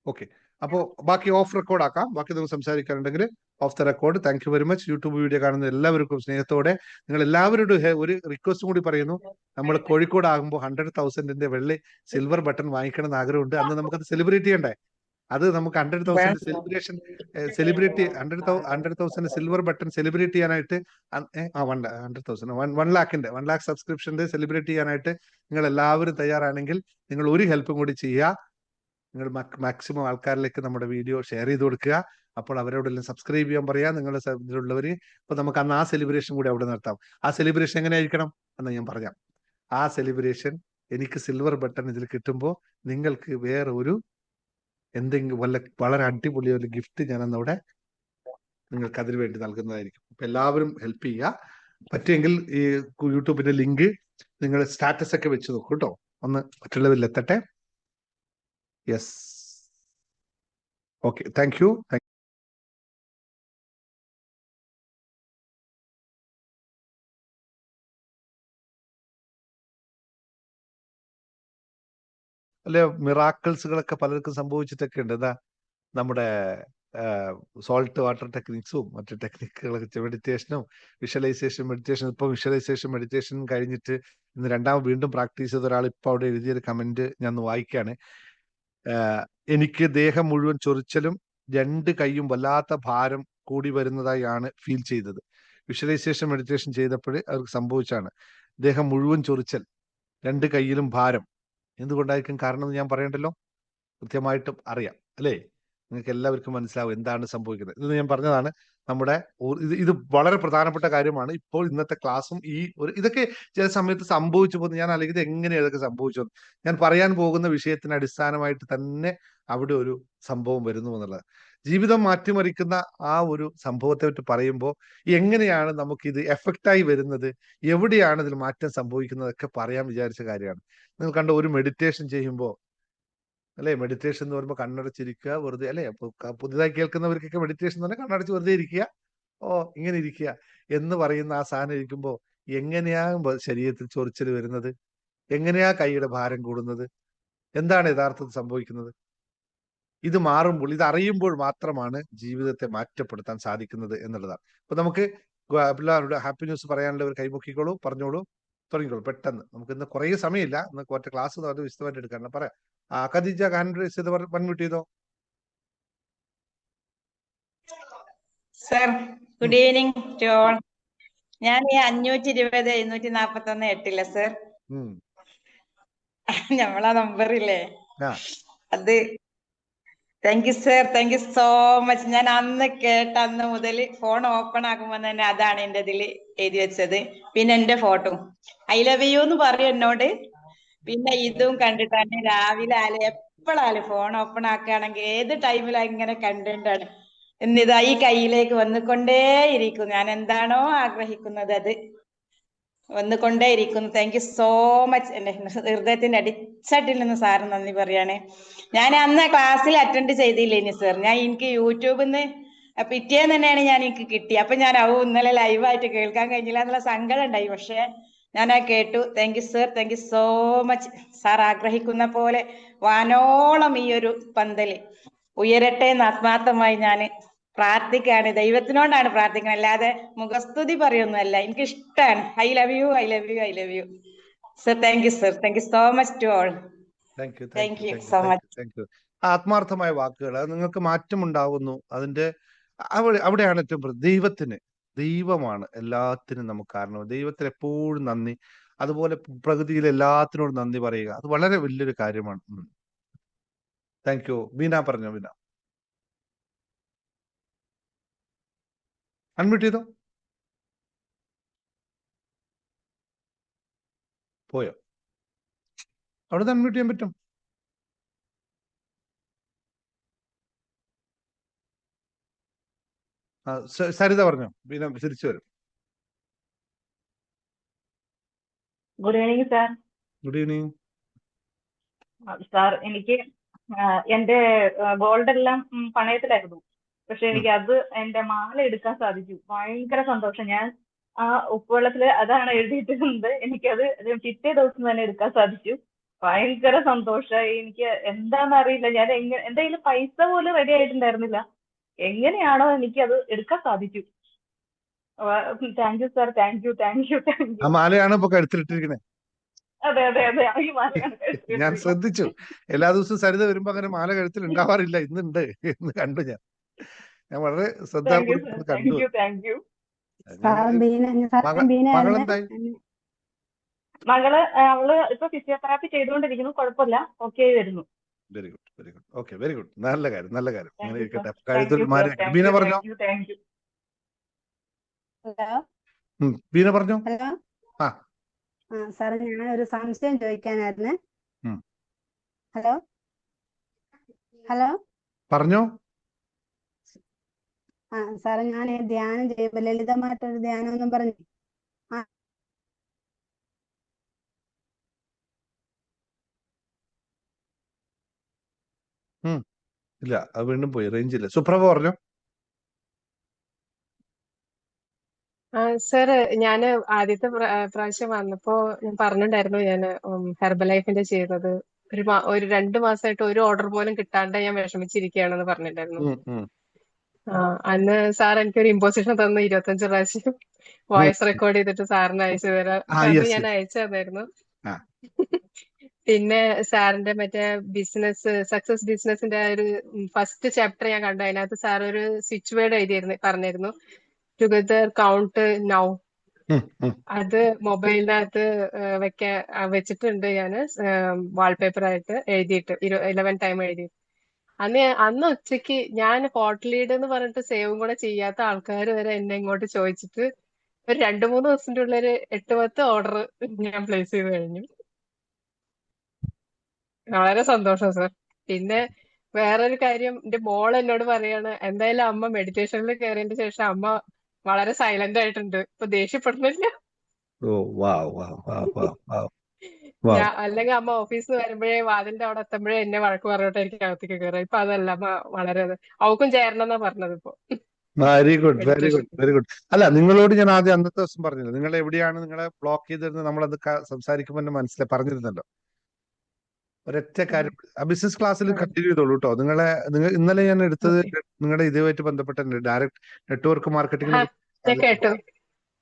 ഓക്കെ, അപ്പോ ബാക്കി ഓഫ് റെക്കോർഡ് ആക്കാം. ബാക്കി നിങ്ങൾ സംസാരിക്കാനുണ്ടെങ്കിൽ off the record. Thank you very much. YouTube video കാണുന്ന എല്ലാവർക്കും സ്നേഹത്തോടെ നിങ്ങൾ എല്ലാവരോടും ഒരു റിക്വസ്റ്റും കൂടി പറയുന്നു. നമ്മൾ കോഴിക്കോട് ആകുമ്പോൾ 100,000 വെള്ളി സിൽവർ ബട്ടൺ വാങ്ങിക്കണം എന്ന് ആഗ്രഹമുണ്ട്. അന്ന് നമുക്കത് സെലിബ്രേറ്റ് ചെയ്യണ്ടേ? അത് നമുക്ക് 100,000 സെലിബ്രേഷൻ 100,000 സിൽവർ ബട്ടൺ സെലിബ്രേറ്റ് ചെയ്യാനായിട്ട് 100,000 1 ലാഖ് സബ്സ്ക്രിപ്ഷന്റെ സെലിബ്രേറ്റ് ചെയ്യാനായിട്ട് നിങ്ങൾ എല്ലാവരും തയ്യാറാണെങ്കിൽ നിങ്ങൾ ഒരു ഹെൽപ്പും കൂടി ചെയ്യുക. നിങ്ങൾ മാക്സിമം ആൾക്കാരിലേക്ക് നമ്മുടെ വീഡിയോ ഷെയർ ചെയ്ത് കൊടുക്കുക. അപ്പോൾ അവരോടെല്ലാം സബ്സ്ക്രൈബ് ചെയ്യാൻ പറയാ. നിങ്ങളുടെ ഇതിലുള്ളവര്. അപ്പൊ നമുക്ക് അന്ന് ആ സെലിബ്രേഷൻ കൂടി അവിടെ നടത്താം. ആ സെലിബ്രേഷൻ എങ്ങനെ ആയിരിക്കണം എന്ന് ഞാൻ പറയാം. ആ സെലിബ്രേഷൻ എനിക്ക് സിൽവർ ബട്ടൺ ഇതിൽ കിട്ടുമ്പോൾ നിങ്ങൾക്ക് വേറെ ഒരു എന്തെങ്കിലും വളരെ അടിപൊളി ഒരു ഗിഫ്റ്റ് ഞാൻ അന്നവിടെ നിങ്ങൾക്ക് അതിനു വേണ്ടി നൽകുന്നതായിരിക്കും. അപ്പൊ എല്ലാവരും ഹെൽപ്പ് ചെയ്യുക. പറ്റുമെങ്കിൽ ഈ യൂട്യൂബിന്റെ ലിങ്ക് നിങ്ങൾ സ്റ്റാറ്റസ് ഒക്കെ വെച്ച് നോക്കൂ കേട്ടോ. ഒന്ന് മറ്റുള്ളവരിൽ എത്തട്ടെ. Yes, okay, thank you. അല്ലെ, മിറാക്കിൾസുകളൊക്കെ പലർക്കും സംഭവിച്ചിട്ടൊക്കെ ഉണ്ട്. എന്താ നമ്മുടെ സോൾട്ട് വാട്ടർ ടെക്നിക്സും മറ്റു ടെക്നിക്കുകളൊക്കെ, മെഡിറ്റേഷനും വിഷ്വലൈസേഷൻ മെഡിറ്റേഷൻ. ഇപ്പൊ വിഷ്വലൈസേഷൻ മെഡിറ്റേഷൻ കഴിഞ്ഞിട്ട് ഇന്ന് വീണ്ടും പ്രാക്ടീസ് ചെയ്ത ഒരാൾ ഇപ്പൊ അവിടെ എഴുതിയൊരു കമന്റ് ഞാൻ വായിക്കാണ്. എനിക്ക് ദേഹം മുഴുവൻ ചൊറിച്ചലും 2 കൈയും വല്ലാത്ത ഭാരം കൂടി വരുന്നതായാണ് ഫീൽ ചെയ്തത്. വിഷ്വലൈസേഷൻ മെഡിറ്റേഷൻ ചെയ്തപ്പോൾ അവർക്ക് സംഭവിച്ചാണ് ദേഹം മുഴുവൻ ചൊറിച്ചൽ, 2 കൈയിലും ഭാരം. എന്തുകൊണ്ടായിരിക്കും കാരണം എന്ന് ഞാൻ പറയണ്ടല്ലോ, കൃത്യമായിട്ടും അറിയാം അല്ലേ? നിങ്ങൾക്ക് എല്ലാവർക്കും മനസ്സിലാവും എന്താണ് സംഭവിക്കുന്നത്. ഇത് ഞാൻ പറഞ്ഞതാണ്. നമ്മുടെ ഇത് വളരെ പ്രധാനപ്പെട്ട കാര്യമാണ്. ഇപ്പോൾ ഇന്നത്തെ ക്ലാസ്സും ഇതൊക്കെ ചില സമയത്ത് സംഭവിച്ചു പോകുന്നത്. ഞാൻ അല്ലെങ്കിൽ എങ്ങനെയാണ് ഇതൊക്കെ സംഭവിച്ചത്, ഞാൻ പറയാൻ പോകുന്ന വിഷയത്തിന് അടിസ്ഥാനമായിട്ട് തന്നെ അവിടെ ഒരു സംഭവം വരുന്നു എന്നുള്ളത്. ജീവിതം മാറ്റിമറിക്കുന്ന ആ ഒരു സംഭവത്തെ പറ്റി പറയുമ്പോൾ എങ്ങനെയാണ് നമുക്കിത് എഫക്റ്റായി വരുന്നത്, എവിടെയാണ് ഇതിൽ മാറ്റം സംഭവിക്കുന്നതൊക്കെ പറയാൻ വിചാരിച്ച കാര്യമാണ്. നിങ്ങൾ കണ്ട ഒരു മെഡിറ്റേഷൻ ചെയ്യുമ്പോൾ അല്ലെ? മെഡിറ്റേഷൻ എന്ന് പറയുമ്പോൾ കണ്ണടച്ചിരിക്കുക, വെറുതെ അല്ലെ? പുതുതായി കേൾക്കുന്നവർക്കൊക്കെ മെഡിറ്റേഷൻ എന്ന് പറഞ്ഞാൽ കണ്ണടച്ച് വെറുതെ ഇരിക്കുക, ഇങ്ങനെ ഇരിക്കുക എന്ന് പറയുന്ന ആ സാധനം ഇരിക്കുമ്പോൾ എങ്ങനെയാ ശരീരത്തിൽ ചൊറിച്ചൽ വരുന്നത്? എങ്ങനെയാ കൈയുടെ ഭാരം കൂടുന്നത്? എന്താണ് യഥാർത്ഥത്തിൽ സംഭവിക്കുന്നത്? ഇത് മാറുമ്പോൾ, ഇത് അറിയുമ്പോൾ മാത്രമാണ് ജീവിതത്തെ മാറ്റപ്പെടുത്താൻ സാധിക്കുന്നത് എന്നുള്ളതാണ്. അപ്പൊ നമുക്ക് പിള്ളേരുടെ ഹാപ്പി ന്യൂസ് പറയാനുള്ള ഒരു കൈമുക്കിക്കോളൂ, പറഞ്ഞോളൂ, തുടങ്ങിക്കോളൂ പെട്ടെന്ന്. നമുക്ക് ഇന്ന് കുറേ സമയമില്ല, ഇന്ന് ഒറ്റ ക്ലാസ് വിശദമായിട്ട് എടുക്കാൻ പറയാം. ഖദീജ ഹാൻഡ് റൈസ് ചെയ്ത് മൺമ്യൂട്ട് ചെയ്തോ. Sir, good evening to all. ഞാൻ ഈ 520 741 8 സർ, നമ്മളാ നമ്പറില്ലേ അത്. Thank you sir, thank you so much. ഞാൻ അന്ന് കേട്ട അന്ന് മുതൽ ഫോൺ ഓപ്പൺ ആക്കുമ്പോ തന്നെ അതാണ് എന്റെ ഇതിൽ എഴുതി വെച്ചത്. പിന്നെ എന്റെ ഫോട്ടോ ഐ ലവ് യു എന്ന് പറയും എന്നോട്. പിന്നെ ഇതും കണ്ടിട്ടാണ് രാവിലെ എപ്പോഴാലും ഫോൺ ഓപ്പൺ ആക്കുകയാണെങ്കിൽ ഏത് ടൈമിലാണ് ഇങ്ങനെ കണ്ടിട്ടാണ് എന്നിതാ ഈ കയ്യിലേക്ക് വന്നുകൊണ്ടേയിരിക്കും. ഞാൻ എന്താണോ ആഗ്രഹിക്കുന്നത് അത് വന്നുകൊണ്ടേയിരിക്കുന്നു. Thank you so much. എന്റെ ഹൃദയത്തിന്റെ അടിച്ചട്ടിൽ നിന്ന് സാറ് നന്ദി പറയാണ്. ഞാൻ അന്ന് ക്ലാസ്സിൽ അറ്റൻഡ് ചെയ്തില്ലേനി സർ. എനിക്ക് യൂട്യൂബിൽ നിന്ന് പിറ്റേന്ന് തന്നെയാണ് എനിക്ക് കിട്ടി. അപ്പൊ ഞാൻ ഇന്നലെ ലൈവായിട്ട് കേൾക്കാൻ കഴിഞ്ഞില്ല എന്നുള്ള സങ്കടം ഉണ്ടായി. പക്ഷെ ഞാൻ കേട്ടു. Thank you sir, thank you so much. Sir ആഗ്രഹിക്കുന്ന പോലെ വാനോളം ഈ ഒരു പന്തല് ഉയരട്ടെ എന്ന് ആത്മാർത്ഥമായി ഞാൻ പ്രാർത്ഥിക്കാണ്. ദൈവത്തിനോടാണ് പ്രാർത്ഥിക്കുന്നത്, അല്ലാതെ മുഖസ്തുതി പറയൊന്നുമല്ല. എനിക്ക് ഇഷ്ടമാണ്. I love you, I love you, I love you sir. Thank you sir, thank you so much to all. Thank you so much. ആത്മാർത്ഥമായ വാക്കുകൾ, അത് നിങ്ങൾക്ക് മാറ്റം ഉണ്ടാവുന്നു. അതിന്റെ അവിടെയാണ് ഏറ്റവും ദൈവമാണ് എല്ലാത്തിനും നമുക്ക് കാരണം. ദൈവത്തിന് എപ്പോഴും നന്ദി. അതുപോലെ പ്രകൃതിയിൽ എല്ലാത്തിനോടും നന്ദി പറയുക, അത് വളരെ വലിയൊരു കാര്യമാണ്. Thank you. ബീന പറഞ്ഞോ. ബീന അൺമ്യൂട്ട് ചെയ്തോ. പോയോ? അവിടെ അൺമ്യൂട്ട് ചെയ്യാൻ പറ്റും. സരിത പറഞ്ഞോ. ബീന തിരിച്ചു വരും. Good evening sir. Good evening sir. എനിക്ക് എന്റെ ഗോൾഡ് എല്ലാം പണയത്തിലായിരുന്നു. പക്ഷെ എനിക്ക് അത് എന്റെ മാല എടുക്കാൻ സാധിച്ചു. ഭയങ്കര സന്തോഷം. ഞാൻ ആ ഉപ്പുവെള്ളത്തില് അതാണ് എഴുതിയിട്ടിരുന്നത്. എനിക്കത് പിറ്റേ ദിവസം തന്നെ എടുക്കാൻ സാധിച്ചു. ഭയങ്കര സന്തോഷമായി. എനിക്ക് എന്താണെന്ന് അറിയില്ല. ഞാൻ എന്റെ കയ്യിൽ പൈസ പോലും റെഡി ആയിട്ടുണ്ടായിരുന്നില്ല. എങ്ങനെയാണോ എനിക്കത് എടുക്കാൻ സാധിച്ചു. Thank you sir, thank you, thank you, thank U. ആ മാലയാണ് ഇപ്പൊ കഴുത്തിലിട്ടിരിക്കുന്നത്. അതെ അതെ അതെ, ഞാൻ ശ്രദ്ധിച്ചു. എല്ലാ ദിവസവും സരിത വരുമ്പോ അങ്ങനെ മാല കഴുത്തിൽ ഉണ്ടാവാറില്ല. ഇന്നുണ്ട് എന്ന് കണ്ടു. ഞാൻ വളരെ ശ്രദ്ധാപൂർവ്വം കണ്ടു. മകളെന്തായി? മകള് അവള് ഇപ്പൊ ഫിസിയോതെറാപ്പി ചെയ്തുകൊണ്ടിരിക്കുന്നു. കുഴപ്പമില്ല, ഓക്കെ വരുന്നു. Very good, very good. Okay, very good. നല്ല കാര്യം, നല്ല കാര്യം. അങ്ങനെ ഇരിക്കട്ടെ. കഴുത്തിൽ മാല. ബീന പറഞ്ഞോ. ബീന പറഞ്ഞോ. സാർ, ഞാൻ ഒരു സംശയം ചോദിക്കാനായിരുന്നു. ഹലോ പറഞ്ഞോ. സാറേ, ഞാൻ ധ്യാനം ചെയ്യുമ്പോ ലളിതമായിട്ടൊരു ധ്യാനം ഒന്നും പറഞ്ഞു. ഇല്ല, അത് വീണ്ടും പോയി. റേഞ്ച് ഇല്ല. സുപ്രഭ പറഞ്ഞോ. സർ, ഞാന് ആദ്യത്തെ പ്രാവശ്യം വന്നപ്പോ ഞാൻ പറഞ്ഞിട്ടുണ്ടായിരുന്നു, ഞാൻ ഹെർബൽ ലൈഫിന്റെ ചെയ്തത്. ഒരു 2 മാസമായിട്ട് ഒരു ഓർഡർ പോലും കിട്ടാണ്ട് ഞാൻ വിഷമിച്ചിരിക്കുകയാണെന്ന് പറഞ്ഞിട്ടുണ്ടായിരുന്നു. അന്ന് സാർ എനിക്കൊരു ഇമ്പോസിഷൻ തന്നു 25 പ്രാവശ്യം വോയിസ് റെക്കോർഡ് ചെയ്തിട്ട് സാറിന് അയച്ചു തരാം. അത് ഞാൻ അയച്ചു തന്നായിരുന്നു. പിന്നെ സാറിന്റെ മറ്റേ സക്സസ് ബിസിനസിന്റെ ഒരു ഫസ്റ്റ് ചാപ്റ്റർ ഞാൻ കണ്ടു. അതിനകത്ത് സാർ ഒരു സ്വിച്ച് വേർഡ് പറഞ്ഞിരുന്നു, ടുഗദർ കൗണ്ട് നൗ. അത് മൊബൈലിനകത്ത് വെച്ചിട്ടുണ്ട് ഞാന്, വാൾപേപ്പർ ആയിട്ട് എഴുതിയിട്ട് 11 ടൈം എഴുതിയിട്ട്. അന്ന് ഉച്ചക്ക് ഞാൻ ഹോട്ട് ലീഡ് എന്ന് പറഞ്ഞിട്ട് സേവും കൂടെ ചെയ്യാത്ത ആൾക്കാർ വരെ എന്നെ ഇങ്ങോട്ട് ചോദിച്ചിട്ട് ഒരു 2-3 ദിവസത്തിന്റെ ഉള്ളിൽ 8-10 ഓർഡർ ഞാൻ പ്ലേസ് ചെയ്ത് കഴിഞ്ഞു. വളരെ സന്തോഷം സർ. പിന്നെ വേറൊരു കാര്യം, എന്റെ മോൾ എന്നോട് പറയാണ്, എന്തായാലും അമ്മ മെഡിറ്റേഷനിൽ കയറിയതിന് ശേഷം അമ്മ വളരെ സൈലന്റ് ആയിട്ടുണ്ട്, ഇപ്പൊ ദേഷ്യപ്പെടുന്നില്ല. വാ അല്ലെങ്കിൽ അമ്മ ഓഫീസിൽ നിന്ന് വരുമ്പോഴേ വാതിലിന്റെ അവിടെ എത്തുമ്പോഴേ എന്നെ വഴക്ക് പറഞ്ഞോട്ടായിരിക്കും അകത്തേക്ക് കയറുക. ഇപ്പൊ അതല്ല, അമ്മ വളരെ അവക്കും ചേരണം എന്നാ പറഞ്ഞത് ഇപ്പൊ very good very meditation. Good very good. അല്ല, നിങ്ങളോട് ഞാൻ ആദ്യം അന്നത്തെ ദിവസം പറഞ്ഞില്ല, നിങ്ങൾ എവിടെയാണ് നിങ്ങളെ ബ്ലോക്ക് ചെയ്തിരുന്നത്, നമ്മളത് സംസാരിക്കുമ്പോൾ തന്നെ മനസ്സിലായി പറഞ്ഞിരുന്നല്ലോ. ഒരൊറ്റ കാര്യം, ബിസിനസ് ക്ലാസ്സിൽ കണ്ടിന്യൂ ചെയ്തോളൂ കേട്ടോ. നിങ്ങൾ ഇന്നലെ ഞാൻ എടുത്തത് നിങ്ങളുടെ ഇതുമായിട്ട് ബന്ധപ്പെട്ട ഡയറക്ട് നെറ്റ്വർക്ക് മാർക്കറ്റിംഗിനെ ഞാൻ കേട്ടു,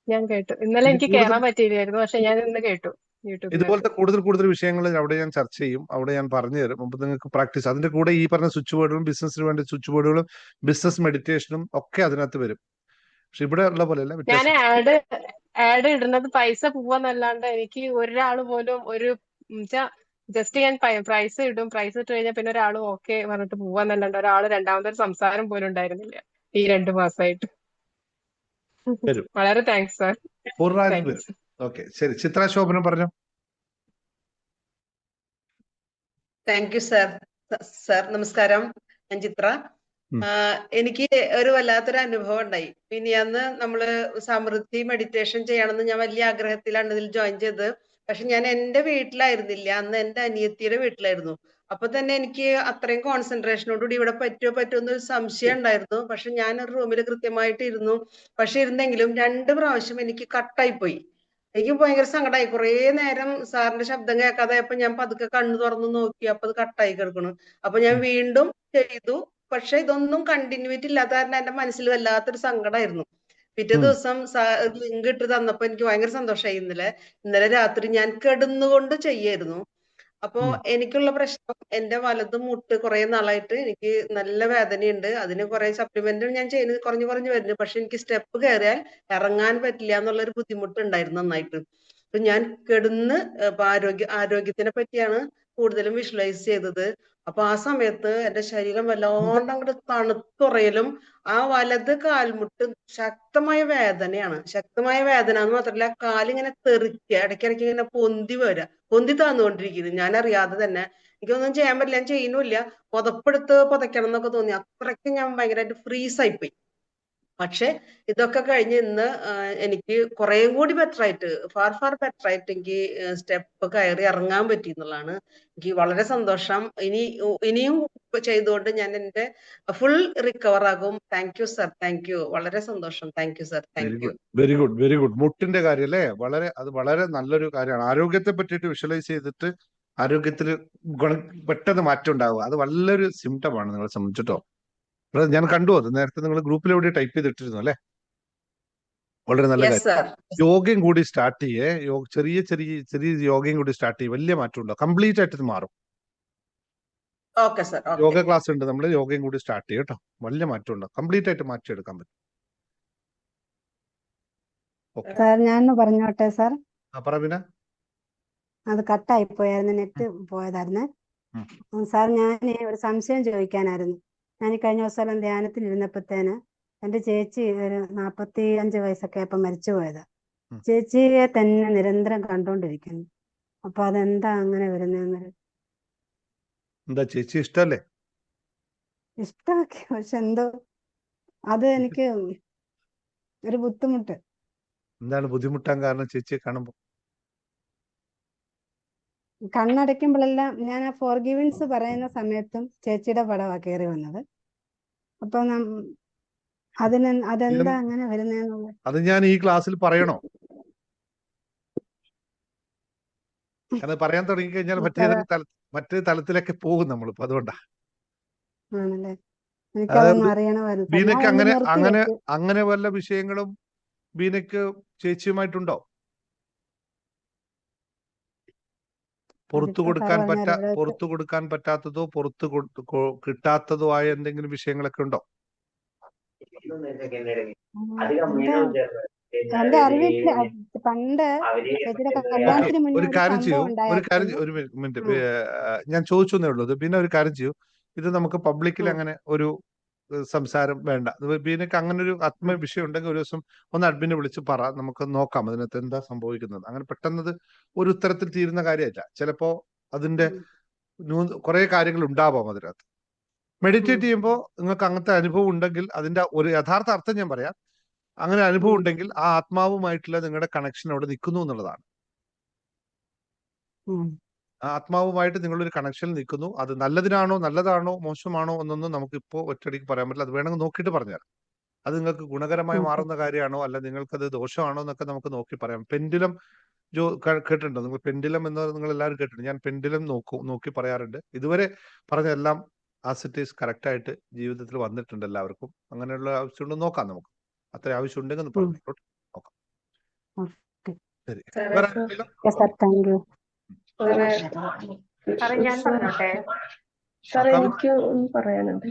ഞാൻ കേട്ടു. ഇന്നലെ എനിക്ക് കൂടുതൽ കേറാൻ പറ്റിയില്ലായിരുന്നു, പക്ഷെ ഞാൻ ഇന്ന് കേട്ടു യൂട്യൂബിനകത്ത്. ഇതുപോലത്തെ കൂടുതൽ വിഷയങ്ങൾ അവിടെ ഞാൻ ചർച്ച ചെയ്യും, അവിടെ ഞാൻ പറഞ്ഞു തരും. അപ്പൊ നിങ്ങൾക്ക് പ്രാക്ടീസ്, അതിന്റെ കൂടെ ഈ പറഞ്ഞ സ്വിച്ച് ബോർഡുകളും ബിസിനസിന് വേണ്ടി സ്വിച്ച് ബോർഡുകളും ബിസിനസ് മെഡിറ്റേഷനും ഒക്കെ അതിനകത്ത് വരും. പക്ഷെ ഇവിടെ ഉള്ള പോലെയല്ല, ഞാൻ വ്യത്യാസം. ആഡ് ഇടുന്നത് പൈസ പോവാന്നല്ലാണ്ട് എനിക്ക് ഒരാൾ പോലും ഒരു ജസ്റ്റ് ഞാൻ പ്രൈസ് ഇടും, പ്രൈസ് ഇട്ട് കഴിഞ്ഞാൽ പിന്നെ ഒരാൾ ഓക്കെ പറഞ്ഞിട്ട് പോവാന്നല്ലാണ്ട് ഒരാൾ രണ്ടാമതൊരു സംസാരം പോലും ഉണ്ടായിരുന്നില്ല ഈ 2 മാസമായിട്ട്. വരും, വളരെ താങ്ക്സ് സാർ. പൂർണ്ണമായും താങ്ക്സ്. വരും. ഓക്കെ, ശരി. ചിത്ര ശോഭനം പറഞ്ഞു. Thank you sir. സർ നമസ്കാരം, ഞാൻ ചിത്ര. എനിക്ക് ഒരു വല്ലാത്തൊരു അനുഭവം ഉണ്ടായി. പിന്നെ അന്ന് നമ്മള് സമൃദ്ധി മെഡിറ്റേഷൻ ചെയ്യണമെന്ന് ഞാൻ വലിയ ആഗ്രഹത്തിലാണ് ഇതിൽ ജോയിൻ ചെയ്തത്. പക്ഷെ ഞാൻ എന്റെ വീട്ടിലായിരുന്നില്ല, അന്ന് എന്റെ അനിയത്തിയുടെ വീട്ടിലായിരുന്നു. അപ്പൊ തന്നെ എനിക്ക് അത്രയും കോൺസെൻട്രേഷനോടുകൂടി ഇവിടെ പറ്റുമോ എന്നൊരു സംശയം ഉണ്ടായിരുന്നു. പക്ഷെ ഞാൻ ഒരു റൂമിൽ കൃത്യമായിട്ട് ഇരുന്നു. പക്ഷെ ഇരുന്നെങ്കിലും 2 പ്രാവശ്യം എനിക്ക് കട്ടായി പോയി. എനിക്ക് ഭയങ്കര സങ്കടമായി. കുറെ നേരം സാറിന്റെ ശബ്ദം കേൾക്കാതായപ്പോ ഞാൻ പതുക്കെ കണ്ണു തുറന്നു നോക്കി, അപ്പൊ അത് കട്ടായി കിടക്കണു. അപ്പൊ ഞാൻ വീണ്ടും ചെയ്തു. പക്ഷെ ഇതൊന്നും കണ്ടിന്യൂറ്റി ഇല്ലാത്ത കാരണം എന്റെ മനസ്സിൽ വല്ലാത്തൊരു സങ്കടമായിരുന്നു. പിറ്റേ ദിവസം ലിങ്ക് ഇട്ട് തന്നപ്പോ എനിക്ക് ഭയങ്കര സന്തോഷമായി. ഇന്നലെ രാത്രി ഞാൻ കിടന്നുകൊണ്ട് ചെയ്യായിരുന്നു. അപ്പോ എനിക്കുള്ള പ്രശ്നം, എന്റെ വലത് മുട്ട് കുറെ നാളായിട്ട് എനിക്ക് നല്ല വേദനയുണ്ട്. അതിന് കുറെ സപ്ലിമെന്റും ഞാൻ ചെയ്യുന്നത് കുറഞ്ഞു വരുന്നു. പക്ഷെ എനിക്ക് സ്റ്റെപ്പ് കയറിയാൽ ഇറങ്ങാൻ പറ്റില്ല എന്നുള്ളൊരു ബുദ്ധിമുട്ട് ഉണ്ടായിരുന്നു നന്നായിട്ട്. അപ്പൊ ഞാൻ കിടന്ന് ആരോഗ്യത്തിനെ പറ്റിയാണ് കൂടുതലും വിഷ്വലൈസ് ചെയ്തത്. അപ്പൊ ആ സമയത്ത് എന്റെ ശരീരം വല്ലാണ്ട് അങ്ങോട്ട് തണുത്തുറയലും ആ വലത് കാൽമുട്ട് ശക്തമായ വേദനയാണ്. ശക്തമായ വേദന എന്ന് മാത്രമല്ല, കാലിങ്ങനെ തെറിക്കുക, ഇടയ്ക്കിടയ്ക്ക് ഇങ്ങനെ പൊന്തി താന്നുകൊണ്ടിരിക്കുന്നു. ഞാൻ അറിയാതെ തന്നെ. എനിക്കൊന്നും ചെയ്യാൻ പറ്റില്ല, ഞാൻ ചെയ്യുന്നില്ല. പുതയ്ക്കണം എന്നൊക്കെ തോന്നി. അത്രയ്ക്ക് ഞാൻ ഭയങ്കരമായിട്ട് ഫ്രീസ് ആയിപ്പോയി. പക്ഷെ ഇതൊക്കെ കഴിഞ്ഞ് ഇന്ന് എനിക്ക് കുറേയും കൂടി ഫാർ ബെറ്റർ ആയിട്ട് എനിക്ക് സ്റ്റെപ്പ് കയറി ഇറങ്ങാൻ പറ്റി എന്നുള്ളതാണ്. എനിക്ക് വളരെ സന്തോഷം. ഇനിയും ചെയ്തുകൊണ്ട് ഞാൻ എന്റെ ഫുൾ റിക്കവർ ആകും. Thank you sir, thank you. വളരെ സന്തോഷം. Thank you sir, thank you. Very good very good. മുട്ടിന്റെ കാര്യം അല്ലേ, അത് വളരെ നല്ലൊരു കാര്യമാണ്. ആരോഗ്യത്തെ പറ്റിയിട്ട് വിഷ്വലൈസ് ചെയ്തിട്ട് ആരോഗ്യത്തിൽ പെട്ടെന്ന് മാറ്റം ഉണ്ടാവുക, അത് നല്ലൊരു സിംറ്റമാണ് നിങ്ങളെ സംബന്ധിച്ചിട്ടോ. ഞാൻ കണ്ടു, അത് നേരത്തെ നിങ്ങൾ ഗ്രൂപ്പിൽ എവിടെ ടൈപ്പ് ചെയ്തിട്ടിരുന്നു അല്ലെ. വളരെ നല്ല കാര്യം. യോഗയും കൂടി സ്റ്റാർട്ട് ചെയ്യേ, ചെറിയ യോഗയും കൂടി സ്റ്റാർട്ട് ചെയ്യേ, വലിയ മാറ്റം ഉണ്ടാവും. കംപ്ലീറ്റ് ആയിട്ട് ഇത് മാറും. യോഗ ക്ലാസ് ഉണ്ട്, നമ്മൾ യോഗയും കൂടി സ്റ്റാർട്ട് ചെയ്യും കേട്ടോ. വലിയ മാറ്റം ഉണ്ടാവും, കംപ്ലീറ്റ് ആയിട്ട് മാറ്റിയെടുക്കാൻ പറ്റും. സാർ ഞാൻ പറഞ്ഞോട്ടെ സാർ. പറ പിന്നെ. അത് കട്ടായി പോയായിരുന്നു, നെറ്റ് പോയതായിരുന്നു സാർ. ഞാൻ ഒരു സംശയം ചോദിക്കാനായിരുന്നു. ഞാൻ കഴിഞ്ഞ ദിവസം ധ്യാനത്തിൽ ഇരുന്നപ്പോഴത്തേന് എന്റെ ചേച്ചി ഒരു 45 വയസ്സൊക്കെ ആയപ്പോ മരിച്ചു പോയതാ. ചേച്ചിയെ തന്നെ നിരന്തരം കണ്ടോണ്ടിരിക്കുന്നു. അപ്പൊ അതെന്താ അങ്ങനെ വരുന്നതെന്ന്. എന്താ ചേച്ചി ഇഷ്ടല്ലേ? ഇഷ്ടമൊക്കെ, പക്ഷെ എന്തോ അത് എനിക്ക് ഒരു ബുദ്ധിമുട്ട്. എന്താണ് ബുദ്ധിമുട്ടാൻ കാരണം? ചേച്ചിയെ കാണുമ്പോ കണ്ണടയ്ക്കുമ്പോഴെല്ലാം ഞാൻ ആ ഫോർഗിവിങ്സ് പറയുന്ന സമയത്തും ചേച്ചിയുടെ പടവാ കയറി വന്നത്. അപ്പൊ അതെന്താ അങ്ങനെ വരുന്നതെന്നുള്ളത് അത് ഞാൻ ഈ ക്ലാസ്സിൽ പറയണോ? അത് പറയാൻ തുടങ്ങിക്കഴിഞ്ഞാൽ മറ്റേ തലത്തിലൊക്കെ പോകും നമ്മളിപ്പോ. അതുകൊണ്ടാ. ആണല്ലേ, എനിക്കതൊന്നും അറിയണമായിരുന്നു. ബീനയ്ക്ക് അങ്ങനെ വല്ല വിഷയങ്ങളും ബീനയ്ക്ക് ചേച്ചിയുമായിട്ടുണ്ടോ? പുറത്തു കൊടുക്കാൻ പറ്റാത്തതോ പുറത്തു കിട്ടാത്തതോ ആയ എന്തെങ്കിലും വിഷയങ്ങളൊക്കെ ഉണ്ടോ? എന്റെ അറിവില്ല. പണ്ട് കല്യാണത്തിന് മുന്നേ ഒരു മിനിറ്റ് ഞാൻ ചോദിച്ചേ ഉള്ളൂ. പിന്നെ ഒരു കാര്യം ചെയ്യൂ, ഇത് നമുക്ക് പബ്ലിക്കിൽ അങ്ങനെ ഒരു സംസാരം വേണ്ട. ബീനക്ക് അങ്ങനെ ഒരു വിഷയം ഉണ്ടെങ്കിൽ ഒരു ദിവസം ഒന്ന് അഡ്മിനെ വിളിച്ച് പറ, നമുക്ക് നോക്കാം അതിനകത്ത് എന്താ സംഭവിക്കുന്നത്. അങ്ങനെ പെട്ടെന്നത് ഒരു ഉത്തരത്തിൽ തീരുന്ന കാര്യമല്ല. ചിലപ്പോ അതിന്റെ കുറെ കാര്യങ്ങൾ ഉണ്ടാവാം അതിനകത്ത്. മെഡിറ്റേറ്റ് ചെയ്യുമ്പോൾ നിങ്ങൾക്ക് അങ്ങനത്തെ അനുഭവം ഉണ്ടെങ്കിൽ അതിന്റെ ഒരു യഥാർത്ഥ അർത്ഥം ഞാൻ പറയാം. അങ്ങനെ അനുഭവം ഉണ്ടെങ്കിൽ ആ ആത്മാവുമായിട്ടുള്ള നിങ്ങളുടെ കണക്ഷൻ അവിടെ നിൽക്കുന്നു എന്നുള്ളതാണ്. ഉം. ആത്മാവുമായിട്ട് നിങ്ങളൊരു കണക്ഷൻ നിൽക്കുന്നു. അത് നല്ലതാണോ മോശമാണോ എന്നൊന്നും നമുക്ക് ഇപ്പോൾ ഒറ്റയടിക്ക് പറയാൻ പറ്റില്ല. അത് വേണമെങ്കിൽ നോക്കിയിട്ട് പറഞ്ഞുതരാം. അത് നിങ്ങൾക്ക് ഗുണകരമായി ഓക്കെ. മാറുന്ന കാര്യമാണോ അല്ല നിങ്ങൾക്കത് ദോഷമാണോ എന്നൊക്കെ നമുക്ക് നോക്കി പറയാം. പെൻഡുലം കേട്ടിട്ടുണ്ടോ നിങ്ങൾ? പെൻഡുലം എന്ന് നിങ്ങൾ എല്ലാവരും കേട്ടിട്ടുണ്ട്. ഞാൻ പെൻഡുലം നോക്കി പറയാറുണ്ട്. ഇതുവരെ പറഞ്ഞെല്ലാം ആസ് ഇറ്റ് ഈസ് കറക്റ്റ് ആയിട്ട് ജീവിതത്തിൽ വന്നിട്ടുണ്ട് എല്ലാവർക്കും. അങ്ങനെയുള്ള ആവശ്യമുണ്ടെന്ന് നോക്കാം നമുക്ക്. അത്ര ആവശ്യമുണ്ടെങ്കിൽ ഒന്ന് പറഞ്ഞു നോക്കാം. ഓക്കെ. ശരി, സാറേ, വേറെ സാർ ആരെങ്കിലും? Sir thank U. സാറേ, സാറേ ഞാൻ സാർ പറഞ്ഞോട്ടെ? സാറേ കവിത എനിക്ക് ഒന്ന് പറയാനുണ്ട്.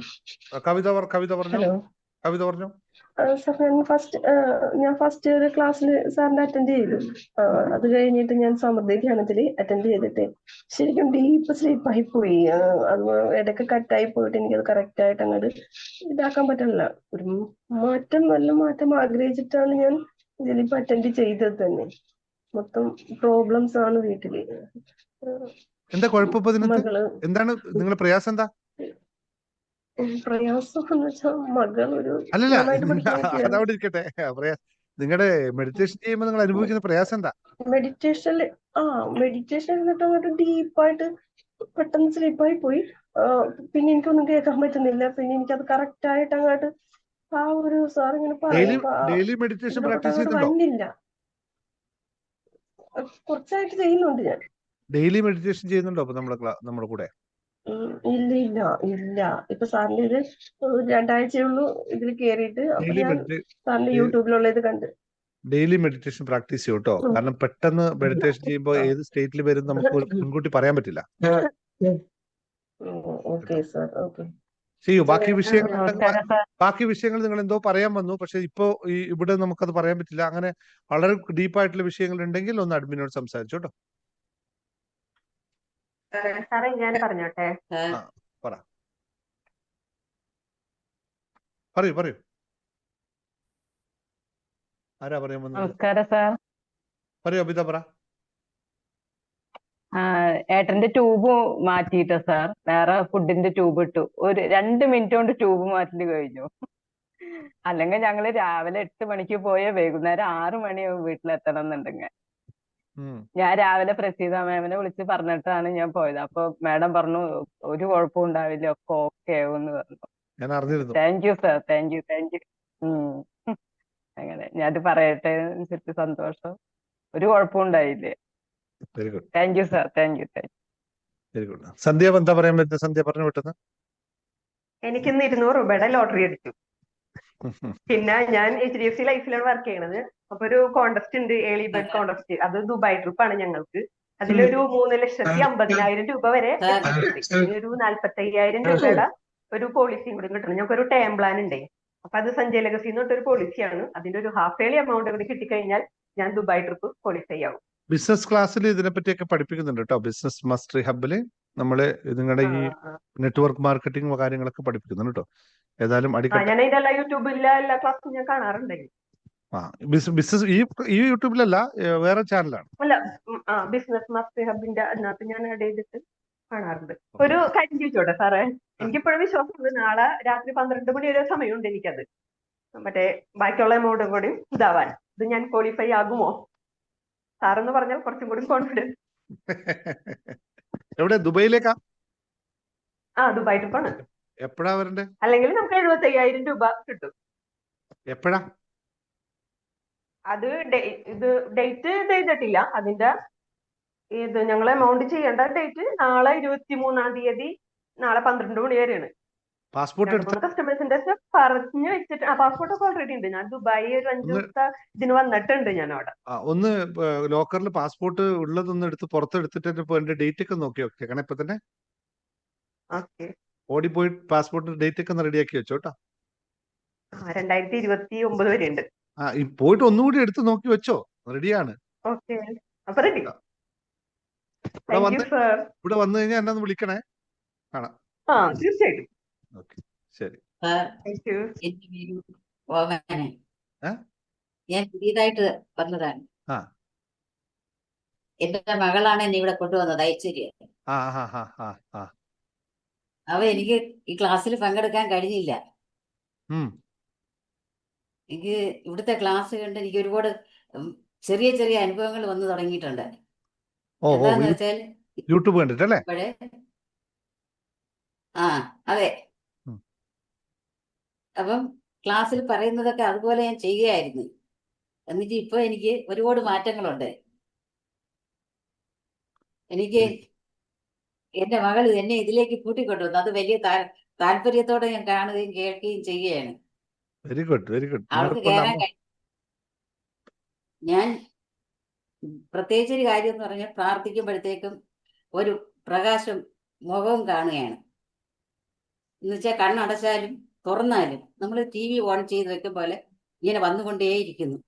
കവിത പറഞ്ഞോ. ഹലോ കവിത പറഞ്ഞോ. സാർ, ഞാൻ ഫസ്റ്റ് ഒരു ക്ലാസ്സിൽ സാറിന്റെ അറ്റൻഡ് ചെയ്തു. അത് കഴിഞ്ഞിട്ട് ഞാൻ സമൃദ്ധി ധ്യാനത്തിൽ അറ്റൻഡ് ചെയ്തിട്ട് ശരിക്കും ഡീപ്പ് സ്ലീപ്പായി പോയി. അത് ഇടയ്ക്ക് കട്ടായി പോയിട്ട് എനിക്കത് കറക്റ്റ് ആയിട്ട് അങ്ങോട്ട് ഇതാക്കാൻ പറ്റില്ല. ഒരു നല്ല മാറ്റം ആഗ്രഹിച്ചിട്ടാണ് ഞാൻ ഇതിലിപ്പോ അറ്റൻഡ് ചെയ്തത് തന്നെ. മൊത്തം പ്രോബ്ലംസ് ആണ് വീട്ടില്. എന്താ കുഴപ്പം ഇതിനകത്ത്? മകള് എന്താണ് നിങ്ങളുടെ പ്രയാസം? എന്താ പ്രയാസം എന്ന് വെച്ചാൽ മകൾ ഒരു അല്ലല്ല, നന്നായിട്ട് പഠിക്കുന്ന കുട്ടിയാണ്. അതവിടെ ഇരിക്കട്ടെ. നിങ്ങളുടെ മെഡിറ്റേഷൻ ചെയ്യുമ്പോൾ നിങ്ങൾ അനുഭവിക്കുന്ന പ്രയാസം എന്താ? മെഡിറ്റേഷനിൽ മെഡിറ്റേഷൻ എന്നിട്ട് അങ്ങോട്ട് ഡീപ്പായിട്ട് പെട്ടെന്ന് സ്ലീപ്പായി പോയി. പിന്നെ എനിക്കൊന്നും കേൾക്കാൻ പറ്റുന്നില്ല. പിന്നെ എനിക്കത് കറക്റ്റ് ആയിട്ട് അങ്ങോട്ട് ആ ഒരു സാർ ഇങ്ങനെ പറയുമ്പോ ഡെയിലി മെഡിറ്റേഷൻ ഇതിലോട്ട് പ്രാക്ടീസ് അങ്ങോട്ട് ചെയ്യുന്നുണ്ടോ? വന്നില്ല. കുറച്ചായിട്ട് ചെയ്യുന്നുണ്ട് ഞാൻ. ഡെയിലി മെഡിറ്റേഷൻ ചെയ്യുന്നുണ്ടോ അപ്പൊ നമ്മുടെ കൂടെ? ഇല്ല. ഇപ്പൊ സാറിന്റെ ഇത് 2 ആഴ്ചയുള്ളൂ ഇതിൽ കേറിയിട്ട്. അപ്പൊ ഞാൻ സാറിന്റെ യൂട്യൂബിലുള്ള ഇത് കണ്ട് ഡെയിലി മെഡിറ്റേഷൻ പ്രാക്ടീസ് ചെയ്യും കേട്ടോ. കാരണം പെട്ടെന്ന് മെഡിറ്റേഷൻ ചെയ്യുമ്പോൾ ഏത് സ്റ്റേറ്റിൽ വരും നമുക്ക് മുൻകൂട്ടി പറയാൻ പറ്റില്ല. Okay sir. ഓക്കെ, ചെയ്യൂ. ബാക്കി വിഷയങ്ങൾ നിങ്ങൾ എന്തോ പറയാൻ വന്നു, പക്ഷെ ഇപ്പോ ഇവിടെ നമുക്കത് പറയാൻ പറ്റില്ല. അങ്ങനെ വളരെ ഡീപ്പായിട്ടുള്ള വിഷയങ്ങൾ ഉണ്ടെങ്കിൽ ഒന്ന് അഡ്മിനോട് സംസാരിച്ചു കേട്ടോ. സാറേ ഞാൻ പറഞ്ഞോട്ടെ? പറയൂ. ആരാ പറയാൻ വന്നത്? നമസ്കാരം സാർ. പറയൂ അബിത, പറ. ഏട്ടന്റെ ട്യൂബ് മാറ്റിയിട്ടോ സാർ, വേറെ ഫുഡിന്റെ ട്യൂബ് ഇട്ടു. ഒരു 2 മിനിറ്റ് കൊണ്ട് ട്യൂബ് മാറ്റല് കഴിഞ്ഞു. അല്ലെങ്കിൽ ഞങ്ങള് രാവിലെ 8 മണിക്ക് പോയ വൈകുന്നേരം 6 മണിയാവും വീട്ടിലെത്തണം എന്നുണ്ടെങ്കിൽ. ഞാൻ രാവിലെ പ്രസീത മാമിനെ വിളിച്ച് പറഞ്ഞിട്ടാണ് ഞാൻ പോയത്. അപ്പൊ മാഡം പറഞ്ഞു ഒരു കുഴപ്പവും ഉണ്ടാവില്ല, ഒക്കെ ഓക്കെ ആവും എന്ന് പറഞ്ഞു. Thank you sir, thank you. അങ്ങനെ ഞാനത് പറയട്ടെ വെച്ചിട്ട് സന്തോഷം. ഒരു കുഴപ്പവും ഉണ്ടായില്ലേ. Very good. Thank you sir, thank you. Very good. Sandhya എന്താ പറയാൻ പറ്റുന്നത്? സന്ധ്യ പറഞ്ഞു വിട്ടെന്ന്. എനിക്കിന്ന് 200 രൂപയുടെ ലോട്ടറി അടിച്ചു. പിന്നെ ഞാൻ HDFC ലൈഫിലാണ് വർക്ക് ചെയ്യണത്. അപ്പൊ ഒരു കോൺടെസ്റ്റ് ഉണ്ട്, ഏർലി ബേർഡ് കോൺടെസ്റ്റ്. അത് ദുബായ് ട്രിപ്പാണ് ഞങ്ങൾക്ക്. അതിലൊരു 3,50,000 രൂപ വരെ ഒരു 45,000 രൂപയുടെ ഒരു പോളിസിയും കൂടി കിട്ടണം. ഞങ്ങൾക്ക് ഒരു ടേം പ്ലാൻ ഉണ്ടേ. അപ്പൊ അത് സഞ്ജയ് ലെഗസി എന്ന് പറഞ്ഞൊരു പോളിസിയാണ്. അതിന്റെ ഒരു ഹാഫ് ഏർലി എമൗണ്ട് കൂടി കിട്ടിക്കഴിഞ്ഞാൽ ഞാൻ ദുബായ് ട്രിപ്പ് ക്വാളിഫൈ ആവും. ബിസിനസ് ക്ലാസ്സിൽ ഇതിനെപ്പറ്റിയൊക്കെ പഠിപ്പിക്കുന്നുണ്ട് കേട്ടോ. ബിസിനസ് മാസ്റ്ററി ഹബില് നമ്മള് നിങ്ങളുടെ ഈ നെറ്റ്വർക്ക് മാർക്കറ്റിംഗ് കാര്യങ്ങളൊക്കെ പഠിപ്പിക്കുന്നുണ്ട് കേട്ടോ. ഏതായാലും ഞാൻ അതിന്റെ എല്ലാ യൂട്യൂബിലെ എല്ലാ ക്ലാസ്സും ഞാൻ കാണാറുണ്ട്. ബിസിനസ് ഈ യൂട്യൂബിലല്ല, വേറെ ചാനലാണ്. അല്ല, ബിസിനസ് മാസ്റ്ററി ഹബിന്റെ അതിനകത്ത് ഞാൻ ആഡ് ചെയ്തിട്ട് കാണാറുണ്ട്. ഒരു കാര്യം ചോദിച്ചോട്ടെ സാറേ? എനിക്കിപ്പോഴും വിശ്വാസമുണ്ട് നാളെ രാത്രി 12 മണി വരെ സമയമുണ്ട് എനിക്കത് മറ്റേ ബാക്കിയുള്ള എമൗണ്ടും കൂടി ഇതാവാൻ. ഇത് ഞാൻ ക്വാളിഫൈ ആകുമോ സാറെന്ന് പറഞ്ഞാൽ കുറച്ചും കൂടി കോൺഫിഡൻസ്. എവിടെ? ദുബൈയിലേക്കാ? ദുബായ് ട്രിപ്പാണ്. എപ്പോഴാ വരണ്ടേ? അല്ലെങ്കിൽ നമുക്ക് 75,000 രൂപ കിട്ടും. എപ്പോഴാ? അത് ഇത് ഡേറ്റ് ചെയ്തിട്ടില്ല. അതിന്റെ ഇത് ഞങ്ങൾ എമൗണ്ട് ചെയ്യേണ്ട ഡേറ്റ് നാളെ 23-ാം തീയതി, നാളെ 12 മണി വരെയാണ്. പാസ്പോർട്ട് കസ്റ്റമേഴ്സിന്റെ പറഞ്ഞു വെച്ചിട്ട് പാസ്പോർട്ട് ഒക്കെ ഓൾറെഡി ഉണ്ട്. ഞാൻ ദുബായി ഒരു 5 ദിവസത്തെ ഇതിന് വന്നിട്ടുണ്ട്. ഞാൻ അവിടെ ഒന്ന് ലോക്കറിൽ പാസ്പോർട്ട് ഉള്ളതൊന്ന് എടുത്ത് പുറത്തെടുത്തിട്ട് എന്റെ ഡേറ്റ് ഒക്കെ നോക്കി വെക്കണം ഇപ്പൊ തന്നെ. ഓടിപ്പോയി പാസ്പോർട്ട് ഡേറ്റ് ഒക്കെ ഒന്ന് റെഡിയാക്കി വെച്ചോട്ടോ. 2029 വരെ ഉണ്ട്. പോയിട്ട് ഒന്നുകൂടി എടുത്ത് നോക്കി വെച്ചോ. റെഡിയാണ്. ഇവിടെ വന്നു കഴിഞ്ഞാൽ എന്നെ ഒന്ന് വിളിക്കണേ. കാണാം. തീർച്ചയായിട്ടും. ഓക്കെ, ശരി. ഞാൻ പുതിയതായിട്ട് വന്നതാണ്. എന്റെ മകളാണ് എന്നെ ഇവിടെ കൊണ്ടുവന്നത്, ഐശ്വര്യ. അവ എനിക്ക് ഈ ക്ലാസ്സിൽ പങ്കെടുക്കാൻ കഴിഞ്ഞില്ല. എനിക്ക് ഇവിടുത്തെ ക്ലാസ് കണ്ട് എനിക്ക് ഒരുപാട് ചെറിയ ചെറിയ അനുഭവങ്ങൾ വന്നു തുടങ്ങിയിട്ടുണ്ട്. ഓഹോ എന്താന്ന് വെച്ചാൽ യൂട്യൂബ് കണ്ടിട്ടല്ലേ? ഇപ്പോഴേ ആ അതെ. ഉം. അപ്പം ക്ലാസ്സിൽ പറയുന്നതൊക്കെ അതുപോലെ ഞാൻ ചെയ്യുകയായിരുന്നു. എന്നിട്ട് ഇപ്പൊ എനിക്ക് ഒരുപാട് മാറ്റങ്ങളുണ്ട്. എനിക്ക് എന്റെ മകൾ എന്നെ ഇതിലേക്ക് കൂട്ടിക്കൊണ്ടുവന്നു. അത് വലിയ താല്പര്യത്തോടെ ഞാൻ കാണുകയും കേൾക്കുകയും ചെയ്യുകയാണ്. Very good, very good. അവൾക്ക് കയറാൻ ഞാൻ പ്രത്യേകിച്ച് ഒരു കാര്യം എന്ന് പറഞ്ഞാൽ പ്രാർത്ഥിക്കുമ്പോഴത്തേക്കും ഒരു പ്രകാശം മുഖവും കാണുകയാണ്. എന്ന് വെച്ചാൽ കണ്ണടച്ചാലും തുറന്നാലും നമ്മൾ TV ഓൺ ചെയ്ത് വെക്കും പോലെ ഇങ്ങനെ വന്നുകൊണ്ടേയിരിക്കുന്നു.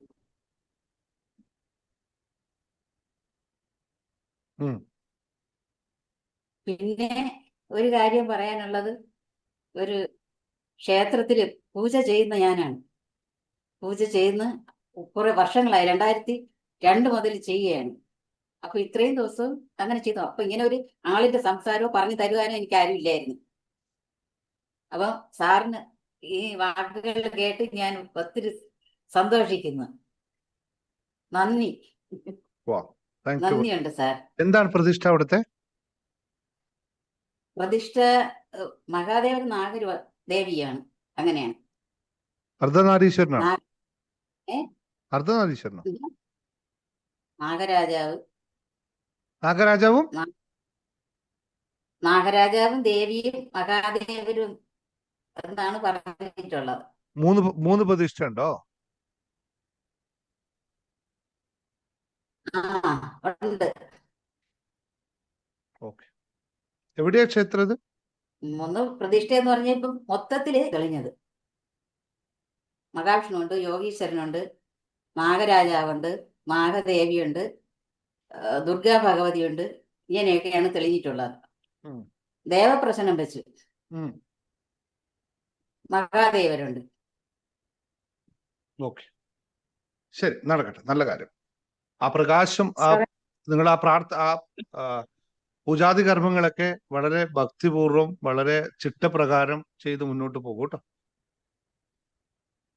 പിന്നെ ഒരു കാര്യം പറയാനുള്ളത്, ഒരു ക്ഷേത്രത്തില് പൂജ ചെയ്യുന്ന ഞാനാണ്. പൂജ ചെയ്യുന്ന കുറെ വർഷങ്ങളായി, 2002 മുതൽ ചെയ്യുകയാണ്. അപ്പൊ ഇത്രയും ദിവസവും അങ്ങനെ ചെയ്തു. അപ്പൊ ഇങ്ങനെ ഒരു ആളിന്റെ സംസാരമോ പറഞ്ഞു തരുവാനോ എനിക്ക് ആരും ഇല്ലായിരുന്നു. അപ്പൊ സാറിന് ഈ വാക്കുകൾ കേട്ട് ഞാൻ ഒത്തിരി സന്തോഷിക്കുന്നു. നന്ദി. നന്ദിയുണ്ട് സാർ. എന്താണ് പ്രതിഷ്ഠ അവിടുത്തെ? പ്രതിഷ്ഠ മഹാദേവൻ നാഗര ദേവിയാണ്. അങ്ങനെയാണ്. അർദ്ധനാരീശ്വരനാണ്. ഏ അർദ്ധനാരീശ്വരനോ? നാഗരാജാവ്, നാഗരാജാവും നാഗരാജാവും ദേവിയും മഹാദേവരും എന്നാണ് പറഞ്ഞിട്ടുള്ളത്. മൂന്ന് പ്രതിഷ്ഠ ഉണ്ടോ? ഉണ്ട്. ഓക്കെ. എവിടെയാ ക്ഷേത്രം ഇത്? 3 പ്രതിഷ്ഠ എന്ന് പറഞ്ഞ ഇപ്പം മൊത്തത്തില് തെളിഞ്ഞത്. മഹാവിഷ്ണുണ്ട്, യോഗീശ്വരനുണ്ട്, നാഗരാജാവുണ്ട്, നാഗദേവിയുണ്ട്, ദുർഗാ ഭഗവതിയുണ്ട്. ഇങ്ങനെയൊക്കെയാണ് തെളിഞ്ഞിട്ടുള്ളത്. ദേവപ്രശ്നം വെച്ച് മഹാദേവരുണ്ട്. ഓക്കെ, ശരി, നടക്കട്ടെ, നല്ല കാര്യം. ആ പ്രകാശം, നിങ്ങൾ പൂജാതി കർമ്മങ്ങളൊക്കെ വളരെ ഭക്തിപൂർവം, വളരെ ചിട്ടപ്രകാരം ചെയ്ത് മുന്നോട്ട് പോകും കേട്ടോ.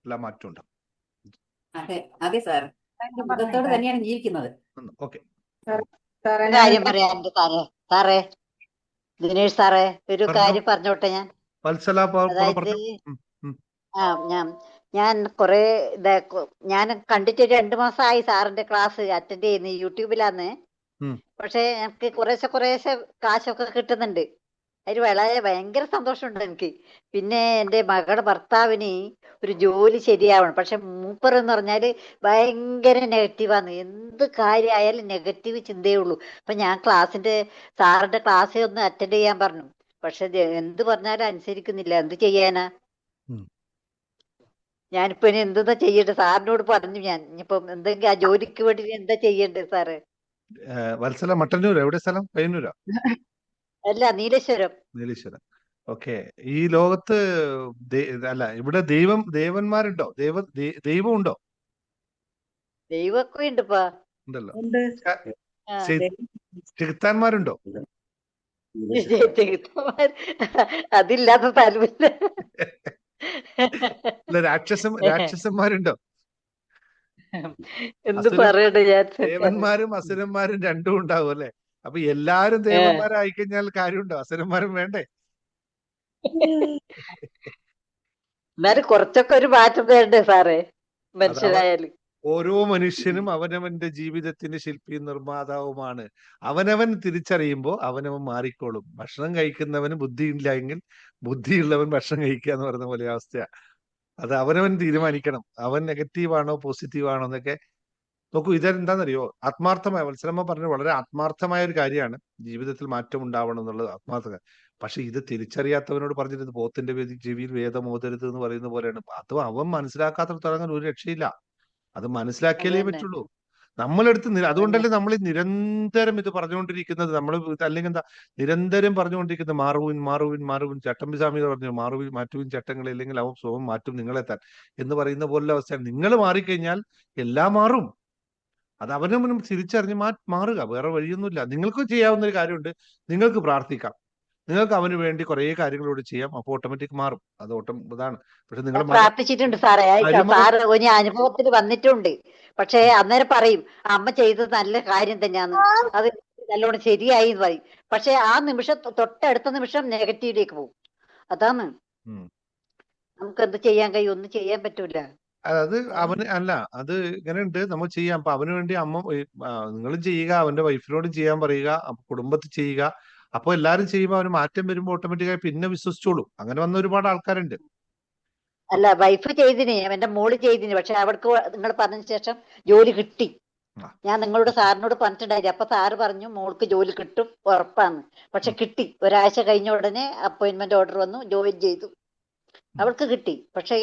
എല്ലാം മാറ്റമുണ്ട്. അതെ അതെ സാർ, ബുദ്ധത്തോട് തന്നെയാണ് ജീവിക്കുന്നത്. ഓക്കെ. കാര്യം പറയാനുണ്ട് സാറേ, ദിനേഷ് സാറേ, ഒരു കാര്യം പറഞ്ഞോട്ടെ. ഞാൻ കുറെ ഞാൻ കണ്ടിട്ട് 2 മാസമായി സാറിന്റെ ക്ലാസ് അറ്റൻഡ് ചെയ്യുന്നു. യൂട്യൂബിലാന്ന്. പക്ഷെ എനിക്ക് കുറേശ്ശെ കാശൊക്കെ കിട്ടുന്നുണ്ട്. അതിൽ വളരെ ഭയങ്കര സന്തോഷമുണ്ട് എനിക്ക്. പിന്നെ എൻ്റെ മകളുടെ ഭർത്താവിന് ഒരു ജോലി ശരിയാവണം. പക്ഷെ മൂപ്പർ എന്ന് പറഞ്ഞാല് ഭയങ്കര നെഗറ്റീവാണ്. എന്ത് കാര്യമായാലും നെഗറ്റീവ് ചിന്തയേ ഉള്ളൂ. അപ്പൊ ഞാൻ സാറിന്റെ ക്ലാസ് ഒന്ന് അറ്റൻഡ് ചെയ്യാൻ പറഞ്ഞു. പക്ഷെ എന്ത് പറഞ്ഞാലും അനുസരിക്കുന്നില്ല. എന്ത് ചെയ്യാനാ? ഞാനിപ്പോ ഇനി എന്താ ചെയ്യണ്ടേ? സാറിനോട് പറഞ്ഞു ഞാൻ. ഇനിയിപ്പം എന്തെങ്കിലും ആ ജോലിക്ക് വേണ്ടി എന്താ ചെയ്യണ്ടേ സാറ്? വത്സല, മട്ടന്നൂർ എവിടെ സ്ഥലം? പയ്യന്നൂരോ? അല്ല, നീലേശ്വരം. നീലേശ്വരം. ഓക്കെ. ഈ ലോകത്ത് അല്ല, ഇവിടെ ദേവന്മാരുണ്ടോ? ദൈവം ഉണ്ടോ? ദൈവമൊക്കെ ഉണ്ടപ്പാ. ഉണ്ടല്ലോ. ചെകുത്താന്മാരുണ്ടോ? അതില്ലാത്ത താല്പര്യം. രാക്ഷസന്മാരുണ്ടോ? എന്ത് പറയട്ടെ, ദേവന്മാരും അസുരന്മാരും രണ്ടും ഉണ്ടാവും അല്ലെ? അപ്പൊ എല്ലാരും ദേവന്മാരായി കഴിഞ്ഞാൽ കാര്യമുണ്ടോ? അസുരന്മാരും വേണ്ടേ? എന്നാലും കുറച്ചൊക്കെ ഒരു മാറ്റം വേണ്ടേ സാറേ മനുഷ്യരായാലും? ഓരോ മനുഷ്യനും അവനവന്റെ ജീവിതത്തിന്റെ ശില്പിയും നിർമ്മാതാവുമാണ്. അവനവൻ തിരിച്ചറിയുമ്പോൾ അവനവൻ മാറിക്കോളും. ഭക്ഷണം കഴിക്കുന്നവന് ബുദ്ധിയില്ല എങ്കിൽ ബുദ്ധിയുള്ളവൻ ഭക്ഷണം കഴിക്കുക എന്ന് പറയുന്ന പോലെ അവസ്ഥയാ. അത് അവനവൻ തീരുമാനിക്കണം. അവൻ നെഗറ്റീവാണോ പോസിറ്റീവാണോ എന്നൊക്കെ നോക്കൂ. ഇതെന്താണെന്നറിയോ? ആത്മാർത്ഥമായ, വത്സലമ്മ പറഞ്ഞത് വളരെ ആത്മാർത്ഥമായ ഒരു കാര്യമാണ്. ജീവിതത്തിൽ മാറ്റം ഉണ്ടാവണം എന്നുള്ളത് ആത്മാർത്ഥത. പക്ഷെ ഇത് തിരിച്ചറിയാത്തവനോട് പറഞ്ഞിട്ട് പോത്തിന്റെ ചെവിയിൽ വേദം ഓതരുത് എന്ന് പറയുന്ന പോലെയാണ്. അതും അവൻ മനസ്സിലാക്കാത്തടത്തോളം ഒരു രക്ഷയില്ല. അത് മനസ്സിലാക്കിയാലേ പറ്റുള്ളൂ. നമ്മളെടുത്ത് അതുകൊണ്ടല്ലേ നമ്മൾ നിരന്തരം ഇത് പറഞ്ഞുകൊണ്ടിരിക്കുന്നത്. നമ്മൾ അല്ലെങ്കിൽ എന്താ നിരന്തരം പറഞ്ഞുകൊണ്ടിരിക്കുന്നത്? മാറുവിൻ. ചട്ടമ്പി സ്വാമി പറഞ്ഞു, മാറ്റുവിൻ ചട്ടങ്ങളെ, അല്ലെങ്കിൽ അവൻ സ്വയം മാറ്റും നിങ്ങളെത്താൻ എന്ന് പറയുന്ന പോലുള്ള അവസ്ഥയാണ്. നിങ്ങൾ മാറിക്കഴിഞ്ഞാൽ എല്ലാം മാറും. അത് അവനും തിരിച്ചറിഞ്ഞ് മാറുക. വേറെ വഴിയൊന്നുമില്ല. നിങ്ങൾക്ക് ചെയ്യാവുന്ന ഒരു കാര്യമുണ്ട്. നിങ്ങൾക്ക് പ്രാർത്ഥിക്കാം. നിങ്ങൾക്ക് അവന് വേണ്ടി കുറെ കാര്യങ്ങളോട് ചെയ്യാം. അപ്പൊ ഓട്ടോമാറ്റിക് മാറും. അത് ഇതാണ്. പക്ഷെ നിങ്ങൾ പ്രാർത്ഥിച്ചിട്ടുണ്ട് സാറേ. സാറ് ഒരു അനുഭവത്തിൽ വന്നിട്ടുണ്ട്. പക്ഷെ അന്നേരം പറയും അമ്മ ചെയ്തത് നല്ല കാര്യം തന്നെയാന്ന്. അത് നല്ലോണം ശരിയായി എന്ന് പറയും. പക്ഷെ ആ നിമിഷം തൊട്ടടുത്ത നിമിഷം നെഗറ്റീവിലേക്ക് പോകും. അതാണ് നമുക്ക് എന്ത് ചെയ്യാൻ കഴിയും, ഒന്നും ചെയ്യാൻ പറ്റൂല. അത് അവന് അല്ല, അത് ഇങ്ങനെ ഉണ്ട്, നമ്മൾ ചെയ്യാം. അപ്പൊ അവന് വേണ്ടി അമ്മ നിങ്ങളും ചെയ്യുക, അവന്റെ വൈഫിനോടും ചെയ്യാൻ പറയുക, കുടുംബത്തിൽ ചെയ്യുക. അപ്പൊ എല്ലാരും ചെയ്യുമ്പോൾ അവന് മാറ്റം വരുമ്പോൾ ഓട്ടോമാറ്റിക്കായി പിന്നെ വിശ്വസിച്ചോളൂ. അങ്ങനെ വന്ന ഒരുപാട് ആൾക്കാരുണ്ട്. അല്ല, വൈഫ് ചെയ്തിന്, എന്റെ മോള് ചെയ്തിന്. പക്ഷെ അവർക്ക് നിങ്ങൾ പറഞ്ഞ ശേഷം ജോലി കിട്ടി. ഞാൻ നിങ്ങളോട് സാറിനോട് പറഞ്ഞിട്ടുണ്ടായിരുന്നു. അപ്പൊ സാറ് പറഞ്ഞു മോൾക്ക് ജോലി കിട്ടും ഉറപ്പാന്ന്. പക്ഷെ കിട്ടി. ഒരാഴ്ച കഴിഞ്ഞ ഉടനെ അപ്പോയിന്റ്മെന്റ് ഓർഡർ വന്നു, ജോയിൻ ചെയ്തു. അവൾക്ക് കിട്ടി. പക്ഷെ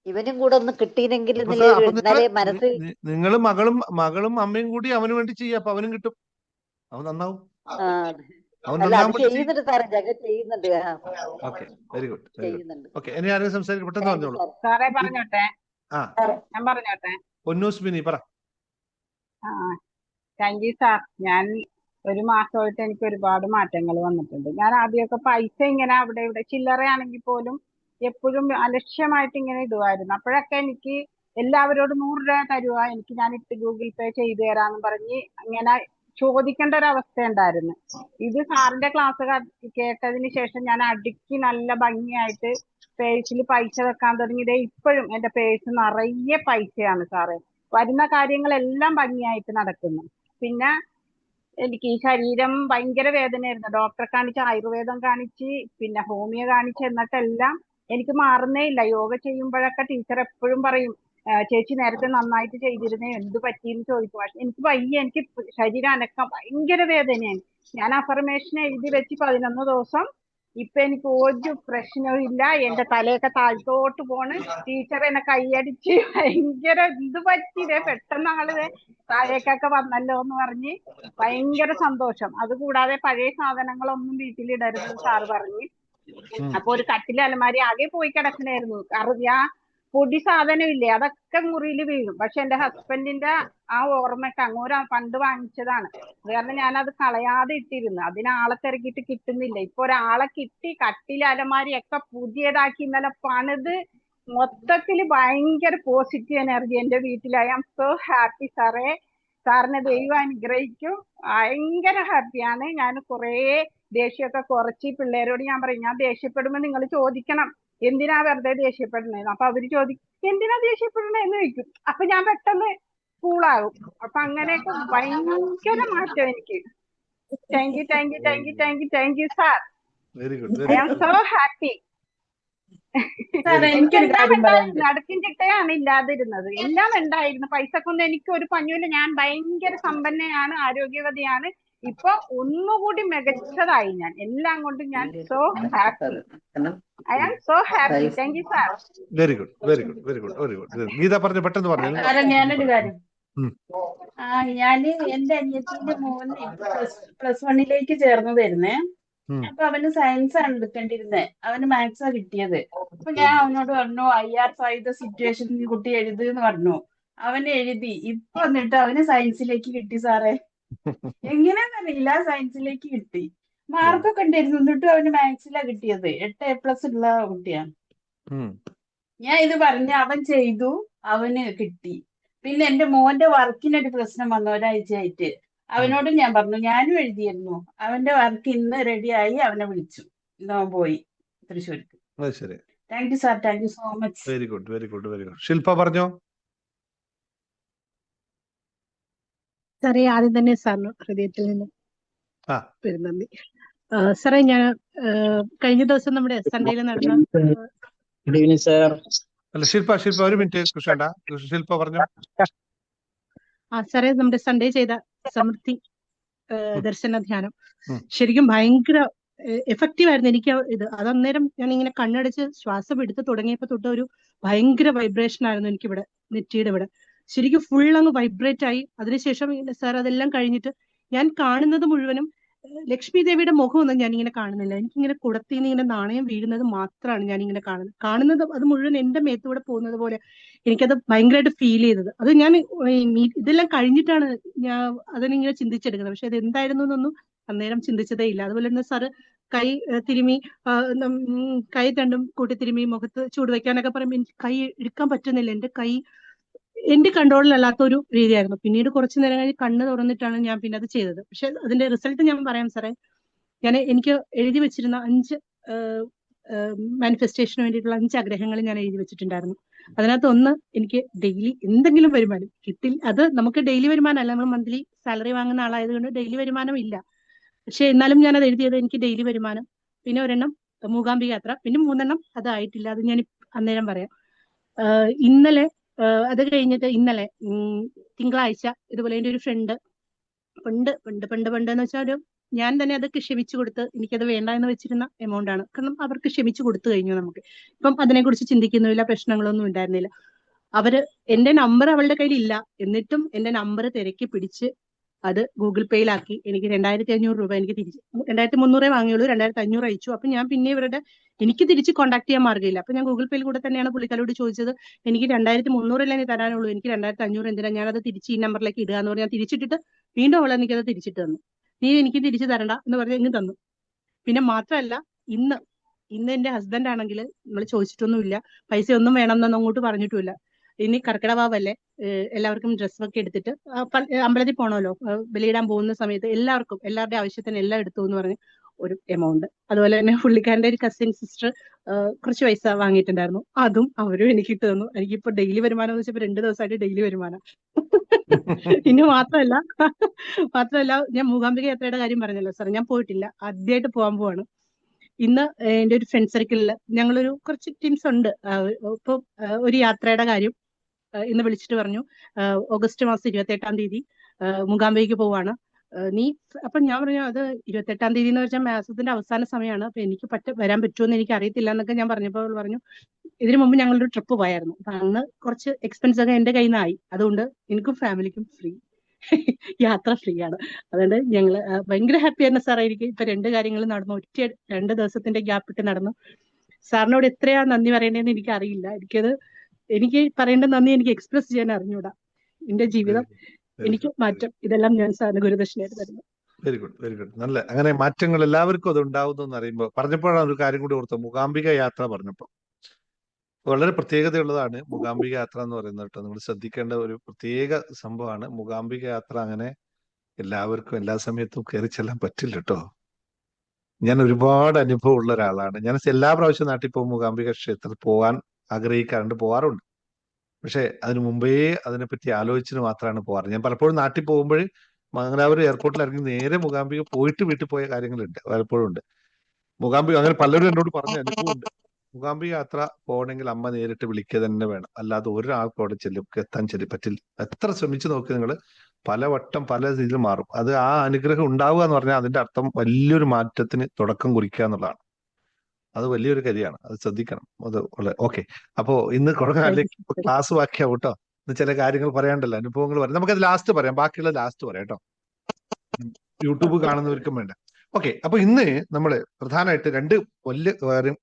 ഇവനും കൂടെ ഒന്ന് കിട്ടിയില്ലെങ്കിൽ എന്നാലേ മനസ്സിൽ നിങ്ങൾ മകളും അമ്മയും കൂടി അവന് വേണ്ടി ചെയ്യുക. അപ്പൊ അവനും കിട്ടും, അവൻ നന്നാവും. അല്ല, അത് ചെയ്യുന്നുണ്ട് സാറേ, ജഗൻ ചെയ്യുന്നുണ്ട്. Okay, very good, very good. ചെയ്യുന്നുണ്ട്. ഓക്കെ, ഇനി ആരെയും സംസാരിക്കും, പെട്ടെന്ന് പറഞ്ഞോളൂ. സാറേ പറഞ്ഞോട്ടെ? ആ, ഞാൻ പറഞ്ഞോട്ടെ? പൊന്നൂസ്മിനി പറ. Thank you sir. ഞാൻ ഒരു മാസമായിട്ട് എനിക്ക് ഒരുപാട് മാറ്റങ്ങൾ വന്നിട്ടുണ്ട്. ഞാൻ ആദ്യമൊക്കെ പൈസ ഇങ്ങനെ അവിടെ ഇവിടെ ചില്ലറയാണെങ്കിൽ പോലും എപ്പോഴും അലക്ഷ്യമായിട്ട് ഇങ്ങനെ ഇടുമായിരുന്നു. അപ്പോഴൊക്കെ എനിക്ക് എല്ലാവരോടും 100 രൂപ തരുക, എനിക്ക് ഞാൻ ഇട്ട് ഗൂഗിൾ പേ ചെയ്തു തരാന്ന് പറഞ്ഞ് ഇങ്ങനെ ചോദിക്കേണ്ട ഒരു അവസ്ഥ ഉണ്ടായിരുന്നു. ഇത് സാറിന്റെ ക്ലാസ് കേട്ടതിന് ശേഷം ഞാൻ അടുക്കി നല്ല ഭംഗിയായിട്ട് പേഴ്സിൽ പൈസ വെക്കാൻ തുടങ്ങിയത്. ഇപ്പോഴും എന്റെ പേഴ്സ് നിറയെ പൈസയാണ് സാറേ. വരുന്ന കാര്യങ്ങളെല്ലാം ഭംഗിയായിട്ട് നടക്കുന്നു. പിന്നെ എനിക്ക് ഈ ശരീരം ഭയങ്കര വേദനയായിരുന്നു. ഡോക്ടറെ കാണിച്ച്, ആയുർവേദം കാണിച്ച്, പിന്നെ ഹോമിയോ കാണിച്ച്, എന്നിട്ടെല്ലാം എനിക്ക് മാറുന്നേ ഇല്ല. യോഗ ചെയ്യുമ്പോഴൊക്കെ ടീച്ചർ എപ്പോഴും പറയും, ചേച്ചി നേരത്തെ നന്നായിട്ട് ചെയ്തിരുന്നേ, എന്ത് പറ്റിയെന്ന് ചോദിക്കും. പക്ഷെ എനിക്ക് വയ്യ, എനിക്ക് ശരീരം അനക്കം ഭയങ്കര വേദനയാണ്. ഞാൻ അഫർമേഷൻ എഴുതി വെച്ച് 11 ദിവസം. ഇപ്പൊ എനിക്ക് ഒരു പ്രശ്നവും ഇല്ല. എന്റെ തലയൊക്കെ താഴ്ത്തോട്ട് പോണ്. ടീച്ചർ എന്നെ കൈയടിച്ച് ഭയങ്കര എന്ത് പറ്റിയതേ, പെട്ടെന്ന് ആള് താഴേക്കൊക്കെ വന്നല്ലോ എന്ന് പറഞ്ഞ് ഭയങ്കര സന്തോഷം. അതുകൂടാതെ പഴയ സാധനങ്ങളൊന്നും വീട്ടിലിടരുത് സാറ് പറഞ്ഞ്. അപ്പൊ ഒരു കട്ടില് അലമാരി ആകെ പോയി കിടക്കണായിരുന്നു. ഞാൻ പൊടി സാധനം ഇല്ലേ അതൊക്കെ മുറിയിൽ വീഴും. പക്ഷെ എന്റെ ഹസ്ബൻഡിന്റെ ആ ഓർമ്മയ്ക്ക് അങ്ങോട്ട് പണ്ട് വാങ്ങിച്ചതാണ്. അത് കാരണം ഞാനത് കളയാതെ ഇട്ടിരുന്നു. അതിനാളെ തിരക്കിയിട്ട് കിട്ടുന്നില്ല. ഇപ്പൊ ഒരാളെ കിട്ടി, കട്ടില് അലമാരി ഒക്കെ പുതിയതാക്കി ഇന്നലെ പണിത് മൊത്തത്തില് ഭയങ്കര പോസിറ്റീവ് എനർജി എന്റെ വീട്ടിൽ. ഐ ആം സോ ഹാപ്പി സാറേ. സാറിനെ ദൈവം അനുഗ്രഹിക്കും. ഭയങ്കര ഹാപ്പിയാണ്. ഞാൻ കുറേ ദേഷ്യമൊക്കെ കുറച്ച് പിള്ളേരോട് ഞാൻ പറയും, ഞാൻ ദേഷ്യപ്പെടുമ്പോ നിങ്ങൾ ചോദിക്കണം എന്തിനാ വെറുതെ ദേഷ്യപ്പെടുന്നതെന്ന്. അപ്പൊ അവര് ചോദിക്കും എന്തിനാ ദേഷ്യപ്പെടുന്നതെന്ന് ചോദിക്കും. അപ്പൊ ഞാൻ പെട്ടെന്ന് കൂളാകും. അപ്പൊ അങ്ങനെയൊക്കെ ഭയങ്കര മാറ്റം എനിക്ക്. Thank you, thank you, thank you, thank you, thank you sir. Very good. I am so happy. എനിക്കെല്ലാം ഉണ്ടായിരുന്നു. നടുക്കും ചിട്ടയാണ് ഇല്ലാതിരുന്നത്. എല്ലാം ഉണ്ടായിരുന്നു. പൈസക്കൊന്നും എനിക്ക് ഒരു പഞ്ഞുമില്ല. ഞാൻ ഭയങ്കര സമ്പന്നയാണ്, ആരോഗ്യവതിയാണ്. ഇപ്പൊ ഒന്നുകൂടി മികച്ചതായി ഞാൻ. എല്ലാം കൊണ്ടും ഞാൻ so happy. I am so happy. Thank you sir. Very good, very good, very good, very good. Geetha പറഞ്ഞു, പെട്ടെന്ന് പറഞ്ഞു. ഞാനൊരു കാര്യം, ഞാന് എന്റെ അനിയത്തിന്റെ മോന് പ്ലസ് 1 ചേർന്നതായിരുന്നേ. അപ്പൊ അവന് സയൻസ് ആണ് എടുക്കേണ്ടിരുന്നത്. അവന് മാത്സാ കിട്ടിയത്. അപ്പൊ ഞാൻ അവനോട് പറഞ്ഞു IR5 ദ സിറ്റുവേഷൻ കുട്ടി എഴുതുന്ന് പറഞ്ഞു. അവന് എഴുതി. ഇപ്പൊ എന്നിട്ട് അവന് സയൻസിലേക്ക് കിട്ടി സാറേ. എങ്ങനെയാന്നറിയില്ല, സയൻസിലേക്ക് കിട്ടി. മാർക്കൊക്കെ ഉണ്ടായിരുന്നു. എന്നിട്ടും അവന് മാത്സിലാ കിട്ടിയത്. 8A+ ഉള്ള കുട്ടിയാണ്. ഞാൻ ഇത് പറഞ്ഞ അവൻ ചെയ്തു, അവന് കിട്ടി. പിന്നെ എന്റെ മോന്റെ വർക്കിനൊരു പ്രശ്നം വന്നു ഒരാഴ്ചയായിട്ട്. അവനോട് ഞാൻ പറഞ്ഞു, ഞാനും എഴുതിയിരുന്നു. അവന്റെ വർക്ക് ഇന്ന് റെഡിയായി. അവനെ വിളിച്ചു. ഇന്നവൻ പോയി തൃശ്ശൂർക്ക്. Thank you sir. Thank you so much. Very good, very good, very good. Shilpa പറഞ്ഞോ. സാറേ, ആദ്യം തന്നെ സാറിന് ഹൃദയത്തിൽ നിന്ന് നന്ദി. സാറേ, ഞാൻ കഴിഞ്ഞ ദിവസം നമ്മുടെ സൺഡേയിൽ നടന്ന ഗുഡ് ഈവനിങ് സാർ. അല്ല, ശില്പ ഒരു മിനിറ്റ്. കൃഷ്ണ, ശില്പ പറഞ്ഞോ. സാറേ, നമ്മുടെ സൺഡേ ചെയ്ത സമൃദ്ധി ദർശന ധ്യാനം ശരിക്കും ഭയങ്കര എഫക്റ്റീവ് ആയിരുന്നു. എനിക്ക് അത് അന്നേരം ഞാൻ ഇങ്ങനെ കണ്ണടച്ച് ശ്വാസം എടുത്ത് തുടങ്ങിയപ്പോ തൊട്ട് ഒരു ഭയങ്കര വൈബ്രേഷൻ ആയിരുന്നു എനിക്കിവിടെ, നെറ്റിയുടെ ഇവിടെ ശരിക്കും ഫുൾ അങ്ങ് വൈബ്രേറ്റ് ആയി. അതിനുശേഷം സാർ അതെല്ലാം കഴിഞ്ഞിട്ട് ഞാൻ കാണുന്നത് മുഴുവനും ലക്ഷ്മി ദേവിയുടെ മുഖമൊന്നും ഞാനിങ്ങനെ കാണുന്നില്ല. എനിക്കിങ്ങനെ കുടത്തിന്ന് ഇങ്ങനെ നാണയം വീഴുന്നത് മാത്രമാണ് ഞാനിങ്ങനെ കാണുന്നത്. അത് മുഴുവൻ എന്റെ മേത്തൂടെ പോകുന്നത് പോലെ എനിക്കത് ഭയങ്കരമായിട്ട് ഫീൽ ചെയ്തത്. അത് ഞാൻ ഇതെല്ലാം കഴിഞ്ഞിട്ടാണ് ഞാൻ അതിനിങ്ങനെ ചിന്തിച്ചെടുക്കുന്നത്. പക്ഷെ അത് എന്തായിരുന്നു എന്നൊന്നും അന്നേരം ചിന്തിച്ചതേ ഇല്ല. അതുപോലെ തന്നെ സാറ് കൈ തിരുമി, കൈ രണ്ടും കൂട്ടി തിരുമി മുഖത്ത് ചൂട് വെക്കാനൊക്കെ പറയുമ്പോൾ എനിക്ക് കൈ എടുക്കാൻ പറ്റുന്നില്ല. എന്റെ കൈ എന്റെ കൺട്രോളിലല്ലാത്ത ഒരു രീതിയായിരുന്നു. പിന്നീട് കുറച്ചു നേരം കഴിഞ്ഞ് കണ്ണ് തുറന്നിട്ടാണ് ഞാൻ പിന്നെ അത് ചെയ്തത്. പക്ഷെ അതിന്റെ റിസൾട്ട് ഞാൻ പറയാം സാറേ. എനിക്ക് എഴുതി വെച്ചിരുന്ന 5 മാനിഫെസ്റ്റേഷന് വേണ്ടിയിട്ടുള്ള 5 ആഗ്രഹങ്ങൾ ഞാൻ എഴുതി വെച്ചിട്ടുണ്ടായിരുന്നു. അതിനകത്ത് ഒന്ന്, എനിക്ക് ഡെയിലി എന്തെങ്കിലും വരുമാനം കിട്ടില്ല. അത് നമുക്ക് ഡെയിലി വരുമാനമല്ല, നമ്മൾ മന്ത്ലി സാലറി വാങ്ങുന്ന ആളായതുകൊണ്ട് ഡെയിലി വരുമാനം ഇല്ല. പക്ഷെ എന്നാലും ഞാൻ അത് എഴുതിയത് എനിക്ക് ഡെയിലി വരുമാനം. പിന്നെ ഒരെണ്ണം മൂകാംബിക യാത്ര. പിന്നെ 3 അതായിട്ടില്ല. അത് ഞാൻ അന്നേരം പറയാം. ഇന്നലെ അത് കഴിഞ്ഞിട്ട് ഇന്നലെ തിങ്കളാഴ്ച ഇതുപോലെ എൻ്റെ ഒരു ഫ്രണ്ട് പണ്ട് എന്ന് വെച്ചാൽ ഞാൻ തന്നെ അതൊക്കെ ക്ഷമിച്ചു കൊടുത്ത്, എനിക്കത് വേണ്ട എന്ന് വെച്ചിരുന്ന എമൗണ്ട് ആണ്. കാരണം അവർക്ക് ക്ഷമിച്ചു കൊടുത്തു കഴിഞ്ഞു. നമുക്ക് ഇപ്പം അതിനെക്കുറിച്ച് ചിന്തിക്കുന്നില്ല, പ്രശ്നങ്ങളൊന്നും ഉണ്ടായിരുന്നില്ല. എന്റെ നമ്പർ അവളുടെ കയ്യിൽ ഇല്ല, എന്നിട്ടും എന്റെ നമ്പർ തിരക്കി പിടിച്ച് അത് ഗൂഗിൾ പേയിലാക്കി എനിക്ക് 2500 രൂപ എനിക്ക് തിരിച്ച്, 2300 വാങ്ങിയുള്ളൂ, 2500 അയച്ചു. അപ്പൊ ഞാൻ പിന്നെ എനിക്ക് തിരിച്ച് കോൺടാക്ട് ചെയ്യാൻ മാർഗ്ഗമില്ല. അപ്പൊ ഞാൻ ഗൂഗിൾ പേയിൽ കൂടെ തന്നെയാണ് പുള്ളിക്കാരോട് ചോദിച്ചത്, എനിക്ക് 2300 അല്ലേ തരാനുള്ളൂ, എനിക്ക് 2500 എന്തിനാ, ഞാനത് തിരിച്ച് ഈ നമ്പറിലേക്ക് ഇടുക എന്ന് പറഞ്ഞാൽ തിരിച്ചിട്ടിട്ട് വീണ്ടും അവൾ എനിക്കത് തിരിച്ചിട്ട് തന്നു. നീ എനിക്ക് തിരിച്ചു തരണ്ട എന്ന് പറഞ്ഞ് ഇങ്ങ് തന്നു. പിന്നെ മാത്രമല്ല, ഇന്ന് എന്റെ ഹസ്ബൻഡ് ആണെങ്കിൽ നമ്മൾ ചോദിച്ചിട്ടൊന്നുമില്ല, പൈസ ഒന്നും വേണമെന്നൊന്നും അങ്ങോട്ട് പറഞ്ഞിട്ടുമില്ല. ഇനി കർക്കിടക വാവല്ലേ, എല്ലാവർക്കും ഡ്രസ്സൊക്കെ എടുത്തിട്ട് അമ്പലത്തിൽ പോകണമല്ലോ, ബലിയിടാൻ പോകുന്ന സമയത്ത് എല്ലാവരുടെ ആവശ്യത്തിന് എല്ലാം എടുത്തു എന്ന് പറഞ്ഞ് ഒരു എമൗണ്ട്. അതുപോലെ തന്നെ പുള്ളിക്കാരന്റെ ഒരു കസിൻ സിസ്റ്റർ കുറച്ച് പൈസ വാങ്ങിയിട്ടുണ്ടായിരുന്നു, അതും അവരും എനിക്ക് ഇട്ട് തന്നു. എനിക്കിപ്പോ ഡെയിലി വരുമാനം എന്ന് വെച്ചപ്പോ 2 ദിവസമായിട്ട് ഡെയിലി വരുമാനം. ഇനി മാത്രമല്ല ഞാൻ മൂകാംബിക യാത്രയുടെ കാര്യം പറഞ്ഞല്ലോ സാർ, ഞാൻ പോയിട്ടില്ല, ആദ്യമായിട്ട് പോകാൻ പോവാണ്. ഇന്ന് എൻ്റെ ഒരു ഫ്രണ്ട് സർക്കിളിൽ ഞങ്ങളൊരു കുറച്ച് ടീംസ് ഉണ്ട്. ഇപ്പൊ ഒരു യാത്രയുടെ കാര്യം ഇന്ന് വിളിച്ചിട്ട് പറഞ്ഞു, ഓഗസ്റ്റ് മാസം 28-ാം തീയതി മൂകാംബികയ്ക്ക് പോവാണ് നീ. അപ്പൊ ഞാൻ പറഞ്ഞു, അത് 28-ാം തീയതി എന്ന് വെച്ചാൽ മാസത്തിന്റെ അവസാന സമയമാണ്, അപ്പൊ എനിക്ക് വരാൻ പറ്റുമെന്ന് എനിക്ക് അറിയത്തില്ല എന്നൊക്കെ ഞാൻ പറഞ്ഞപ്പോൾ അവൾ പറഞ്ഞു, ഇതിനു മുമ്പ് ഞങ്ങളൊരു ട്രിപ്പ് പോയായിരുന്നു, അപ്പൊ അന്ന് കുറച്ച് എക്സ്പെൻസ് ഒക്കെ എന്റെ കയ്യിൽ നിന്നായി, അതുകൊണ്ട് എനിക്കും ഫാമിലിക്കും ഫ്രീ യാത്ര ഫ്രീ ആണ്. അതുകൊണ്ട് ഞങ്ങള് ഭയങ്കര ഹാപ്പി ആയിരുന്നു സാർ. എനിക്ക് ഇപ്പൊ 2 കാര്യങ്ങൾ നടന്നു, ഒറ്റ 2 ദിവസത്തിന്റെ ഗ്യാപ്പ് ഇട്ട് നടന്നു. സാറിനോട് എത്രയാ നന്ദി പറയേണ്ടതെന്ന് എനിക്ക് അറിയില്ല. എനിക്ക് പറയേണ്ട നന്ദി എനിക്ക് എക്സ്പ്രസ് ചെയ്യാൻ അറിഞ്ഞൂടാ. എന്റെ ജീവിതം എനിക്ക് മാറ്റം, ഇതെല്ലാം ഞാൻ സാറിന് ഗുരുദക്ഷിണയായിട്ട് തരുന്നു. Very good, very good. നല്ല അങ്ങനെ മാറ്റങ്ങൾ എല്ലാവർക്കും അത് ഉണ്ടാവുന്നു എന്ന് അറിയുമ്പോൾ പറഞ്ഞപ്പോഴാണ് ഒരു കാര്യം കൂടി ഓർത്തത്. മൂകാംബിക യാത്ര പറഞ്ഞപ്പോൾ വളരെ പ്രത്യേകതയുള്ളതാണ് മൂകാംബിക യാത്ര എന്ന് പറയുന്നത് കേട്ടോ. നിങ്ങൾ ശ്രദ്ധിക്കേണ്ട ഒരു പ്രത്യേക സംഭവമാണ് മൂകാംബിക യാത്ര. അങ്ങനെ എല്ലാവർക്കും എല്ലാ സമയത്തും കയറി ചെല്ലാൻ പറ്റില്ല കേട്ടോ. ഞാൻ ഒരുപാട് അനുഭവം ഉള്ള ഒരാളാണ്. ഞാൻ എല്ലാ പ്രാവശ്യവും നാട്ടിൽ പോകും മൂകാംബിക ക്ഷേത്രത്തിൽ പോകാൻ ആഗ്രഹിക്കാറുണ്ട്, പോവാറുണ്ട്. പക്ഷെ അതിനു മുമ്പേ അതിനെപ്പറ്റി ആലോചിച്ചിട്ട് മാത്രമാണ് പോവാറ്. ഞാൻ പലപ്പോഴും നാട്ടിൽ പോകുമ്പോൾ മംഗലാപുരം എയർപോർട്ടിൽ ഇറങ്ങി നേരെ മൂകാംബിക പോയിട്ട് വീട്ടിൽ പോയ കാര്യങ്ങളുണ്ട്, പലപ്പോഴും ഉണ്ട്. മൂകാംബിക അങ്ങനെ പലരും എന്നോട് പറഞ്ഞ അനുഭവമുണ്ട്. മൂകാംബിക യാത്ര പോകണമെങ്കിൽ അമ്മ നേരിട്ട് വിളിക്കുക തന്നെ വേണം, അല്ലാതെ ഒരാൾക്ക് അവിടെ എത്താൻ പറ്റില്ല. എത്ര ശ്രമിച്ചു നോക്കി നിങ്ങൾ, പലവട്ടം പല രീതിയിൽ മാറും. അത് ആ അനുഗ്രഹം ഉണ്ടാവുക എന്ന് പറഞ്ഞാൽ അതിന്റെ അർത്ഥം വലിയൊരു മാറ്റത്തിന് തുടക്കം കുറിക്കുക എന്നുള്ളതാണ്. അത് വലിയൊരു കാര്യമാണ്, അത് ശ്രദ്ധിക്കണം. അത് ഓക്കെ. അപ്പോ ഇന്ന് കുറഞ്ഞാലേക്ക് ക്ലാസ് ബാക്കിയാവും കേട്ടോ. ഇന്ന് ചില കാര്യങ്ങൾ പറയാണ്ടല്ലോ, അനുഭവങ്ങൾ പറയാം. നമുക്കത് ലാസ്റ്റ് പറയാം, ബാക്കിയുള്ള ലാസ്റ്റ് പറയാം കേട്ടോ, യൂട്യൂബ് കാണുന്നവർക്കും വേണ്ട. ഓക്കെ. അപ്പൊ ഇന്ന് നമ്മള് പ്രധാനമായിട്ട് 2 വലിയ കാര്യം